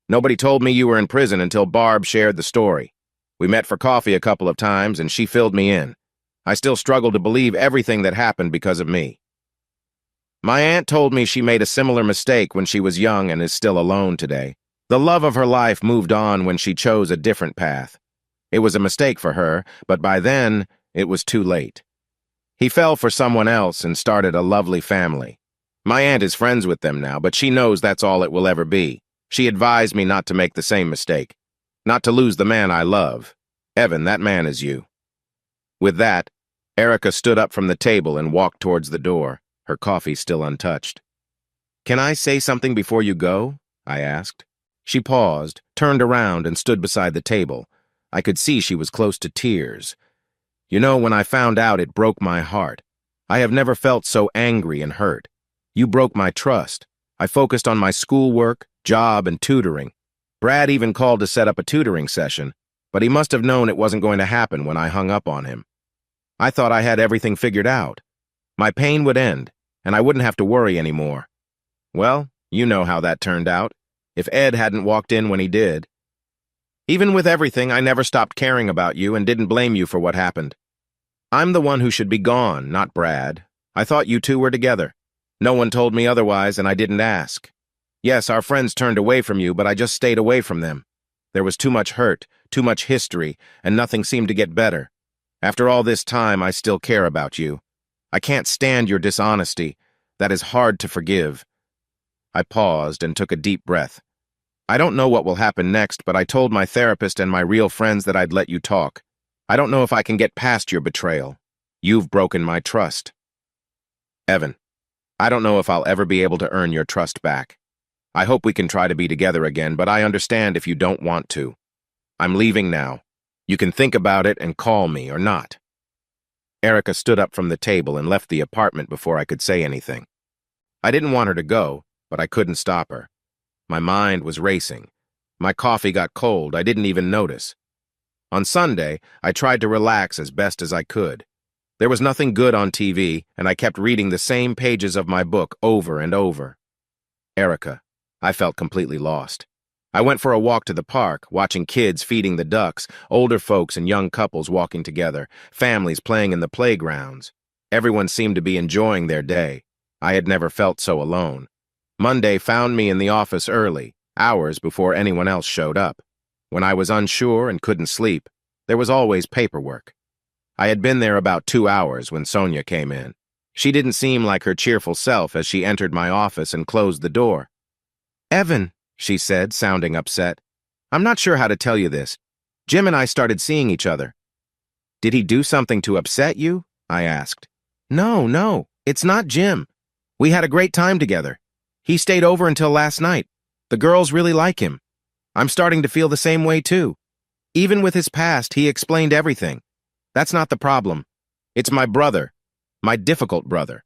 Nobody told me you were in prison until Barb shared the story. We met for coffee a couple of times, and she filled me in. I still struggle to believe everything that happened because of me. My aunt told me she made a similar mistake when she was young and is still alone today. The love of her life moved on when she chose a different path. It was a mistake for her, but by then, it was too late. He fell for someone else and started a lovely family. My aunt is friends with them now, but she knows that's all it will ever be. She advised me not to make the same mistake. Not to lose the man I love. Evan, that man is you. With that, Erica stood up from the table and walked towards the door, her coffee still untouched. "Can I say something before you go?" I asked. She paused, turned around, and stood beside the table. I could see she was close to tears. "You know, when I found out, it broke my heart. I have never felt so angry and hurt. You broke my trust. I focused on my schoolwork, job, and tutoring. Brad even called to set up a tutoring session, but he must have known it wasn't going to happen when I hung up on him. I thought I had everything figured out. My pain would end, and I wouldn't have to worry anymore. Well, you know how that turned out, if Ed hadn't walked in when he did. Even with everything, I never stopped caring about you and didn't blame you for what happened. I'm the one who should be gone, not Brad. I thought you two were together. No one told me otherwise, and I didn't ask. Yes, our friends turned away from you, but I just stayed away from them. There was too much hurt, too much history, and nothing seemed to get better. After all this time, I still care about you. I can't stand your dishonesty. That is hard to forgive." I paused and took a deep breath. "I don't know what will happen next, but I told my therapist and my real friends that I'd let you talk. I don't know if I can get past your betrayal. You've broken my trust. Evan, I don't know if I'll ever be able to earn your trust back. I hope we can try to be together again, but I understand if you don't want to. I'm leaving now. You can think about it and call me or not." Erica stood up from the table and left the apartment before I could say anything. I didn't want her to go, but I couldn't stop her. My mind was racing. My coffee got cold. I didn't even notice. On Sunday, I tried to relax as best as I could. There was nothing good on TV, and I kept reading the same pages of my book over and over. Erica, I felt completely lost. I went for a walk to the park, watching kids feeding the ducks, older folks and young couples walking together, families playing in the playgrounds. Everyone seemed to be enjoying their day. I had never felt so alone. Monday found me in the office early, hours before anyone else showed up. When I was unsure and couldn't sleep, there was always paperwork. I had been there about 2 hours when Sonia came in. She didn't seem like her cheerful self as she entered my office and closed the door. "Evan," she said, sounding upset. "I'm not sure how to tell you this. Jim and I started seeing each other." "Did he do something to upset you?" I asked. No, it's not Jim. We had a great time together. He stayed over until last night. The girls really like him. I'm starting to feel the same way too. Even with his past, he explained everything. That's not the problem. It's my brother, my difficult brother.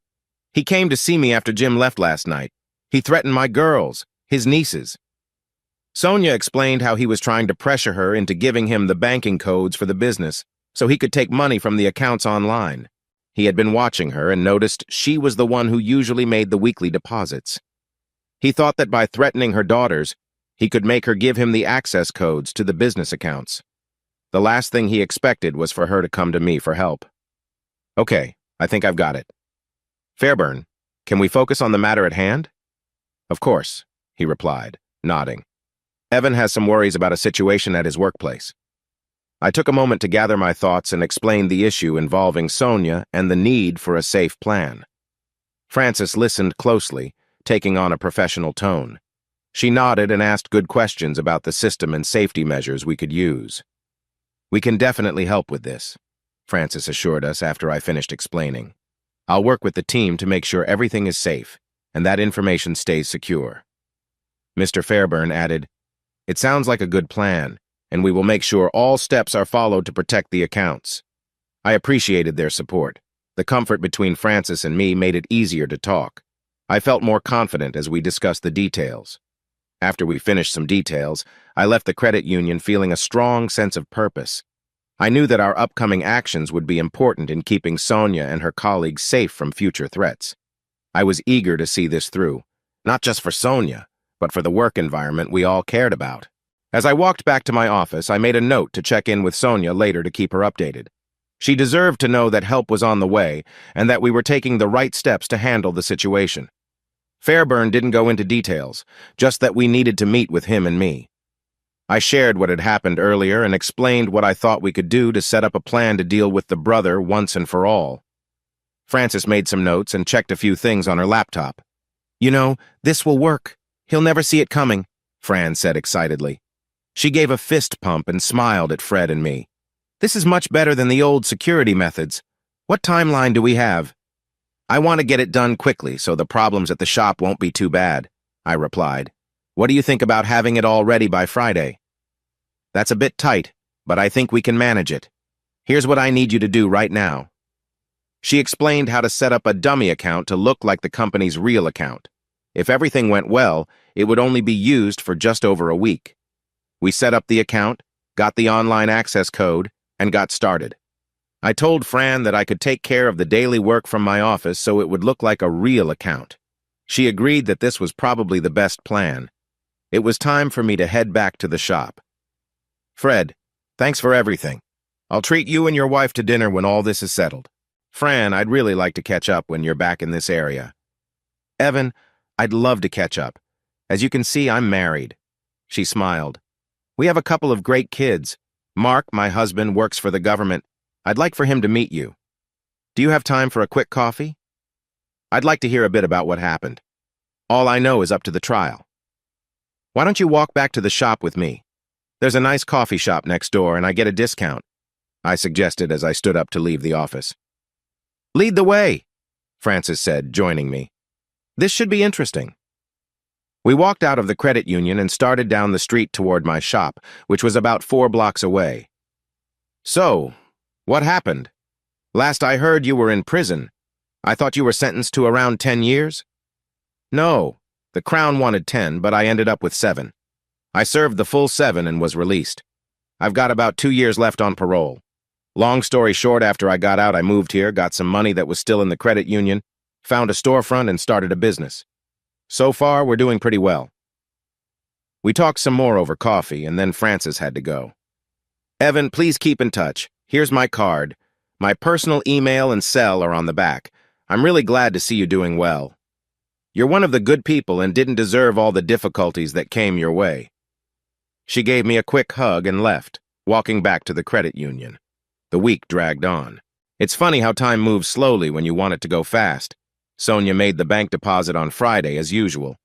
He came to see me after Jim left last night. He threatened my girls, his nieces. Sonia explained how he was trying to pressure her into giving him the banking codes for the business so he could take money from the accounts online. He had been watching her and noticed she was the one who usually made the weekly deposits. He thought that by threatening her daughters, he could make her give him the access codes to the business accounts. The last thing he expected was for her to come to me for help. "Okay, I think I've got it. Fairburn, can we focus on the matter at hand?" "Of course," he replied, nodding. "Evan has some worries about a situation at his workplace." I took a moment to gather my thoughts and explained the issue involving Sonia and the need for a safe plan. Frances listened closely, taking on a professional tone. She nodded and asked good questions about the system and safety measures we could use. "We can definitely help with this," Frances assured us after I finished explaining. "I'll work with the team to make sure everything is safe and that information stays secure." Mr. Fairburn added, "It sounds like a good plan, and we will make sure all steps are followed to protect the accounts." I appreciated their support. The comfort between Frances and me made it easier to talk. I felt more confident as we discussed the details. After we finished some details, I left the credit union feeling a strong sense of purpose. I knew that our upcoming actions would be important in keeping Sonia and her colleagues safe from future threats. I was eager to see this through, not just for Sonia, but for the work environment we all cared about. As I walked back to my office, I made a note to check in with Sonia later to keep her updated. She deserved to know that help was on the way and that we were taking the right steps to handle the situation. Fairburn didn't go into details, just that we needed to meet with him and me. I shared what had happened earlier and explained what I thought we could do to set up a plan to deal with the brother once and for all. Frances made some notes and checked a few things on her laptop. "You know, this will work. He'll never see it coming," Fran said excitedly. She gave a fist pump and smiled at Fred and me. "This is much better than the old security methods. What timeline do we have?" I want to get it done quickly so the problems at the shop won't be too bad, I replied. What do you think about having it all ready by Friday? That's a bit tight, but I think we can manage it. Here's what I need you to do right now. She explained how to set up a dummy account to look like the company's real account. If everything went well, it would only be used for just over a week. We set up the account, got the online access code, and got started. I told Fran that I could take care of the daily work from my office so it would look like a real account. She agreed that this was probably the best plan. It was time for me to head back to the shop. Fred, thanks for everything. I'll treat you and your wife to dinner when all this is settled. Fran, I'd really like to catch up when you're back in this area. Evan, I'd love to catch up. As you can see, I'm married. She smiled. We have a couple of great kids. Mark, my husband, works for the government. I'd like for him to meet you. Do you have time for a quick coffee? I'd like to hear a bit about what happened. All I know is up to the trial. Why don't you walk back to the shop with me? There's a nice coffee shop next door and I get a discount, I suggested as I stood up to leave the office. Lead the way, Francis said, joining me. This should be interesting. We walked out of the credit union and started down the street toward my shop, which was about 4 blocks away. So, what happened? Last I heard you were in prison. I thought you were sentenced to around 10 years? No, the Crown wanted 10, but I ended up with 7. I served the full 7 and was released. I've got about 2 years left on parole. Long story short, after I got out, I moved here, got some money that was still in the credit union, found a storefront, and started a business. So far, we're doing pretty well. We talked some more over coffee, and then Francis had to go. Evan, please keep in touch. Here's my card. My personal email and cell are on the back. I'm really glad to see you doing well. You're one of the good people and didn't deserve all the difficulties that came your way. She gave me a quick hug and left, walking back to the credit union. The week dragged on. It's funny how time moves slowly when you want it to go fast. Sonia made the bank deposit on Friday as usual.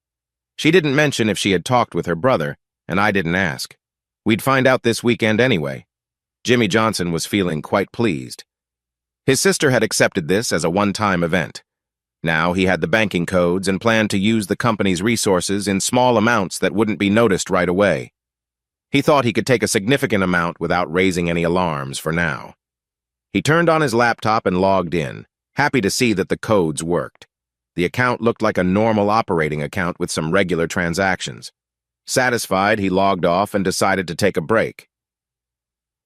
She didn't mention if she had talked with her brother, and I didn't ask. We'd find out this weekend anyway. Jimmy Johnson was feeling quite pleased. His sister had accepted this as a one-time event. Now he had the banking codes and planned to use the company's resources in small amounts that wouldn't be noticed right away. He thought he could take a significant amount without raising any alarms for now. He turned on his laptop and logged in, happy to see that the codes worked. The account looked like a normal operating account with some regular transactions. Satisfied, he logged off and decided to take a break.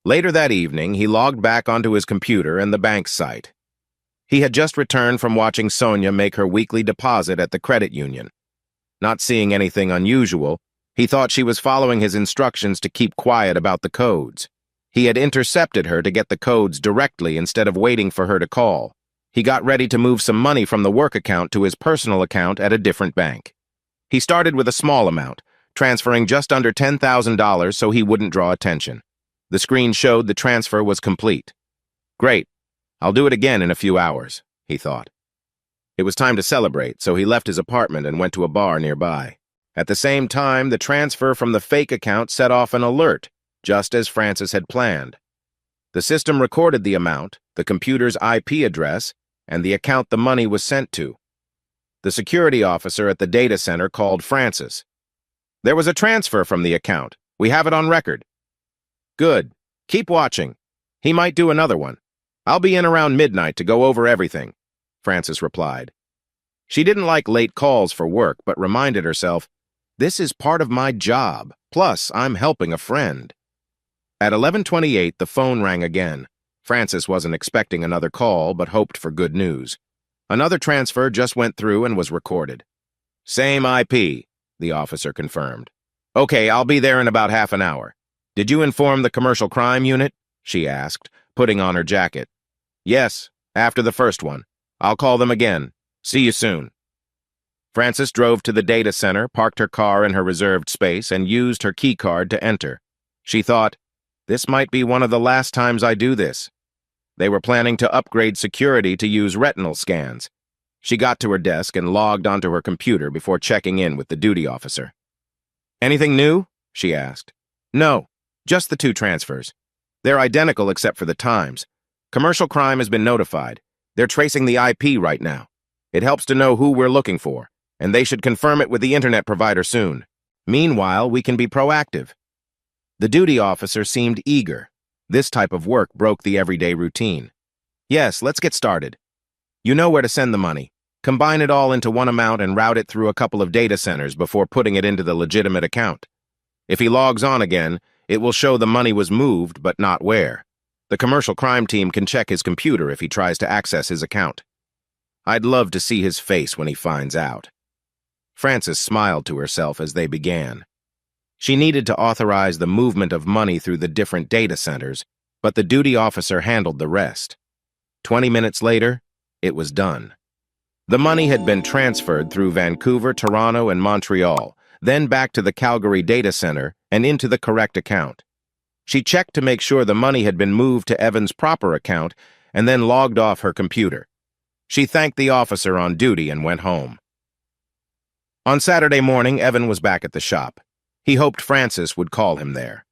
Later that evening, he logged back onto his computer and the bank's site. He had just returned from watching Sonia make her weekly deposit at the credit union. Not seeing anything unusual, he thought she was following his instructions to keep quiet about the codes. He had intercepted her to get the codes directly instead of waiting for her to call. He got ready to move some money from the work account to his personal account at a different bank. He started with a small amount, transferring just under $10,000 so he wouldn't draw attention. The screen showed the transfer was complete. Great. I'll do it again in a few hours, he thought. It was time to celebrate, so he left his apartment and went to a bar nearby. At the same time, the transfer from the fake account set off an alert, just as Francis had planned. The system recorded the amount, the computer's IP address, and the account the money was sent to. The security officer at the data center called Francis. There was a transfer from the account. We have it on record. Good. Keep watching. He might do another one. I'll be in around midnight to go over everything, Francis replied. She didn't like late calls for work, but reminded herself, this is part of my job, plus I'm helping a friend. At 11:28, the phone rang again. Francis wasn't expecting another call, but hoped for good news. Another transfer just went through and was recorded. Same IP, the officer confirmed. Okay, I'll be there in about half an hour. Did you inform the commercial crime unit? She asked, putting on her jacket. Yes, after the first one. I'll call them again. See you soon. Francis drove to the data center, parked her car in her reserved space, and used her key card to enter. She thought, this might be one of the last times I do this. They were planning to upgrade security to use retinal scans. She got to her desk and logged onto her computer before checking in with the duty officer. Anything new? She asked. No, just the 2 transfers. They're identical except for the times. Commercial crime has been notified. They're tracing the IP right now. It helps to know who we're looking for, and they should confirm it with the internet provider soon. Meanwhile, we can be proactive. The duty officer seemed eager. This type of work broke the everyday routine. Yes, let's get started. You know where to send the money. Combine it all into one amount and route it through a couple of data centers before putting it into the legitimate account. If he logs on again, it will show the money was moved, but not where. The commercial crime team can check his computer if he tries to access his account. I'd love to see his face when he finds out. Frances smiled to herself as they began. She needed to authorize the movement of money through the different data centers, but the duty officer handled the rest. 20 minutes later, it was done. The money had been transferred through Vancouver, Toronto, and Montreal, then back to the Calgary data center and into the correct account. She checked to make sure the money had been moved to Evan's proper account and then logged off her computer. She thanked the officer on duty and went home. On Saturday morning, Evan was back at the shop. He hoped Frances would call him there.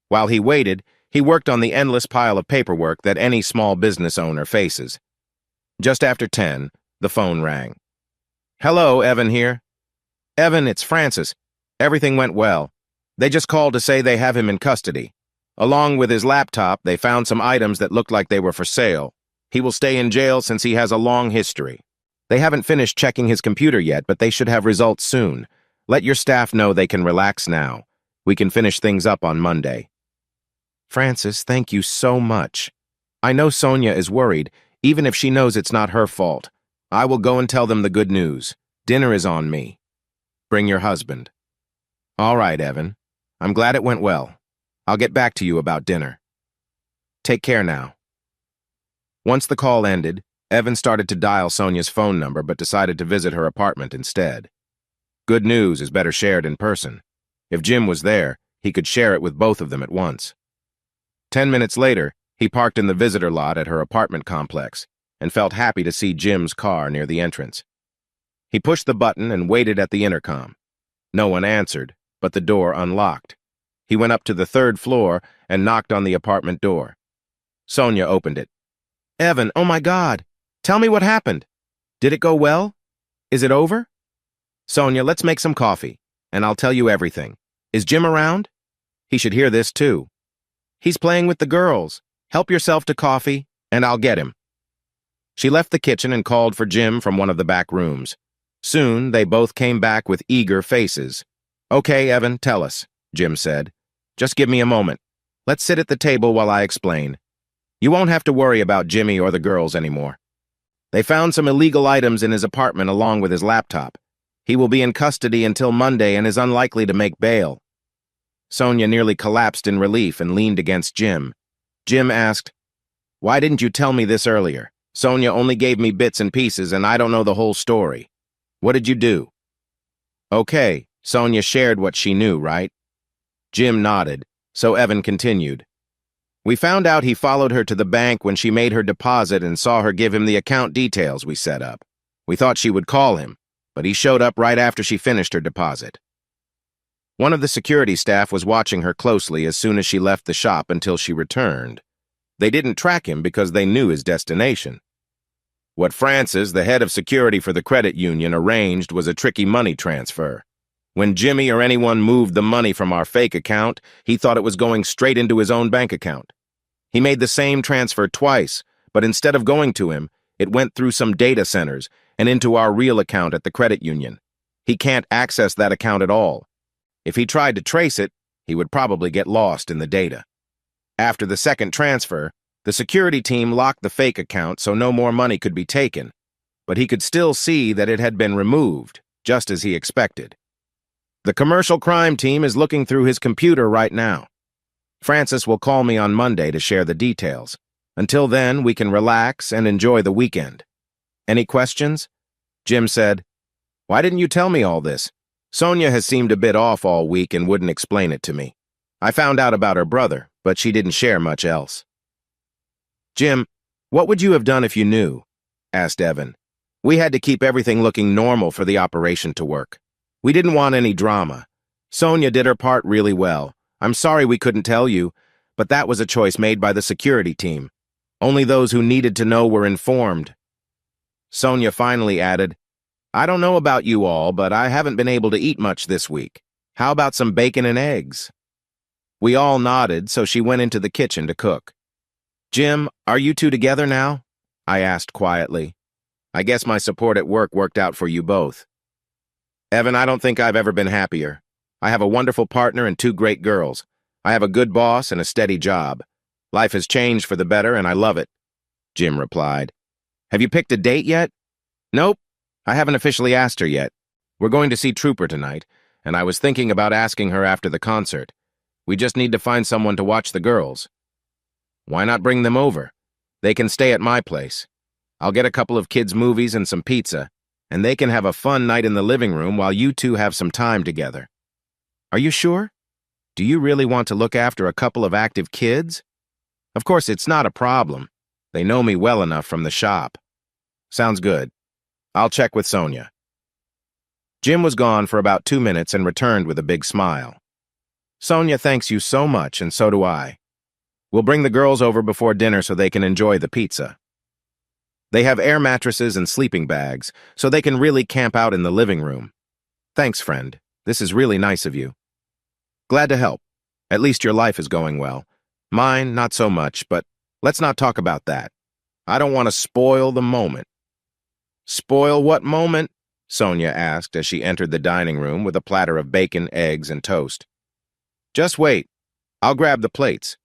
While he waited, he worked on the endless pile of paperwork that any small business owner faces. Just after 10, the phone rang. "Hello, Evan here." "Evan, it's Frances. Everything went well. They just called to say they have him in custody. Along with his laptop, they found some items that looked like they were for sale. He will stay in jail since he has a long history. They haven't finished checking his computer yet, but they should have results soon. Let your staff know they can relax now. We can finish things up on Monday." "Frances, thank you so much. I know Sonia is worried, even if she knows it's not her fault. I will go and tell them the good news. Dinner is on me. Bring your husband." "All right, Evan. I'm glad it went well. I'll get back to you about dinner. Take care now." Once the call ended, Evan started to dial Sonia's phone number but decided to visit her apartment instead. Good news is better shared in person. If Jim was there, he could share it with both of them at once. 10 minutes later, he parked in the visitor lot at her apartment complex and felt happy to see Jim's car near the entrance. He pushed the button and waited at the intercom. No one answered, but the door unlocked. He went up to the 3rd floor and knocked on the apartment door. Sonia opened it. "Evan, oh my God! Tell me what happened. Did it go well? Is it over?" "Sonia, let's make some coffee, and I'll tell you everything. Is Jim around? He should hear this too." "He's playing with the girls. Help yourself to coffee, and I'll get him." She left the kitchen and called for Jim from one of the back rooms. Soon, they both came back with eager faces. "Okay, Evan, tell us," Jim said. "Just give me a moment. Let's sit at the table while I explain. You won't have to worry about Jimmy or the girls anymore. They found some illegal items in his apartment along with his laptop. He will be in custody until Monday and is unlikely to make bail." Sonia nearly collapsed in relief and leaned against Jim. Jim asked, "Why didn't you tell me this earlier? Sonia only gave me bits and pieces and I don't know the whole story. What did you do?" "Okay, Sonia shared what she knew, right?" Jim nodded, so Evan continued. "We found out he followed her to the bank when she made her deposit and saw her give him the account details we set up. We thought she would call him, but he showed up right after she finished her deposit. One of the security staff was watching her closely as soon as she left the shop until she returned. They didn't track him because they knew his destination. What Frances, the head of security for the credit union, arranged was a tricky money transfer. When Jimmy or anyone moved the money from our fake account, he thought it was going straight into his own bank account. He made the same transfer twice, but instead of going to him, it went through some data centers and into our real account at the credit union. He can't access that account at all. If he tried to trace it, he would probably get lost in the data. After the second transfer, the security team locked the fake account so no more money could be taken, but he could still see that it had been removed, just as he expected. The commercial crime team is looking through his computer right now. Frances will call me on Monday to share the details. Until then, we can relax and enjoy the weekend. Any questions?" Jim said, "Why didn't you tell me all this? Sonia has seemed a bit off all week and wouldn't explain it to me. I found out about her brother, but she didn't share much else." "Jim, what would you have done if you knew?" asked Evan. "We had to keep everything looking normal for the operation to work. We didn't want any drama. Sonia did her part really well. I'm sorry we couldn't tell you, but that was a choice made by the security team. Only those who needed to know were informed." Sonia finally added, I don't know about you all, but I haven't been able to eat much this week. How about some bacon and eggs? We all nodded, so she went into the kitchen to cook. Jim, are you two together now? I asked quietly. I guess my support at work worked out for you both. Evan, I don't think I've ever been happier. I have a wonderful partner and two great girls. I have a good boss and a steady job. Life has changed for the better, and I love it, Jim replied. Have you picked a date yet? Nope. I haven't officially asked her yet. We're going to see Trooper tonight, and I was thinking about asking her after the concert. We just need to find someone to watch the girls. Why not bring them over? They can stay at my place. I'll get a couple of kids' movies and some pizza, and they can have a fun night in the living room while you two have some time together. Are you sure? Do you really want to look after a couple of active kids? Of course, it's not a problem. They know me well enough from the shop. Sounds good. I'll check with Sonia. Jim was gone for about 2 minutes and returned with a big smile. Sonia thanks you so much, and so do I. We'll bring the girls over before dinner so they can enjoy the pizza. They have air mattresses and sleeping bags, so they can really camp out in the living room. Thanks, friend. This is really nice of you. Glad to help. At least your life is going well. Mine, not so much, but let's not talk about that. I don't want to spoil the moment. Spoil what moment? Sonia asked as she entered the dining room with a platter of bacon, eggs, and toast. Just wait. I'll grab the plates.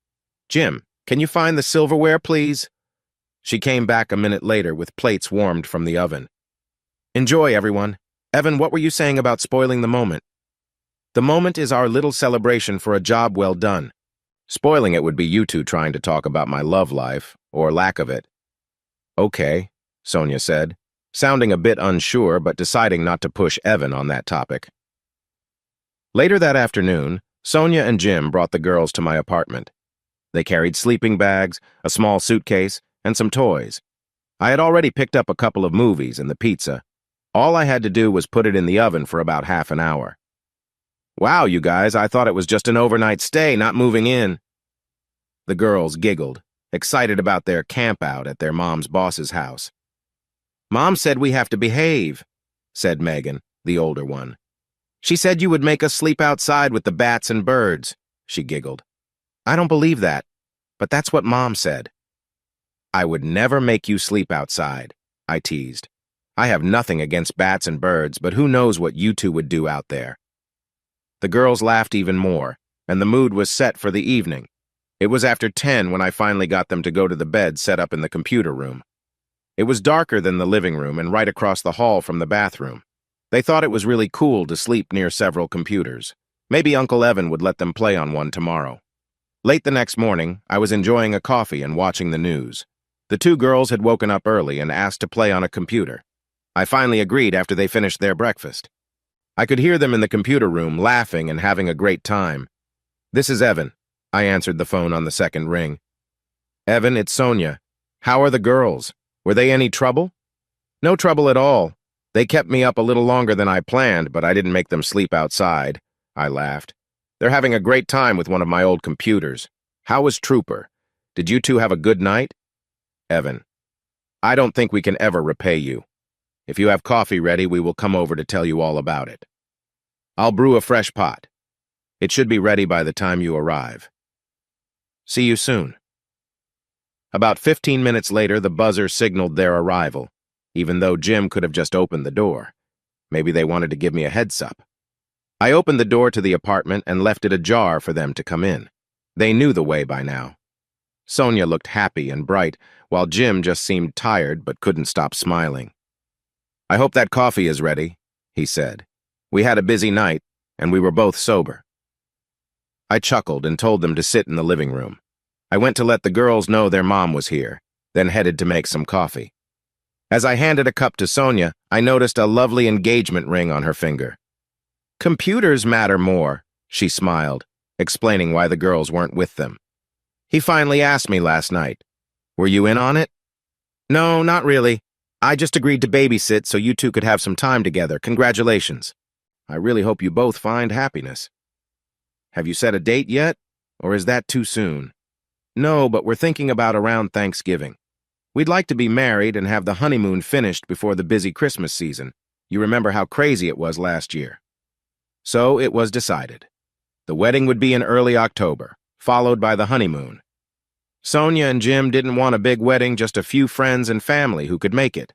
Jim, can you find the silverware, please? She came back a minute later with plates warmed from the oven. Enjoy, everyone. Evan, what were you saying about spoiling the moment? The moment is our little celebration for a job well done. Spoiling it would be you two trying to talk about my love life, or lack of it. Okay, Sonia said, sounding a bit unsure but deciding not to push Evan on that topic. Later that afternoon, Sonia and Jim brought the girls to my apartment. They carried sleeping bags, a small suitcase, and some toys. I had already picked up a couple of movies and the pizza. All I had to do was put it in the oven for about half an hour. Wow, you guys, I thought it was just an overnight stay, not moving in. The girls giggled, excited about their camp-out at their mom's boss's house. Mom said we have to behave, said Megan, the older one. She said you would make us sleep outside with the bats and birds, she giggled. I don't believe that, but that's what Mom said. I would never make you sleep outside, I teased. I have nothing against bats and birds, but who knows what you two would do out there. The girls laughed even more, and the mood was set for the evening. It was after 10 when I finally got them to go to the bed set up in the computer room. It was darker than the living room and right across the hall from the bathroom. They thought it was really cool to sleep near several computers. Maybe Uncle Evan would let them play on one tomorrow. Late the next morning, I was enjoying a coffee and watching the news. The two girls had woken up early and asked to play on a computer. I finally agreed after they finished their breakfast. I could hear them in the computer room laughing and having a great time. This is Evan. I answered the phone on the second ring. Evan, it's Sonia. How are the girls? Were they any trouble? No trouble at all. They kept me up a little longer than I planned, but I didn't make them sleep outside. I laughed. They're having a great time with one of my old computers. How was Trooper? Did you two have a good night? Evan, I don't think we can ever repay you. If you have coffee ready, we will come over to tell you all about it. I'll brew a fresh pot. It should be ready by the time you arrive. See you soon. About 15 minutes later, the buzzer signaled their arrival, even though Jim could have just opened the door. Maybe they wanted to give me a heads-up. I opened the door to the apartment and left it ajar for them to come in. They knew the way by now. Sonia looked happy and bright, while Jim just seemed tired but couldn't stop smiling. I hope that coffee is ready, he said. We had a busy night, and we were both sober. I chuckled and told them to sit in the living room. I went to let the girls know their mom was here, then headed to make some coffee. As I handed a cup to Sonia, I noticed a lovely engagement ring on her finger. Computers matter more, she smiled, explaining why the girls weren't with them. He finally asked me last night. Were you in on it? No, not really. I just agreed to babysit so you two could have some time together. Congratulations. I really hope you both find happiness. Have you set a date yet? Or is that too soon? No, but we're thinking about around Thanksgiving. We'd like to be married and have the honeymoon finished before the busy Christmas season. You remember how crazy it was last year. So it was decided. The wedding would be in early October, followed by the honeymoon. Sonia and Jim didn't want a big wedding, just a few friends and family who could make it.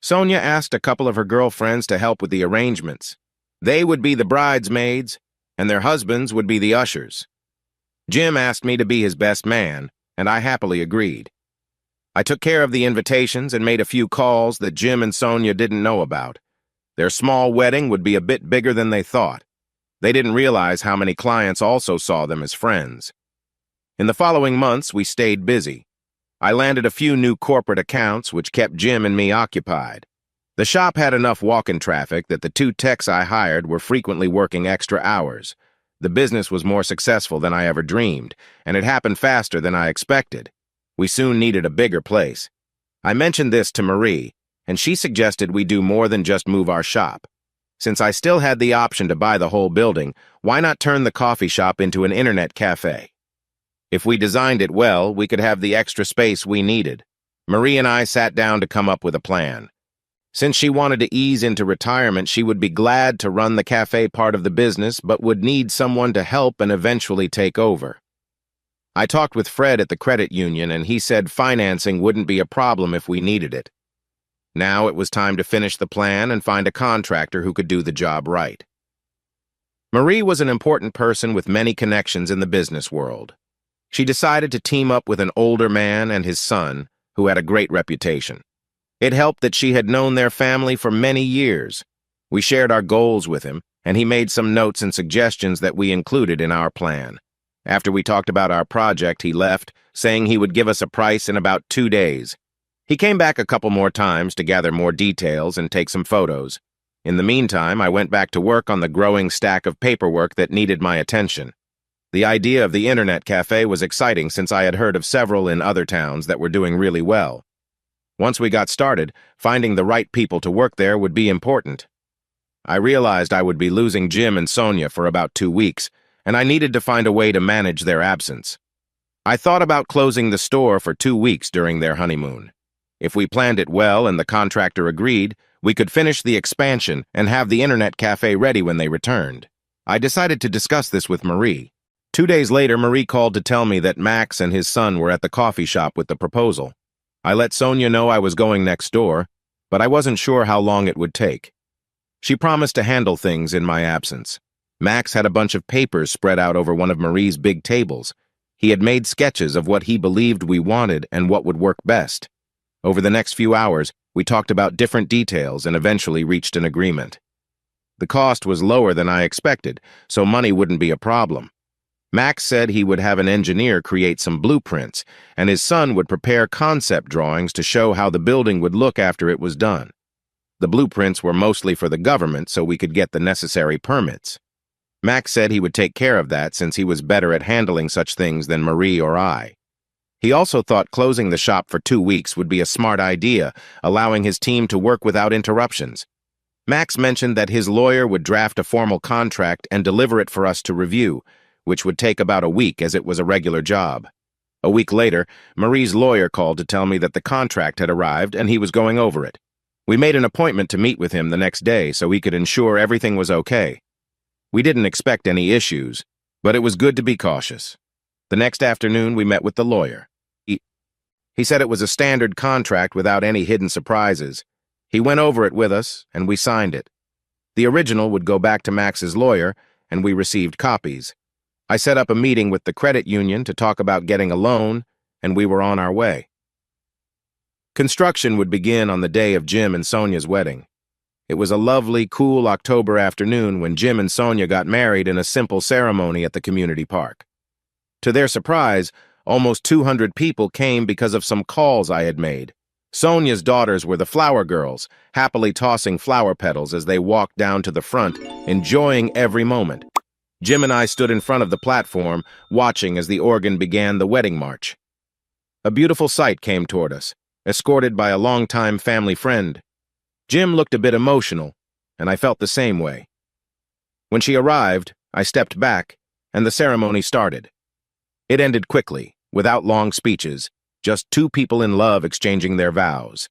Sonia asked a couple of her girlfriends to help with the arrangements. They would be the bridesmaids, and their husbands would be the ushers. Jim asked me to be his best man, and I happily agreed. I took care of the invitations and made a few calls that Jim and Sonia didn't know about. Their small wedding would be a bit bigger than they thought. They didn't realize how many clients also saw them as friends. In the following months, we stayed busy. I landed a few new corporate accounts, which kept Jim and me occupied. The shop had enough walk-in traffic that the 2 techs I hired were frequently working extra hours. The business was more successful than I ever dreamed, and it happened faster than I expected. We soon needed a bigger place. I mentioned this to Marie, and she suggested we do more than just move our shop. Since I still had the option to buy the whole building, why not turn the coffee shop into an internet cafe? If we designed it well, we could have the extra space we needed. Marie and I sat down to come up with a plan. Since she wanted to ease into retirement, she would be glad to run the cafe part of the business, but would need someone to help and eventually take over. I talked with Fred at the credit union, and he said financing wouldn't be a problem if we needed it. Now it was time to finish the plan and find a contractor who could do the job right. Marie was an important person with many connections in the business world. She decided to team up with an older man and his son, who had a great reputation. It helped that she had known their family for many years. We shared our goals with him, and he made some notes and suggestions that we included in our plan. After we talked about our project, he left, saying he would give us a price in about 2 days. He came back a couple more times to gather more details and take some photos. In the meantime, I went back to work on the growing stack of paperwork that needed my attention. The idea of the internet cafe was exciting since I had heard of several in other towns that were doing really well. Once we got started, finding the right people to work there would be important. I realized I would be losing Jim and Sonia for about 2 weeks, and I needed to find a way to manage their absence. I thought about closing the store for 2 weeks during their honeymoon. If we planned it well and the contractor agreed, we could finish the expansion and have the internet cafe ready when they returned. I decided to discuss this with Marie. 2 days later, Marie called to tell me that Max and his son were at the coffee shop with the proposal. I let Sonia know I was going next door, but I wasn't sure how long it would take. She promised to handle things in my absence. Max had a bunch of papers spread out over one of Marie's big tables. He had made sketches of what he believed we wanted and what would work best. Over the next few hours, we talked about different details and eventually reached an agreement. The cost was lower than I expected, so money wouldn't be a problem. Max said he would have an engineer create some blueprints, and his son would prepare concept drawings to show how the building would look after it was done. The blueprints were mostly for the government, so we could get the necessary permits. Max said he would take care of that since he was better at handling such things than Marie or I. He also thought closing the shop for 2 weeks would be a smart idea, allowing his team to work without interruptions. Max mentioned that his lawyer would draft a formal contract and deliver it for us to review, which would take about a week as it was a regular job. A week later, Marie's lawyer called to tell me that the contract had arrived and he was going over it. We made an appointment to meet with him the next day so he could ensure everything was okay. We didn't expect any issues, but it was good to be cautious. The next afternoon, we met with the lawyer. He said it was a standard contract without any hidden surprises. He went over it with us, and we signed it. The original would go back to Max's lawyer, and we received copies. I set up a meeting with the credit union to talk about getting a loan, and we were on our way. Construction would begin on the day of Jim and Sonia's wedding. It was a lovely, cool October afternoon when Jim and Sonia got married in a simple ceremony at the community park. To their surprise, almost 200 people came because of some calls I had made. Sonia's daughters were the flower girls, happily tossing flower petals as they walked down to the front, enjoying every moment. Jim and I stood in front of the platform, watching as the organ began the wedding march. A beautiful sight came toward us, escorted by a longtime family friend. Jim looked a bit emotional, and I felt the same way. When she arrived, I stepped back, and the ceremony started. It ended quickly, without long speeches, just two people in love exchanging their vows.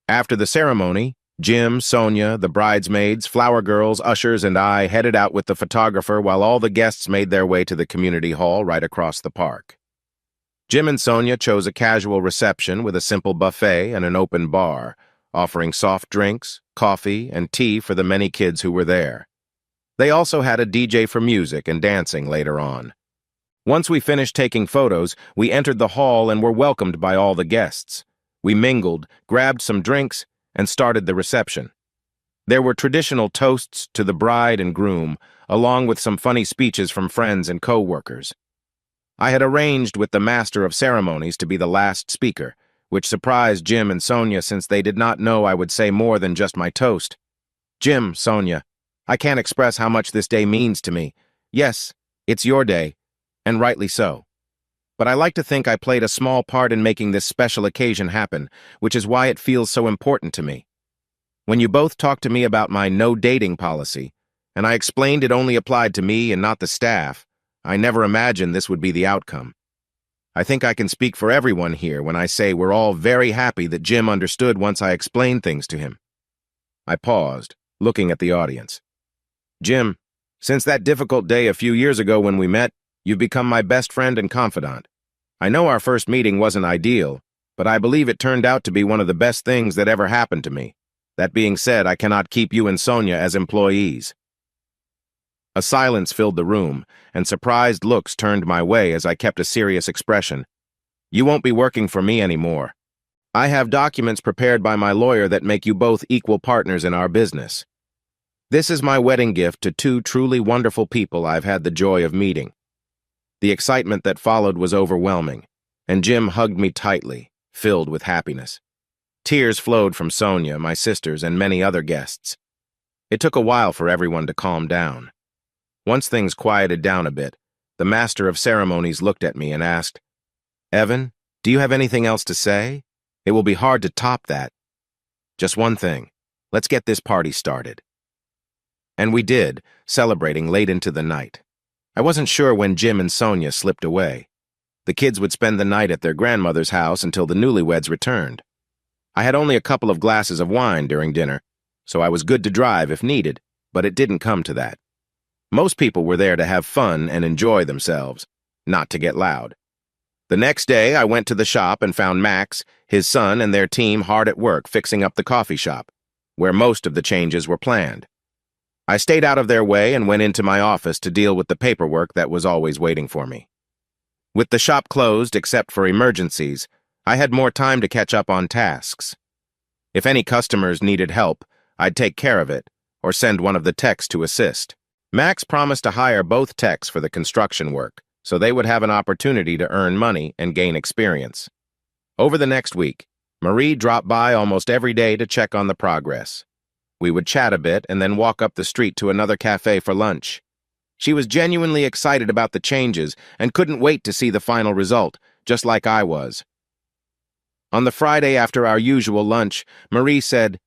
After the ceremony, Jim, Sonia, the bridesmaids, flower girls, ushers, and I headed out with the photographer while all the guests made their way to the community hall right across the park. Jim and Sonia chose a casual reception with a simple buffet and an open bar, offering soft drinks, coffee, and tea for the many kids who were there. They also had a DJ for music and dancing later on. Once we finished taking photos, we entered the hall and were welcomed by all the guests. We mingled, grabbed some drinks, and started the reception. There were traditional toasts to the bride and groom, along with some funny speeches from friends and co-workers. I had arranged with the master of ceremonies to be the last speaker, which surprised Jim and Sonia since they did not know I would say more than just my toast. Jim, Sonia, I can't express how much this day means to me. Yes, it's your day, and rightly so. But I like to think I played a small part in making this special occasion happen, which is why it feels so important to me. When you both talked to me about my no dating policy, and I explained it only applied to me and not the staff, I never imagined this would be the outcome. I think I can speak for everyone here when I say we're all very happy that Jim understood once I explained things to him. I paused, looking at the audience. Jim, since that difficult day a few years ago when we met, you've become my best friend and confidant. I know our first meeting wasn't ideal, but I believe it turned out to be one of the best things that ever happened to me. That being said, I cannot keep you and Sonia as employees. A silence filled the room, and surprised looks turned my way as I kept a serious expression. You won't be working for me anymore. I have documents prepared by my lawyer that make you both equal partners in our business. This is my wedding gift to two truly wonderful people I've had the joy of meeting. The excitement that followed was overwhelming, and Jim hugged me tightly, filled with happiness. Tears flowed from Sonia, my sisters, and many other guests. It took a while for everyone to calm down. Once things quieted down a bit, the master of ceremonies looked at me and asked, Evan, do you have anything else to say? It will be hard to top that. Just one thing. Let's get this party started. And we did, celebrating late into the night. I wasn't sure when Jim and Sonia slipped away. The kids would spend the night at their grandmother's house until the newlyweds returned. I had only a couple of glasses of wine during dinner, so I was good to drive if needed, but it didn't come to that. Most people were there to have fun and enjoy themselves, not to get loud. The next day, I went to the shop and found Max, his son, and their team hard at work fixing up the coffee shop, where most of the changes were planned. I stayed out of their way and went into my office to deal with the paperwork that was always waiting for me. With the shop closed except for emergencies, I had more time to catch up on tasks. If any customers needed help, I'd take care of it, or send one of the techs to assist. Max promised to hire both techs for the construction work, so they would have an opportunity to earn money and gain experience. Over the next week, Marie dropped by almost every day to check on the progress. We would chat a bit and then walk up the street to another cafe for lunch. She was genuinely excited about the changes and couldn't wait to see the final result, just like I was. On the Friday after our usual lunch, Marie said,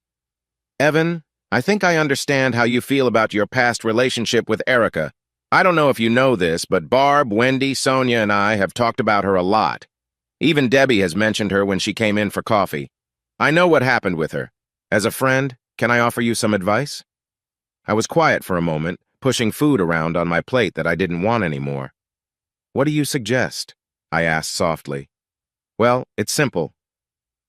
Evan, I think I understand how you feel about your past relationship with Erica. I don't know if you know this, but Barb, Wendy, Sonia, and I have talked about her a lot. Even Debbie has mentioned her when she came in for coffee. I know what happened with her. As a friend, can I offer you some advice? I was quiet for a moment, pushing food around on my plate that I didn't want anymore. What do you suggest? I asked softly. Well, it's simple.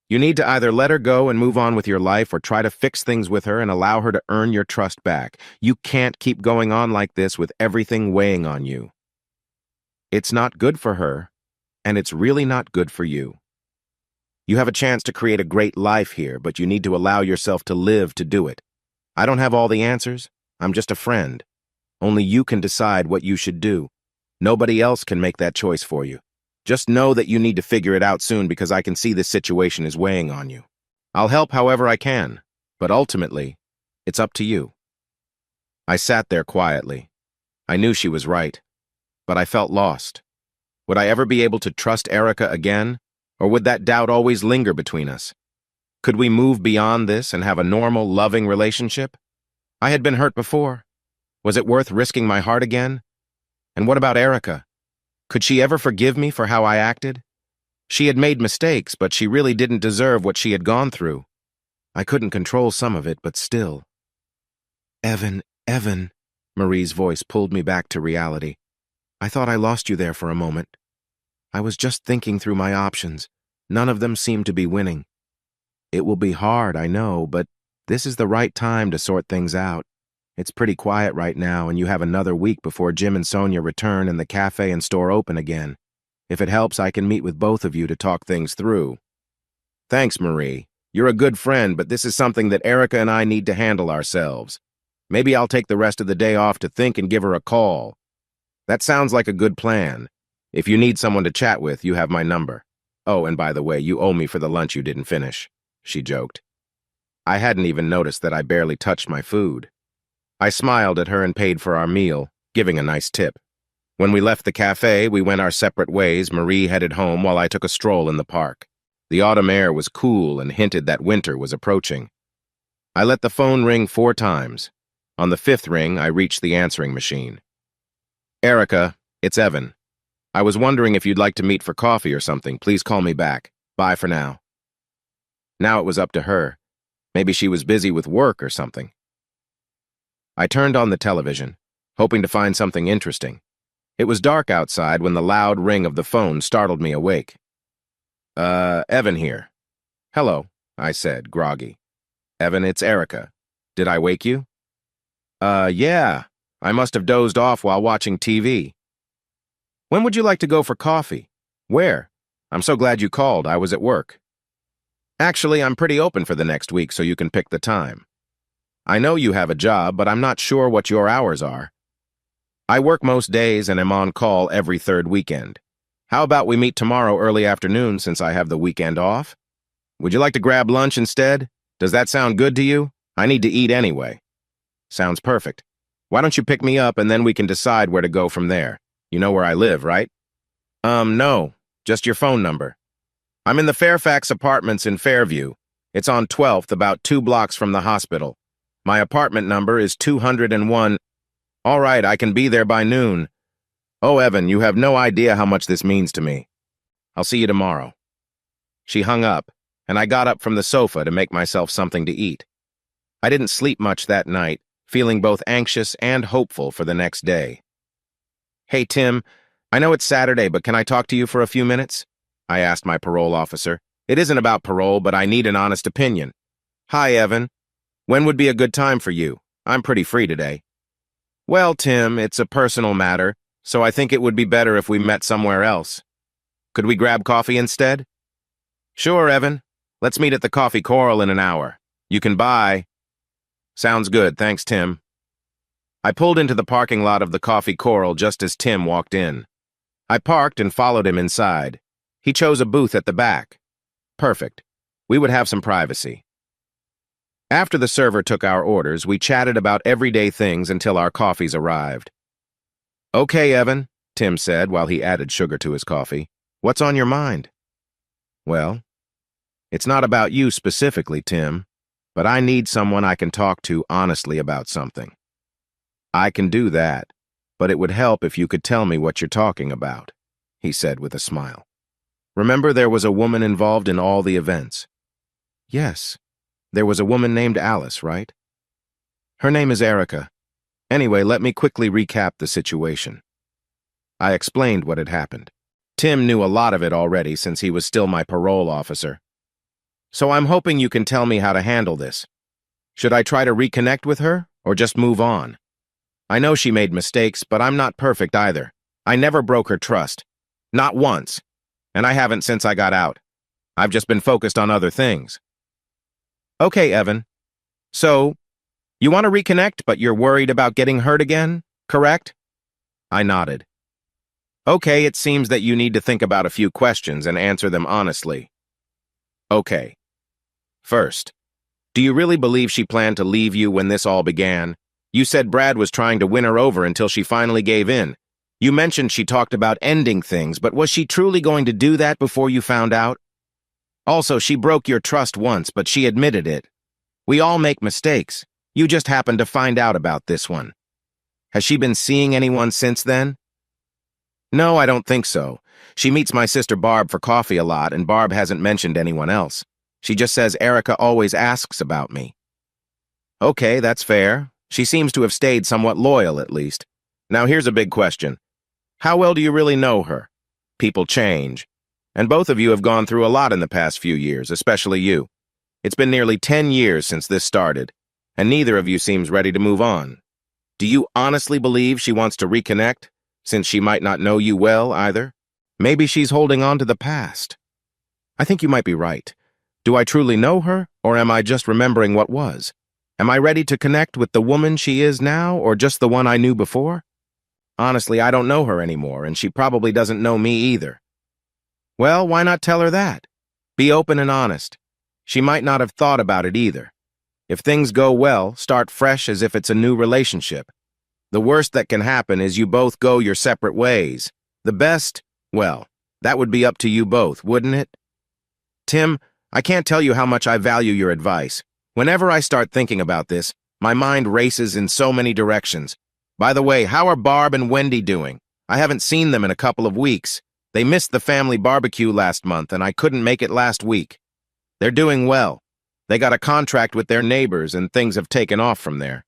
You need to either let her go and move on with your life or try to fix things with her and allow her to earn your trust back. You can't keep going on like this with everything weighing on you. It's not good for her, and it's really not good for you. You have a chance to create a great life here, but you need to allow yourself to live to do it. I don't have all the answers. I'm just a friend. Only you can decide what you should do. Nobody else can make that choice for you. Just know that you need to figure it out soon because I can see this situation is weighing on you. I'll help however I can, but ultimately, it's up to you. I sat there quietly. I knew she was right, but I felt lost. Would I ever be able to trust Erica again? Or would that doubt always linger between us? Could we move beyond this and have a normal, loving relationship? I had been hurt before. Was it worth risking my heart again? And what about Erica? Could she ever forgive me for how I acted? She had made mistakes, but she really didn't deserve what she had gone through. I couldn't control some of it, but still. Evan, Marie's voice pulled me back to reality. I thought I lost you there for a moment. I was just thinking through my options. None of them seemed to be winning. It will be hard, I know, but this is the right time to sort things out. It's pretty quiet right now, and you have another week before Jim and Sonia return and the cafe and store open again. If it helps, I can meet with both of you to talk things through. Thanks, Marie. You're a good friend, but this is something that Erica and I need to handle ourselves. Maybe I'll take the rest of the day off to think and give her a call. That sounds like a good plan. If you need someone to chat with, you have my number. Oh, and by the way, you owe me for the lunch you didn't finish, she joked. I hadn't even noticed that I barely touched my food. I smiled at her and paid for our meal, giving a nice tip. When we left the cafe, we went our separate ways. Marie headed home while I took a stroll in the park. The autumn air was cool and hinted that winter was approaching. I let the phone ring 4 times. On the 5th ring, I reached the answering machine. Erica, it's Evan. I was wondering if you'd like to meet for coffee or something. Please call me back. Bye for now. Now it was up to her. Maybe she was busy with work or something. I turned on the television, hoping to find something interesting. It was dark outside when the loud ring of the phone startled me awake. Evan here. Hello, I said, groggy. Evan, it's Erica. Did I wake you? Yeah. I must have dozed off while watching TV. When would you like to go for coffee? Where? I'm so glad you called. I was at work. Actually, I'm pretty open for the next week, so you can pick the time. I know you have a job, but I'm not sure what your hours are. I work most days and am on call every 3rd weekend. How about we meet tomorrow early afternoon since I have the weekend off? Would you like to grab lunch instead? Does that sound good to you? I need to eat anyway. Sounds perfect. Why don't you pick me up and then we can decide where to go from there? You know where I live, right? No. Just your phone number. I'm in the Fairfax Apartments in Fairview. It's on 12th, about 2 blocks from the hospital. My apartment number is 201. All right, I can be there by noon. Oh, Evan, you have no idea how much this means to me. I'll see you tomorrow. She hung up, and I got up from the sofa to make myself something to eat. I didn't sleep much that night, feeling both anxious and hopeful for the next day. Hey, Tim, I know it's Saturday, but can I talk to you for a few minutes? I asked my parole officer. It isn't about parole, but I need an honest opinion. Hi, Evan. When would be a good time for you? I'm pretty free today. Well, Tim, it's a personal matter, so I think it would be better if we met somewhere else. Could we grab coffee instead? Sure, Evan. Let's meet at the Coffee Coral in an hour. You can buy. Sounds good, thanks, Tim. I pulled into the parking lot of the Coffee Coral just as Tim walked in. I parked and followed him inside. He chose a booth at the back. Perfect. We would have some privacy. After the server took our orders, we chatted about everyday things until our coffees arrived. Okay, Evan, Tim said while he added sugar to his coffee. What's on your mind? Well, it's not about you specifically, Tim, but I need someone I can talk to honestly about something. I can do that, but it would help if you could tell me what you're talking about, he said with a smile. Remember there was a woman involved in all the events? Yes. There was a woman named Alice, right? Her name is Erica. Anyway, let me quickly recap the situation. I explained what had happened. Tim knew a lot of it already since he was still my parole officer. So I'm hoping you can tell me how to handle this. Should I try to reconnect with her, or just move on? I know she made mistakes, but I'm not perfect either. I never broke her trust. Not once. And I haven't since I got out. I've just been focused on other things. Okay, Evan. So, you want to reconnect, but you're worried about getting hurt again, correct? I nodded. Okay, it seems that you need to think about a few questions and answer them honestly. Okay. First, do you really believe she planned to leave you when this all began? You said Brad was trying to win her over until she finally gave in. You mentioned she talked about ending things, but was she truly going to do that before you found out? Also, she broke your trust once, but she admitted it. We all make mistakes. You just happened to find out about this one. Has she been seeing anyone since then? No, I don't think so. She meets my sister Barb for coffee a lot, and Barb hasn't mentioned anyone else. She just says Erica always asks about me. Okay, that's fair. She seems to have stayed somewhat loyal, at least. Now here's a big question. How well do you really know her? People change. And both of you have gone through a lot in the past few years, especially you. It's been nearly 10 years since this started, and neither of you seems ready to move on. Do you honestly believe she wants to reconnect, since she might not know you well either? Maybe she's holding on to the past. I think you might be right. Do I truly know her, or am I just remembering what was? Am I ready to connect with the woman she is now, or just the one I knew before? Honestly, I don't know her anymore, and she probably doesn't know me either. Well, why not tell her that? Be open and honest. She might not have thought about it either. If things go well, start fresh as if it's a new relationship. The worst that can happen is you both go your separate ways. The best, well, that would be up to you both, wouldn't it? Tim, I can't tell you how much I value your advice. Whenever I start thinking about this, my mind races in so many directions. By the way, how are Barb and Wendy doing? I haven't seen them in a couple of weeks. They missed the family barbecue last month, and I couldn't make it last week. They're doing well. They got a contract with their neighbors, and things have taken off from there.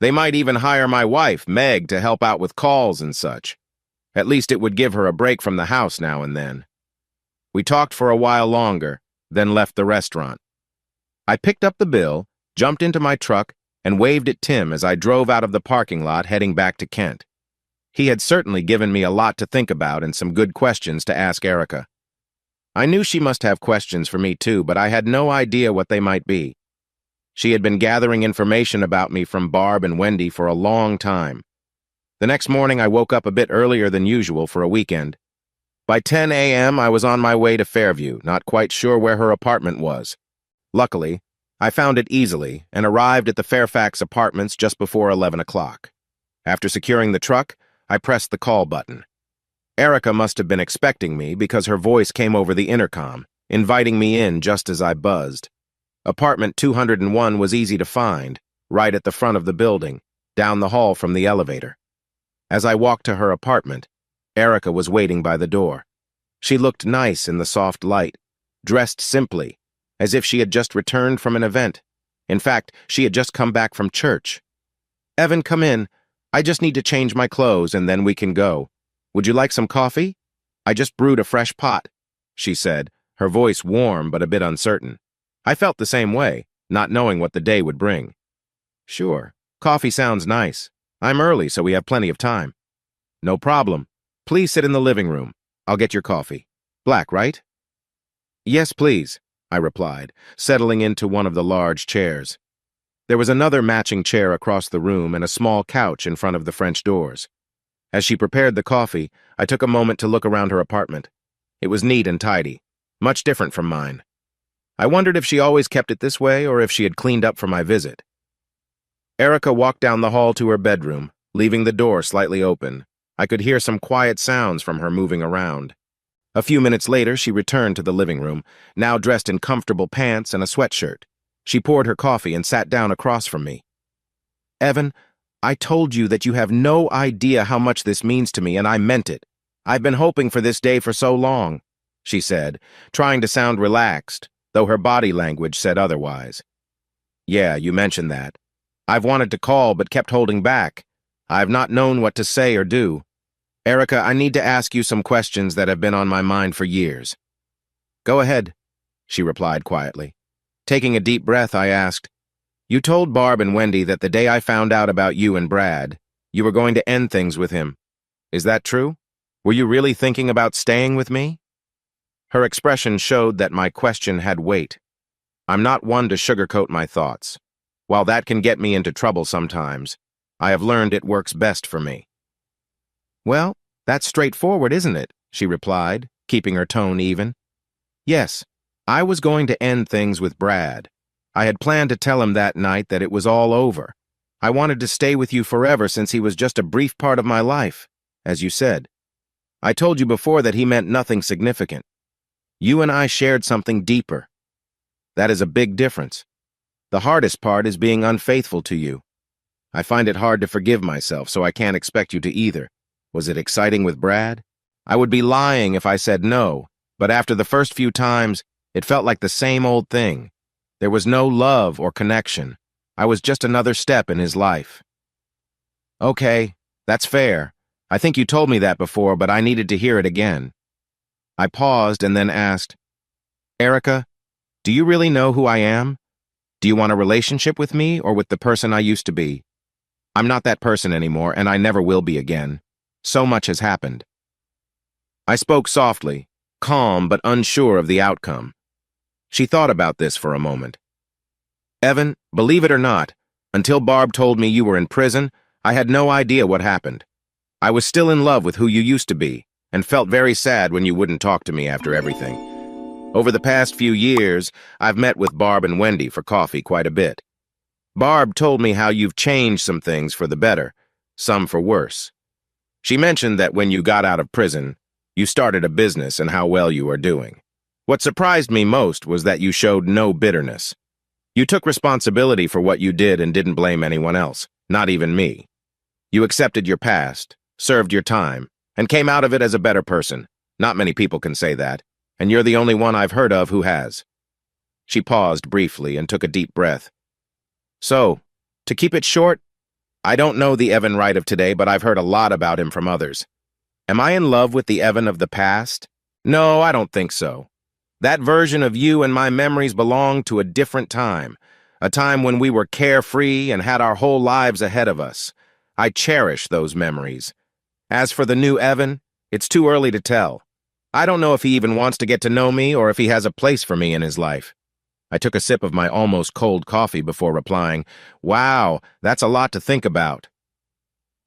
They might even hire my wife, Meg, to help out with calls and such. At least it would give her a break from the house now and then. We talked for a while longer, then left the restaurant. I picked up the bill, jumped into my truck, and waved at Tim as I drove out of the parking lot heading back to Kent. He had certainly given me a lot to think about and some good questions to ask Erica. I knew she must have questions for me too, but I had no idea what they might be. She had been gathering information about me from Barb and Wendy for a long time. The next morning I woke up a bit earlier than usual for a weekend. By 10 a.m. I was on my way to Fairview, not quite sure where her apartment was. Luckily, I found it easily and arrived at the Fairfax apartments just before 11 o'clock. After securing the truck, I pressed the call button. Erica must have been expecting me because her voice came over the intercom, inviting me in just as I buzzed. Apartment 201 was easy to find, right at the front of the building, down the hall from the elevator. As I walked to her apartment, Erica was waiting by the door. She looked nice in the soft light, dressed simply, as if she had just returned from an event. In fact, she had just come back from church. "Evan, come in. I just need to change my clothes and then we can go. Would you like some coffee? I just brewed a fresh pot," she said, her voice warm but a bit uncertain. I felt the same way, not knowing what the day would bring. "Sure, coffee sounds nice. I'm early, so we have plenty of time." "No problem. Please sit in the living room. I'll get your coffee. Black, right?" "Yes, please," I replied, settling into one of the large chairs. There was another matching chair across the room and a small couch in front of the French doors. As she prepared the coffee, I took a moment to look around her apartment. It was neat and tidy, much different from mine. I wondered if she always kept it this way or if she had cleaned up for my visit. Erica walked down the hall to her bedroom, leaving the door slightly open. I could hear some quiet sounds from her moving around. A few minutes later, she returned to the living room, now dressed in comfortable pants and a sweatshirt. She poured her coffee and sat down across from me. "Evan, I told you that you have no idea how much this means to me, and I meant it. I've been hoping for this day for so long," she said, trying to sound relaxed, though her body language said otherwise. "Yeah, you mentioned that. I've wanted to call but kept holding back. I've not known what to say or do. Erica, I need to ask you some questions that have been on my mind for years." "Go ahead," she replied quietly. Taking a deep breath, I asked, "You told Barb and Wendy that the day I found out about you and Brad, you were going to end things with him. Is that true? Were you really thinking about staying with me?" Her expression showed that my question had weight. I'm not one to sugarcoat my thoughts. While that can get me into trouble sometimes, I have learned it works best for me. "Well, that's straightforward, isn't it?" she replied, keeping her tone even. "Yes, I was going to end things with Brad. I had planned to tell him that night that it was all over. I wanted to stay with you forever since he was just a brief part of my life, as you said. I told you before that he meant nothing significant. You and I shared something deeper. That is a big difference. The hardest part is being unfaithful to you. I find it hard to forgive myself, so I can't expect you to either. Was it exciting with Brad? I would be lying if I said no, but after the first few times, it felt like the same old thing. There was no love or connection. I was just another step in his life. Okay, that's fair. I think you told me that before, but I needed to hear it again. I paused and then asked, Erica, do you really know who I am? Do you want a relationship with me or with the person I used to be? I'm not that person anymore, and I never will be again. So much has happened. I spoke softly, calm but unsure of the outcome. She thought about this for a moment. Evan, believe it or not, until Barb told me you were in prison, I had no idea what happened. I was still in love with who you used to be, and felt very sad when you wouldn't talk to me after everything. Over the past few years, I've met with Barb and Wendy for coffee quite a bit. Barb told me how you've changed some things for the better, some for worse. She mentioned that when you got out of prison, you started a business and how well you are doing. What surprised me most was that you showed no bitterness. You took responsibility for what you did and didn't blame anyone else, not even me. You accepted your past, served your time, and came out of it as a better person. Not many people can say that, and you're the only one I've heard of who has. She paused briefly and took a deep breath. So, to keep it short, I don't know the Evan Wright of today, but I've heard a lot about him from others. Am I in love with the Evan of the past? No, I don't think so. That version of you and my memories belong to a different time, a time when we were carefree and had our whole lives ahead of us. I cherish those memories. As for the new Evan, it's too early to tell. I don't know if he even wants to get to know me or if he has a place for me in his life. I took a sip of my almost cold coffee before replying, Wow, that's a lot to think about.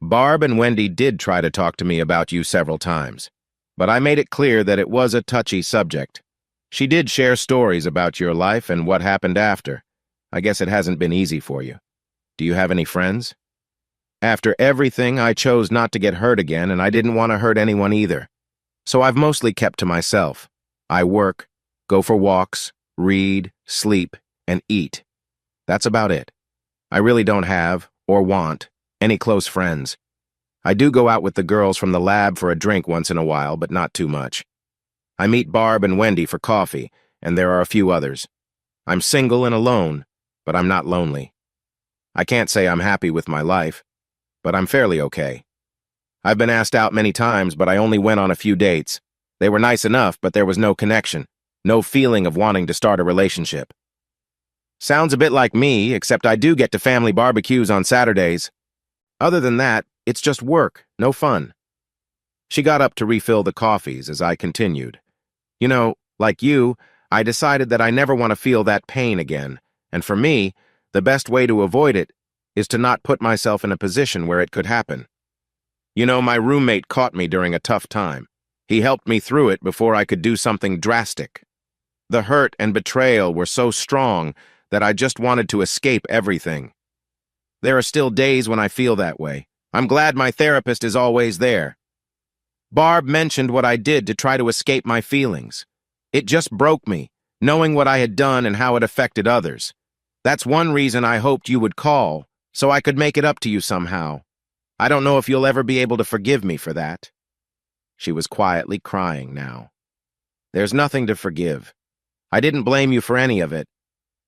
Barb and Wendy did try to talk to me about you several times, but I made it clear that it was a touchy subject. She did share stories about your life and what happened after. I guess it hasn't been easy for you. Do you have any friends? After everything, I chose not to get hurt again, and I didn't want to hurt anyone either. So I've mostly kept to myself. I work, go for walks, read, sleep, and eat. That's about it. I really don't have, or want, any close friends. I do go out with the girls from the lab for a drink once in a while, but not too much. I meet Barb and Wendy for coffee, and there are a few others. I'm single and alone, but I'm not lonely. I can't say I'm happy with my life, but I'm fairly okay. I've been asked out many times, but I only went on a few dates. They were nice enough, but there was no connection, no feeling of wanting to start a relationship. Sounds a bit like me, except I do get to family barbecues on Saturdays. Other than that, it's just work, no fun. She got up to refill the coffees as I continued. You know, like you, I decided that I never want to feel that pain again, and for me, the best way to avoid it is to not put myself in a position where it could happen. You know, my roommate caught me during a tough time. He helped me through it before I could do something drastic. The hurt and betrayal were so strong that I just wanted to escape everything. There are still days when I feel that way. I'm glad my therapist is always there. Barb mentioned what I did to try to escape my feelings. It just broke me, knowing what I had done and how it affected others. That's one reason I hoped you would call, so I could make it up to you somehow. I don't know if you'll ever be able to forgive me for that. She was quietly crying now. There's nothing to forgive. I didn't blame you for any of it.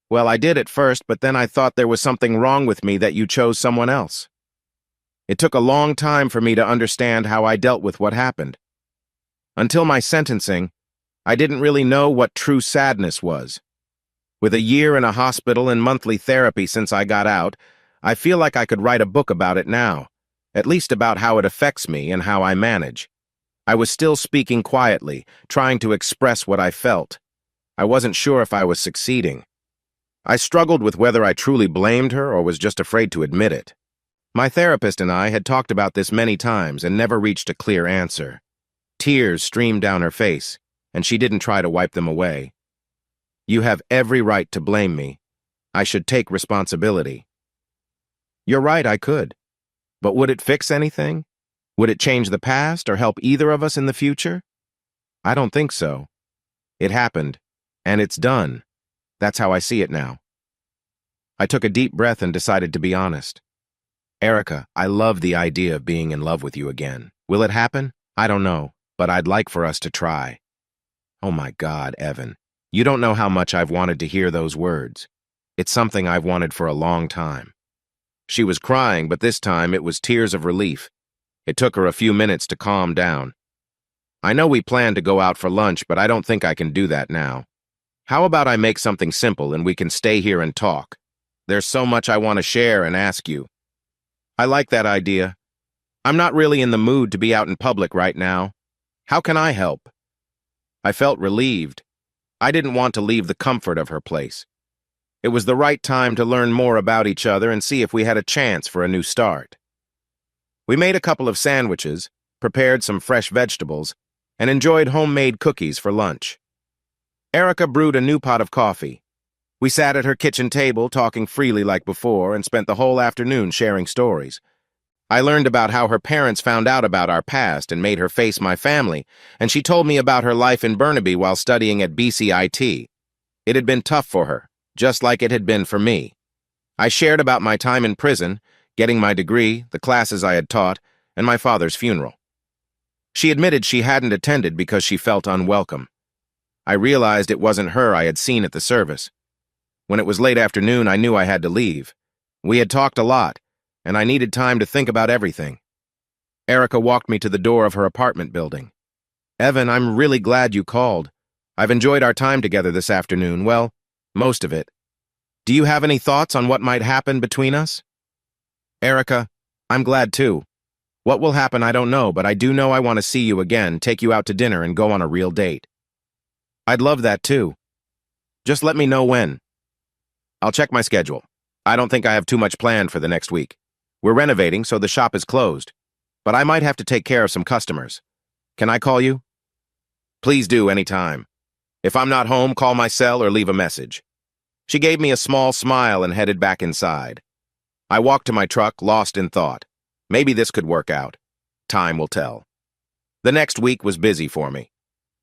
Well, I did at first, but then I thought there was something wrong with me that you chose someone else. It took a long time for me to understand how I dealt with what happened. Until my sentencing, I didn't really know what true sadness was. With a year in a hospital and monthly therapy since I got out, I feel like I could write a book about it now, at least about how it affects me and how I manage. I was still speaking quietly, trying to express what I felt. I wasn't sure if I was succeeding. I struggled with whether I truly blamed her or was just afraid to admit it. My therapist and I had talked about this many times and never reached a clear answer. Tears streamed down her face, and she didn't try to wipe them away. You have every right to blame me. I should take responsibility. You're right, I could. But would it fix anything? Would it change the past or help either of us in the future? I don't think so. It happened, and it's done. That's how I see it now. I took a deep breath and decided to be honest. Erica, I love the idea of being in love with you again. Will it happen? I don't know. but I'd like for us to try. Oh my God, Evan. You don't know how much I've wanted to hear those words. It's something I've wanted for a long time. She was crying, but this time it was tears of relief. It took her a few minutes to calm down. I know we planned to go out for lunch, but I don't think I can do that now. How about I make something simple and we can stay here and talk? There's so much I want to share and ask you. I like that idea. I'm not really in the mood to be out in public right now. How can I help? I felt relieved. I didn't want to leave the comfort of her place. It was the right time to learn more about each other and see if we had a chance for a new start. We made a couple of sandwiches, prepared some fresh vegetables, and enjoyed homemade cookies for lunch. Erica brewed a new pot of coffee. We sat at her kitchen table talking freely like before and spent the whole afternoon sharing stories. I learned about how her parents found out about our past and made her face my family, and she told me about her life in Burnaby while studying at BCIT. It had been tough for her, just like it had been for me. I shared about my time in prison, getting my degree, the classes I had taught, and my father's funeral. She admitted she hadn't attended because she felt unwelcome. I realized it wasn't her I had seen at the service. When it was late afternoon, I knew I had to leave. We had talked a lot, and I needed time to think about everything. Erica walked me to the door of her apartment building. Evan, I'm really glad you called. I've enjoyed our time together this afternoon, well, most of it. Do you have any thoughts on what might happen between us? Erica, I'm glad too. What will happen, I don't know, but I do know I want to see you again, take you out to dinner, and go on a real date. I'd love that too. Just let me know when. I'll check my schedule. I don't think I have too much planned for the next week. We're renovating, so the shop is closed. But I might have to take care of some customers. Can I call you? Please do, anytime. If I'm not home, call my cell or leave a message. She gave me a small smile and headed back inside. I walked to my truck, lost in thought. Maybe this could work out. Time will tell. The next week was busy for me.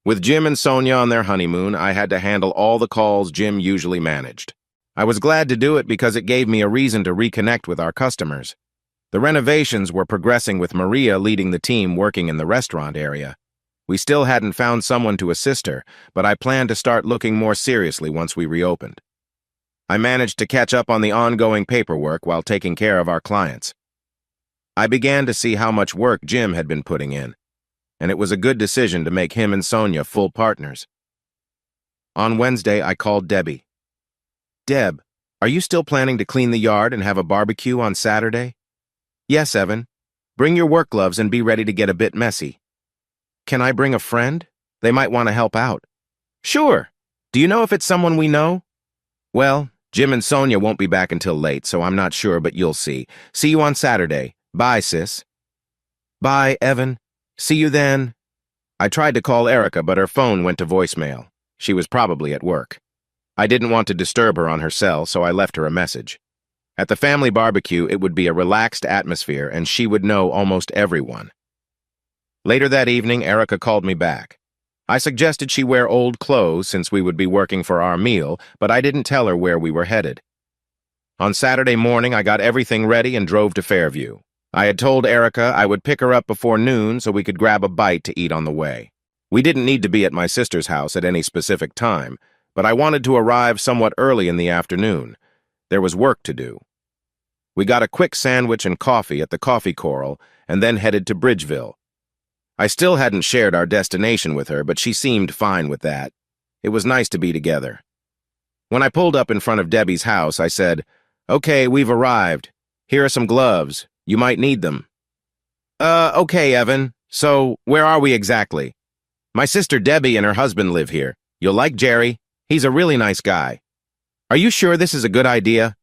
With Jim and Sonia on their honeymoon, I had to handle all the calls Jim usually managed. I was glad to do it because it gave me a reason to reconnect with our customers. The renovations were progressing with Maria leading the team working in the restaurant area. We still hadn't found someone to assist her, but I planned to start looking more seriously once we reopened. I managed to catch up on the ongoing paperwork while taking care of our clients. I began to see how much work Jim had been putting in, and it was a good decision to make him and Sonia full partners. On Wednesday, I called Debbie. Deb, are you still planning to clean the yard and have a barbecue on Saturday? Yes, Evan. Bring your work gloves and be ready to get a bit messy. Can I bring a friend? They might want to help out. Sure. Do you know if it's someone we know? Well, Jim and Sonia won't be back until late, so I'm not sure, but you'll see. See you on Saturday. Bye, sis. Bye, Evan. See you then. I tried to call Erica, but her phone went to voicemail. She was probably at work. I didn't want to disturb her on her cell, so I left her a message. At the family barbecue, it would be a relaxed atmosphere, and she would know almost everyone. Later that evening, Erica called me back. I suggested she wear old clothes since we would be working for our meal, but I didn't tell her where we were headed. On Saturday morning, I got everything ready and drove to Fairview. I had told Erica I would pick her up before noon so we could grab a bite to eat on the way. We didn't need to be at my sister's house at any specific time, but I wanted to arrive somewhat early in the afternoon. There was work to do. We got a quick sandwich and coffee at the Coffee Coral and then headed to Bridgeville. I still hadn't shared our destination with her, but she seemed fine with that. It was nice to be together. When I pulled up in front of Debbie's house, I said, "Okay, we've arrived. Here are some gloves. You might need them." Okay, Evan. So, where are we exactly? My sister Debbie and her husband live here. You'll like Jerry. He's a really nice guy. Are you sure this is a good idea?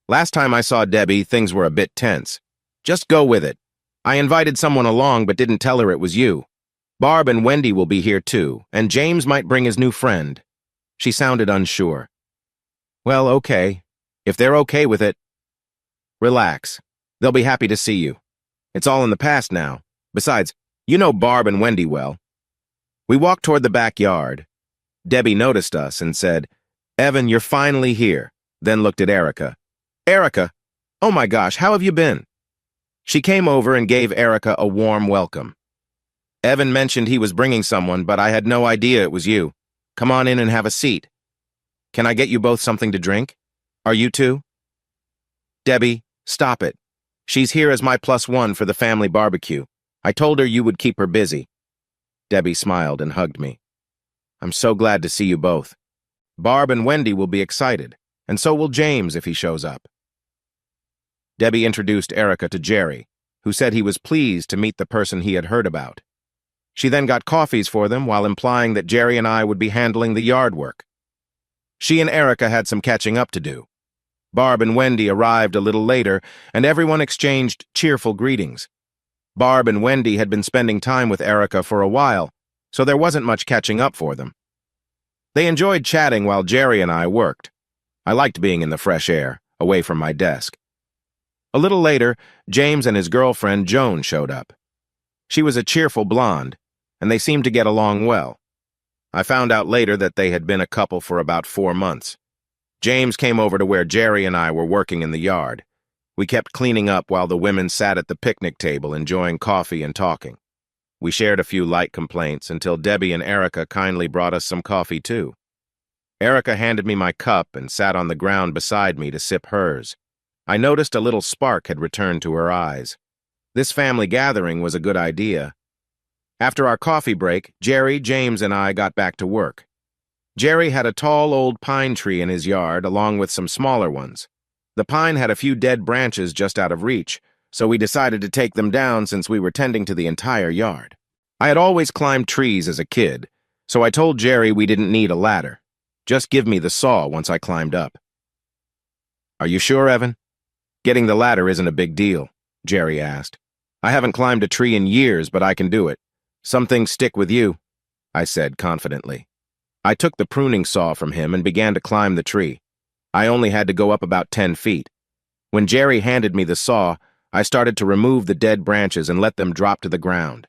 Last time I saw Debbie, things were a bit tense. Just go with it. I invited someone along but didn't tell her it was you. Barb and Wendy will be here too, and James might bring his new friend. She sounded unsure. Well, okay. If they're okay with it. Relax. They'll be happy to see you. It's all in the past now. Besides, you know Barb and Wendy well. We walked toward the backyard. Debbie noticed us and said, "Evan, you're finally here," then looked at Erica. "Erica, oh my gosh, how have you been?" She came over and gave Erica a warm welcome. Evan mentioned he was bringing someone, but I had no idea it was you. Come on in and have a seat. Can I get you both something to drink? Are you two? Debbie, stop it. She's here as my +1 for the family barbecue. I told her you would keep her busy. Debbie smiled and hugged me. I'm so glad to see you both. Barb and Wendy will be excited, and so will James if he shows up. Debbie introduced Erica to Jerry, who said he was pleased to meet the person he had heard about. She then got coffees for them while implying that Jerry and I would be handling the yard work. She and Erica had some catching up to do. Barb and Wendy arrived a little later, and everyone exchanged cheerful greetings. Barb and Wendy had been spending time with Erica for a while, so there wasn't much catching up for them. They enjoyed chatting while Jerry and I worked. I liked being in the fresh air, away from my desk. A little later, James and his girlfriend Joan showed up. She was a cheerful blonde, and they seemed to get along well. I found out later that they had been a couple for about 4 months. James came over to where Jerry and I were working in the yard. We kept cleaning up while the women sat at the picnic table enjoying coffee and talking. We shared a few light complaints until Debbie and Erica kindly brought us some coffee too. Erica handed me my cup and sat on the ground beside me to sip hers. I noticed a little spark had returned to her eyes. This family gathering was a good idea. After our coffee break, Jerry, James, and I got back to work. Jerry had a tall old pine tree in his yard, along with some smaller ones. The pine had a few dead branches just out of reach, so we decided to take them down since we were tending to the entire yard. I had always climbed trees as a kid, so I told Jerry we didn't need a ladder. Just give me the saw once I climbed up. Are you sure, Evan? Getting the ladder isn't a big deal, Jerry asked. I haven't climbed a tree in years, but I can do it. Some things stick with you, I said confidently. I took the pruning saw from him and began to climb the tree. I only had to go up about 10 feet. When Jerry handed me the saw, I started to remove the dead branches and let them drop to the ground.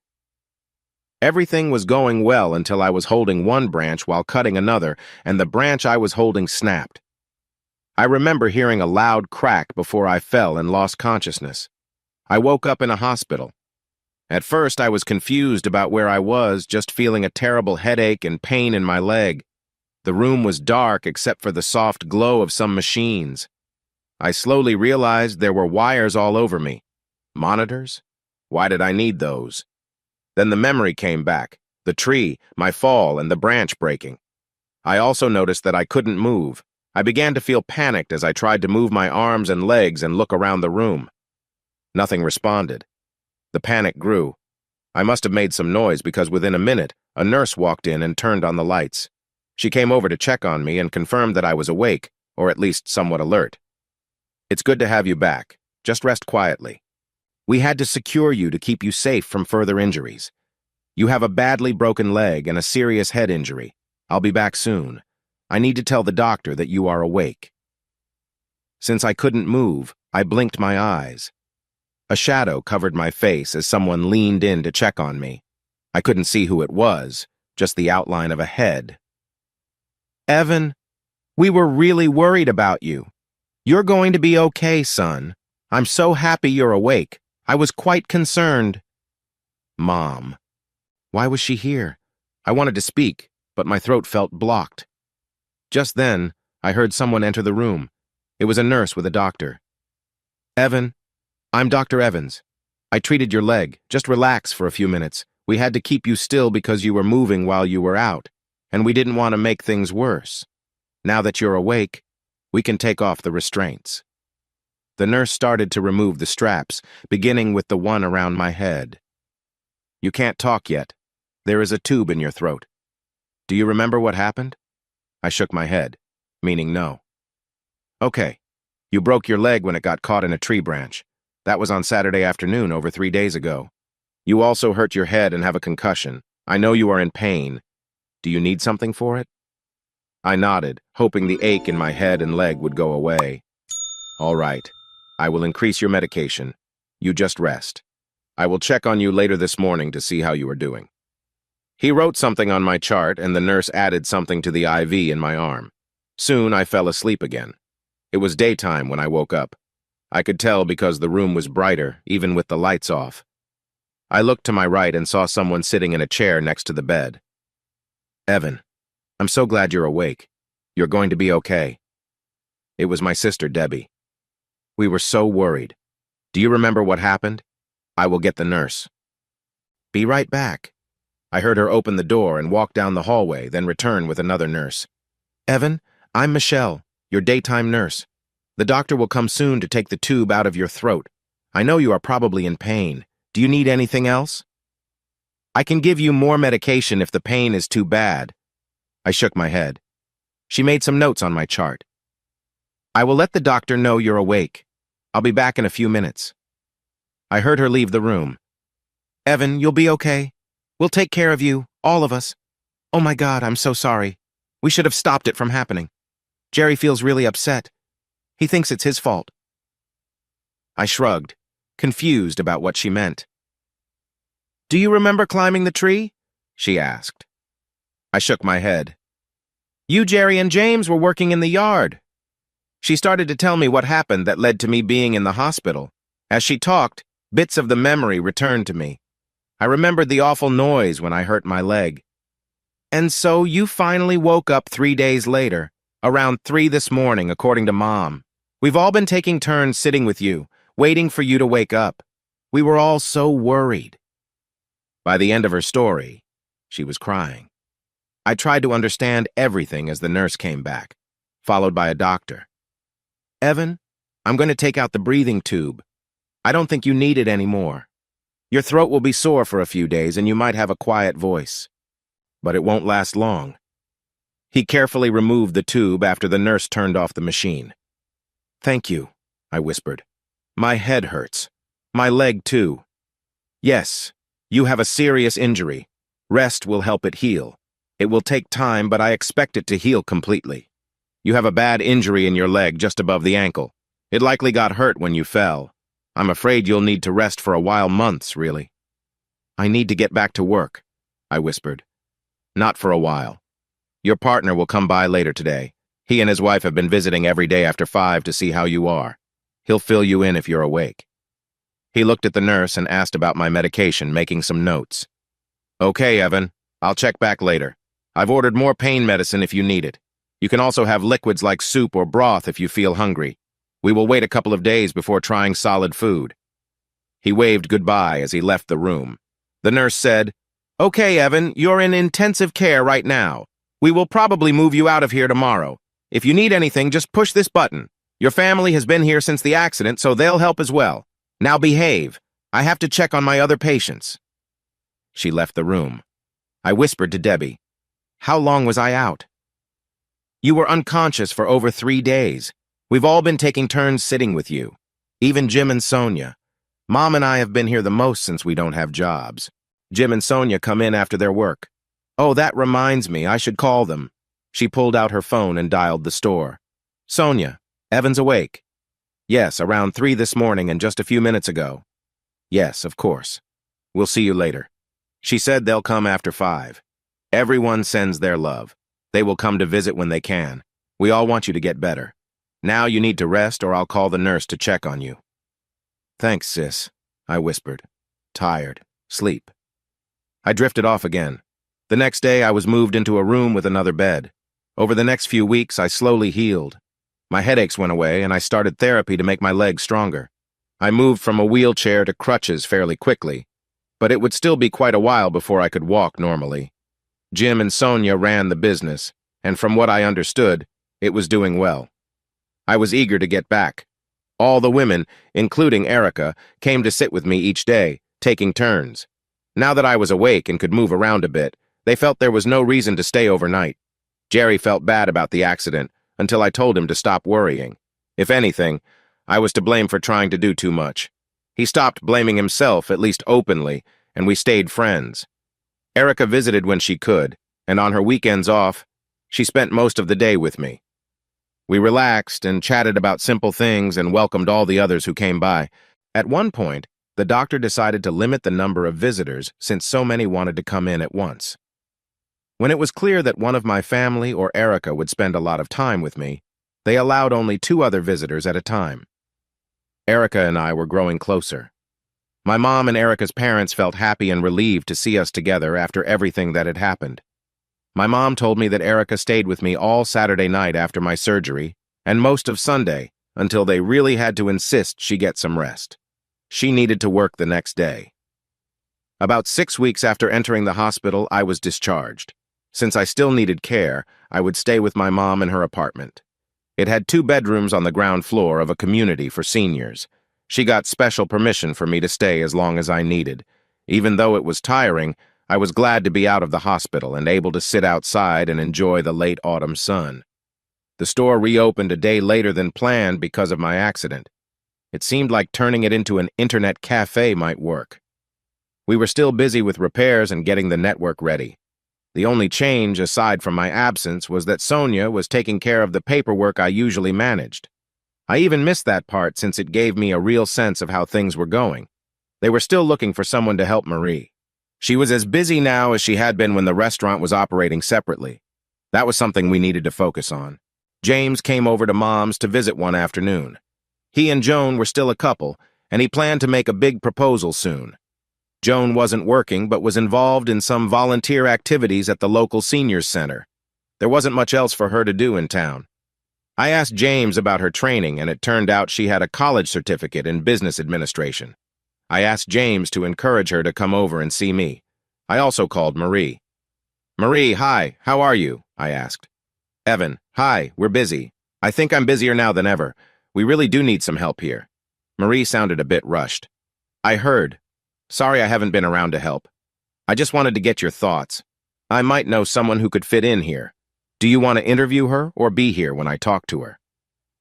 Everything was going well until I was holding one branch while cutting another, and the branch I was holding snapped. I remember hearing a loud crack before I fell and lost consciousness. I woke up in a hospital. At first, I was confused about where I was, just feeling a terrible headache and pain in my leg. The room was dark except for the soft glow of some machines. I slowly realized there were wires all over me. Monitors? Why did I need those? Then the memory came back, the tree, my fall, and the branch breaking. I also noticed that I couldn't move. I began to feel panicked as I tried to move my arms and legs and look around the room. Nothing responded. The panic grew. I must have made some noise because within a minute, a nurse walked in and turned on the lights. She came over to check on me and confirmed that I was awake, or at least somewhat alert. It's good to have you back. Just rest quietly. We had to secure you to keep you safe from further injuries. You have a badly broken leg and a serious head injury. I'll be back soon. I need to tell the doctor that you are awake. Since I couldn't move, I blinked my eyes. A shadow covered my face as someone leaned in to check on me. I couldn't see who it was, just the outline of a head. Evan, we were really worried about you. You're going to be okay, son. I'm so happy you're awake. I was quite concerned. Mom. Why was she here? I wanted to speak, but my throat felt blocked. Just then, I heard someone enter the room. It was a nurse with a doctor. Evan, I'm Dr. Evans. I treated your leg. Just relax for a few minutes. We had to keep you still because you were moving while you were out, and we didn't want to make things worse. Now that you're awake, we can take off the restraints. The nurse started to remove the straps, beginning with the one around my head. You can't talk yet. There is a tube in your throat. Do you remember what happened? I shook my head, meaning no. Okay, you broke your leg when it got caught in a tree branch. That was on Saturday afternoon over 3 days ago. You also hurt your head and have a concussion. I know you are in pain. Do you need something for it? I nodded, hoping the ache in my head and leg would go away. All right. I will increase your medication. You just rest. I will check on you later this morning to see how you are doing. He wrote something on my chart, and the nurse added something to the IV in my arm. Soon I fell asleep again. It was daytime when I woke up. I could tell because the room was brighter, even with the lights off. I looked to my right and saw someone sitting in a chair next to the bed. Evan, I'm so glad you're awake. You're going to be okay. It was my sister, Debbie. We were so worried. Do you remember what happened? I will get the nurse. Be right back. I heard her open the door and walk down the hallway, then return with another nurse. Evan, I'm Michelle, your daytime nurse. The doctor will come soon to take the tube out of your throat. I know you are probably in pain. Do you need anything else? I can give you more medication if the pain is too bad. I shook my head. She made some notes on my chart. I will let the doctor know you're awake. I'll be back in a few minutes. I heard her leave the room. Evan, you'll be okay. We'll take care of you, all of us. Oh my God, I'm so sorry. We should have stopped it from happening. Jerry feels really upset. He thinks it's his fault. I shrugged, confused about what she meant. Do you remember climbing the tree? She asked. I shook my head. You, Jerry, and James were working in the yard. She started to tell me what happened that led to me being in the hospital. As she talked, bits of the memory returned to me. I remembered the awful noise when I hurt my leg. And so you finally woke up 3 days later, around 3 this morning, according to Mom. We've all been taking turns sitting with you, waiting for you to wake up. We were all so worried. By the end of her story, she was crying. I tried to understand everything as the nurse came back, followed by a doctor. Evan, I'm going to take out the breathing tube. I don't think you need it anymore. Your throat will be sore for a few days and you might have a quiet voice. But it won't last long. He carefully removed the tube after the nurse turned off the machine. Thank you, I whispered. My head hurts. My leg too. Yes, you have a serious injury. Rest will help it heal. It will take time, but I expect it to heal completely. You have a bad injury in your leg just above the ankle. It likely got hurt when you fell. I'm afraid you'll need to rest for a while, months, really. I need to get back to work, I whispered. Not for a while. Your partner will come by later today. He and his wife have been visiting every day after 5 to see how you are. He'll fill you in if you're awake. He looked at the nurse and asked about my medication, making some notes. Okay, Evan. I'll check back later. I've ordered more pain medicine if you need it. You can also have liquids like soup or broth if you feel hungry. We will wait a couple of days before trying solid food. He waved goodbye as he left the room. The nurse said, Okay, Evan, you're in intensive care right now. We will probably move you out of here tomorrow. If you need anything, just push this button. Your family has been here since the accident, so they'll help as well. Now behave. I have to check on my other patients. She left the room. I whispered to Debbie, How long was I out? You were unconscious for over 3 days. We've all been taking turns sitting with you. Even Jim and Sonia. Mom and I have been here the most since we don't have jobs. Jim and Sonia come in after their work. Oh, that reminds me, I should call them. She pulled out her phone and dialed the store. Sonia, Evan's awake. Yes, around 3 this morning and just a few minutes ago. Yes, of course. We'll see you later. She said they'll come after 5. Everyone sends their love. They will come to visit when they can. We all want you to get better. Now you need to rest or I'll call the nurse to check on you. Thanks, sis, I whispered. Tired. Sleep. I drifted off again. The next day I was moved into a room with another bed. Over the next few weeks I slowly healed. My headaches went away and I started therapy to make my legs stronger. I moved from a wheelchair to crutches fairly quickly, but it would still be quite a while before I could walk normally. Jim and Sonia ran the business, and from what I understood, it was doing well. I was eager to get back. All the women, including Erica, came to sit with me each day, taking turns. Now that I was awake and could move around a bit, they felt there was no reason to stay overnight. Jerry felt bad about the accident until I told him to stop worrying. If anything, I was to blame for trying to do too much. He stopped blaming himself, at least openly, and we stayed friends. Erica visited when she could, and on her weekends off, she spent most of the day with me. We relaxed and chatted about simple things and welcomed all the others who came by. At one point, the doctor decided to limit the number of visitors since so many wanted to come in at once. When it was clear that one of my family or Erica would spend a lot of time with me, they allowed only 2 other visitors at a time. Erica and I were growing closer. My mom and Erica's parents felt happy and relieved to see us together after everything that had happened. My mom told me that Erica stayed with me all Saturday night after my surgery and most of Sunday until they really had to insist she get some rest. She needed to work the next day. About 6 weeks after entering the hospital, I was discharged. Since I still needed care, I would stay with my mom in her apartment. It had 2 bedrooms on the ground floor of a community for seniors. She got special permission for me to stay as long as I needed. Even though it was tiring, I was glad to be out of the hospital and able to sit outside and enjoy the late autumn sun. The store reopened a day later than planned because of my accident. It seemed like turning it into an internet cafe might work. We were still busy with repairs and getting the network ready. The only change, aside from my absence, was that Sonia was taking care of the paperwork I usually managed. I even missed that part since it gave me a real sense of how things were going. They were still looking for someone to help Marie. She was as busy now as she had been when the restaurant was operating separately. That was something we needed to focus on. James came over to Mom's to visit one afternoon. He and Joan were still a couple, and he planned to make a big proposal soon. Joan wasn't working, but was involved in some volunteer activities at the local seniors center. There wasn't much else for her to do in town. I asked James about her training, and it turned out she had a college certificate in business administration. I asked James to encourage her to come over and see me. I also called Marie. "Marie, hi, how are you?" I asked. "Evan, hi, we're busy. I think I'm busier now than ever. We really do need some help here." Marie sounded a bit rushed. "I heard. Sorry I haven't been around to help. I just wanted to get your thoughts. I might know someone who could fit in here. Do you want to interview her or be here when I talk to her?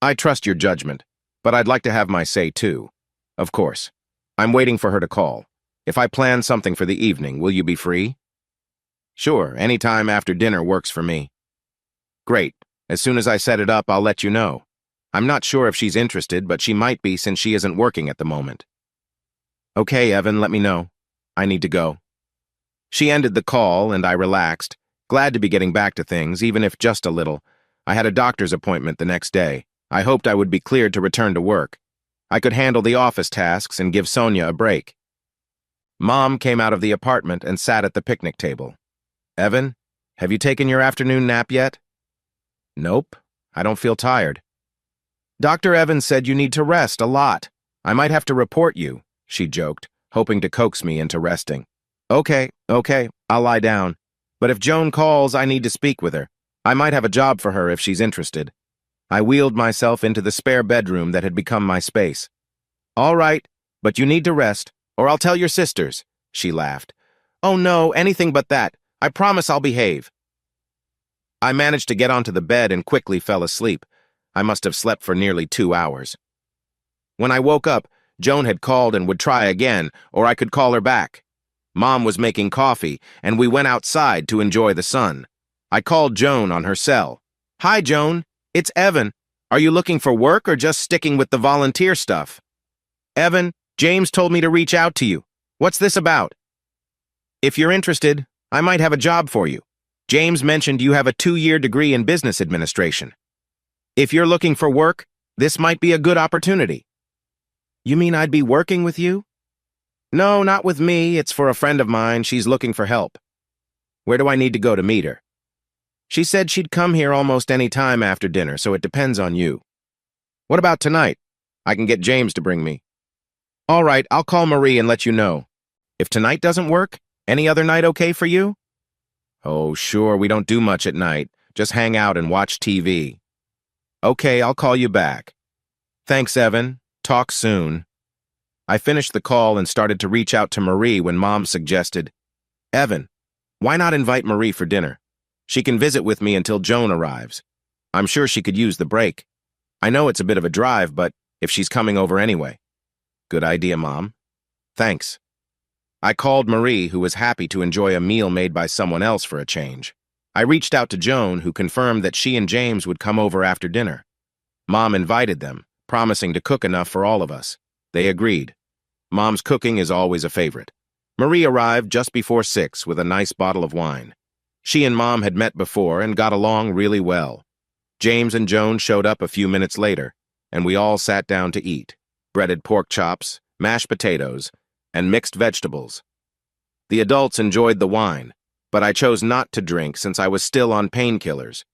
I trust your judgment, but I'd like to have my say too. Of course. I'm waiting for her to call. If I plan something for the evening, will you be free?" "Sure, any time after dinner works for me." "Great. As soon as I set it up, I'll let you know. I'm not sure if she's interested, but she might be since she isn't working at the moment." "Okay, Evan, let me know. I need to go." She ended the call, and I relaxed, glad to be getting back to things, even if just a little. I had a doctor's appointment the next day. I hoped I would be cleared to return to work. I could handle the office tasks and give Sonia a break. Mom came out of the apartment and sat at the picnic table. "Evan, have you taken your afternoon nap yet?" "Nope, I don't feel tired." "Dr. Evans said you need to rest a lot. I might have to report you," she joked, hoping to coax me into resting. Okay, I'll lie down. But if Joan calls, I need to speak with her. I might have a job for her if she's interested." I wheeled myself into the spare bedroom that had become my space. "All right, but you need to rest, or I'll tell your sisters," she laughed. "Oh no, anything but that. I promise I'll behave." I managed to get onto the bed and quickly fell asleep. I must have slept for nearly 2 hours. When I woke up, Joan had called and would try again, or I could call her back. Mom was making coffee, and we went outside to enjoy the sun. I called Joan on her cell. "Hi, Joan. It's Evan. Are you looking for work or just sticking with the volunteer stuff?" "Evan, James told me to reach out to you. What's this about?" "If you're interested, I might have a job for you. James mentioned you have a 2-year degree in business administration. If you're looking for work, this might be a good opportunity." "You mean I'd be working with you?" "No, not with me. It's for a friend of mine. She's looking for help." "Where do I need to go to meet her?" "She said she'd come here almost any time after dinner, so it depends on you." "What about tonight? I can get James to bring me." "All right, I'll call Marie and let you know. If tonight doesn't work, any other night okay for you?" "Oh, sure, we don't do much at night. Just hang out and watch TV." "Okay, I'll call you back." "Thanks, Evan. Talk soon." I finished the call and started to reach out to Marie when Mom suggested, "Evan, why not invite Marie for dinner? She can visit with me until Joan arrives. I'm sure she could use the break. I know it's a bit of a drive, but if she's coming over anyway." "Good idea, Mom. Thanks." I called Marie, who was happy to enjoy a meal made by someone else for a change. I reached out to Joan, who confirmed that she and James would come over after dinner. Mom invited them, promising to cook enough for all of us. They agreed. Mom's cooking is always a favorite. Marie arrived just before 6 with a nice bottle of wine. She and Mom had met before and got along really well. James and Joan showed up a few minutes later, and we all sat down to eat. Breaded pork chops, mashed potatoes, and mixed vegetables. The adults enjoyed the wine, but I chose not to drink since I was still on painkillers.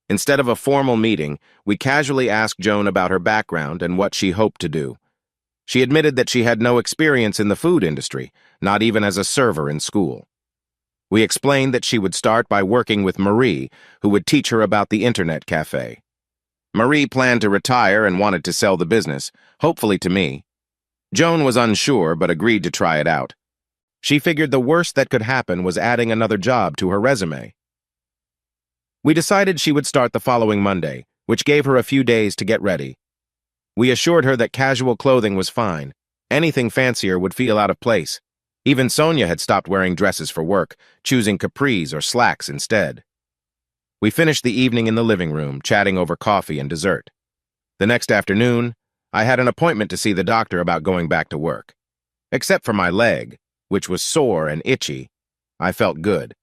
Instead of a formal meeting, we casually asked Joan about her background and what she hoped to do. She admitted that she had no experience in the food industry, not even as a server in school. We explained that she would start by working with Marie, who would teach her about the internet cafe. Marie planned to retire and wanted to sell the business, hopefully to me. Joan was unsure but agreed to try it out. She figured the worst that could happen was adding another job to her resume. We decided she would start the following Monday, which gave her a few days to get ready. We assured her that casual clothing was fine. Anything fancier would feel out of place. Even Sonia had stopped wearing dresses for work, choosing capris or slacks instead. We finished the evening in the living room, chatting over coffee and dessert. The next afternoon, I had an appointment to see the doctor about going back to work. Except for my leg, which was sore and itchy, I felt good.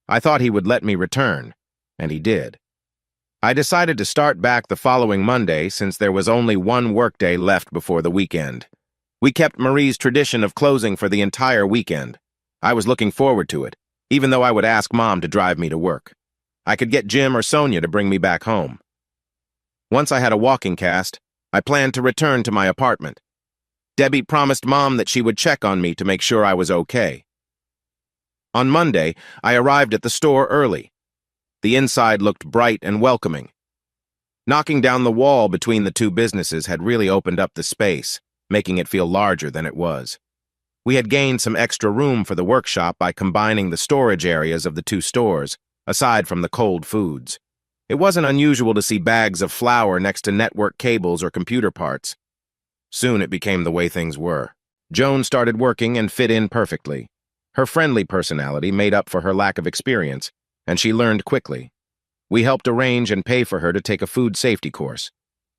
I thought he would let me return, and he did. I decided to start back the following Monday since there was only one workday left before the weekend. We kept Marie's tradition of closing for the entire weekend. I was looking forward to it, even though I would ask Mom to drive me to work. I could get Jim or Sonia to bring me back home. Once I had a walking cast, I planned to return to my apartment. Debbie promised Mom that she would check on me to make sure I was okay. On Monday, I arrived at the store early. The inside looked bright and welcoming. Knocking down the wall between the two businesses had really opened up the space, making it feel larger than it was. We had gained some extra room for the workshop by combining the storage areas of the two stores, aside from the cold foods. It wasn't unusual to see bags of flour next to network cables or computer parts. Soon it became the way things were. Joan started working and fit in perfectly. Her friendly personality made up for her lack of experience, and she learned quickly. We helped arrange and pay for her to take a food safety course.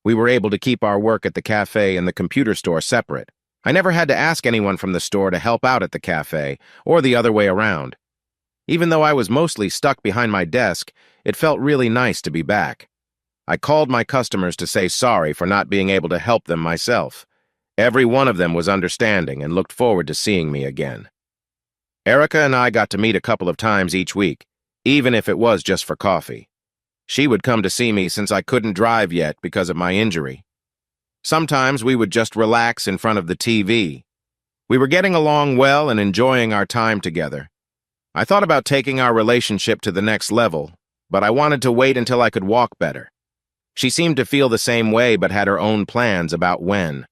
We were able to keep our work at the cafe and the computer store separate. I never had to ask anyone from the store to help out at the cafe, or the other way around. Even though I was mostly stuck behind my desk, it felt really nice to be back. I called my customers to say sorry for not being able to help them myself. Every one of them was understanding and looked forward to seeing me again. Erica and I got to meet a couple of times each week, even if it was just for coffee. She would come to see me since I couldn't drive yet because of my injury. Sometimes we would just relax in front of the TV. We were getting along well and enjoying our time together. I thought about taking our relationship to the next level, but I wanted to wait until I could walk better. She seemed to feel the same way but had her own plans about when.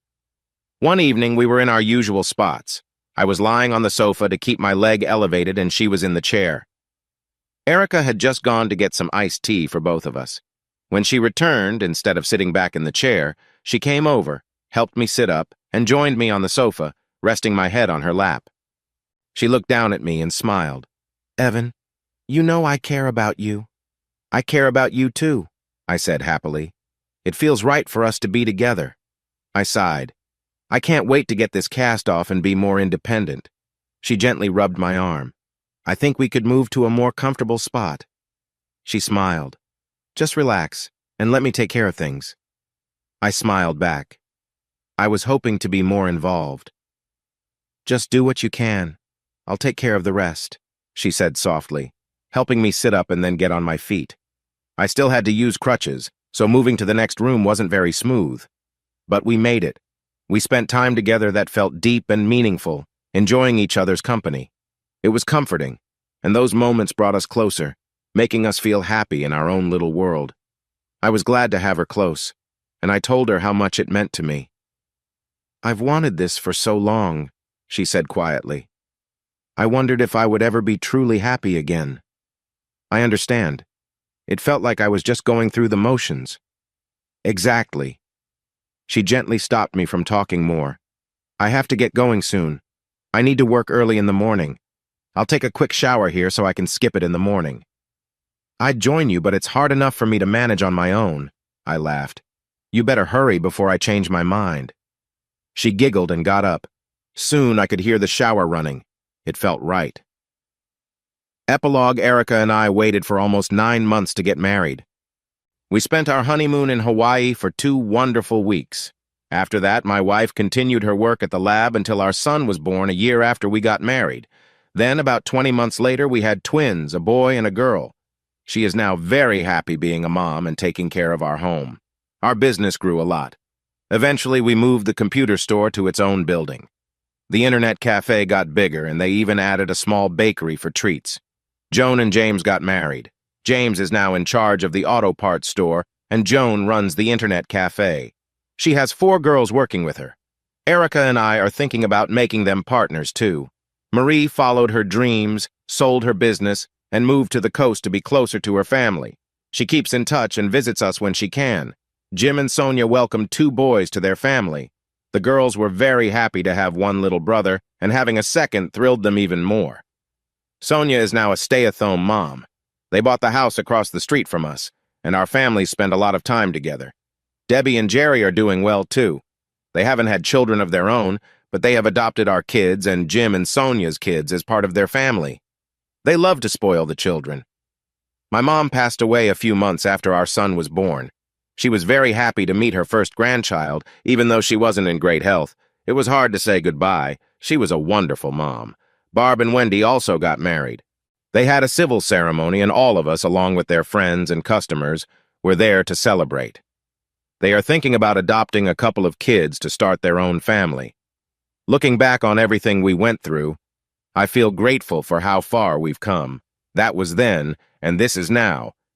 One evening we were in our usual spots. I was lying on the sofa to keep my leg elevated and she was in the chair. Erica had just gone to get some iced tea for both of us. When she returned, instead of sitting back in the chair, she came over, helped me sit up, and joined me on the sofa, resting my head on her lap. She looked down at me and smiled. "Evan, you know I care about you." "I care about you too," I said happily. "It feels right for us to be together." I sighed. "I can't wait to get this cast off and be more independent." She gently rubbed my arm. "I think we could move to a more comfortable spot." She smiled. "Just relax, and let me take care of things." I smiled back. I was hoping to be more involved. "Just do what you can. I'll take care of the rest," she said softly, helping me sit up and then get on my feet. I still had to use crutches, so moving to the next room wasn't very smooth. But we made it. We spent time together that felt deep and meaningful, enjoying each other's company. It was comforting, and those moments brought us closer, making us feel happy in our own little world. I was glad to have her close, and I told her how much it meant to me. "I've wanted this for so long," she said quietly. "I wondered if I would ever be truly happy again." "I understand. It felt like I was just going through the motions." "Exactly." She gently stopped me from talking more. "I have to get going soon. I need to work early in the morning. I'll take a quick shower here so I can skip it in the morning." "I'd join you, but it's hard enough for me to manage on my own," I laughed. "You better hurry before I change my mind." She giggled and got up. Soon I could hear the shower running. It felt right. Epilogue: Erica and I waited for almost 9 months to get married. We spent our honeymoon in Hawaii for 2 wonderful weeks. After that, my wife continued her work at the lab until our son was born a year after we got married. Then, about 20 months later, we had twins, a boy and a girl. She is now very happy being a mom and taking care of our home. Our business grew a lot. Eventually, we moved the computer store to its own building. The internet cafe got bigger, and they even added a small bakery for treats. Joan and James got married. James is now in charge of the auto parts store, and Joan runs the internet cafe. She has 4 girls working with her. Erica and I are thinking about making them partners, too. Marie followed her dreams, sold her business, and moved to the coast to be closer to her family. She keeps in touch and visits us when she can. Jim and Sonia welcomed 2 boys to their family. The girls were very happy to have one little brother, and having a second thrilled them even more. Sonia is now a stay-at-home mom. They bought the house across the street from us, and our families spend a lot of time together. Debbie and Jerry are doing well, too. They haven't had children of their own, but they have adopted our kids and Jim and Sonia's kids as part of their family. They love to spoil the children. My mom passed away a few months after our son was born. She was very happy to meet her first grandchild, even though she wasn't in great health. It was hard to say goodbye. She was a wonderful mom. Barb and Wendy also got married. They had a civil ceremony, and all of us, along with their friends and customers, were there to celebrate. They are thinking about adopting a couple of kids to start their own family. Looking back on everything we went through, I feel grateful for how far we've come. That was then, and this is now.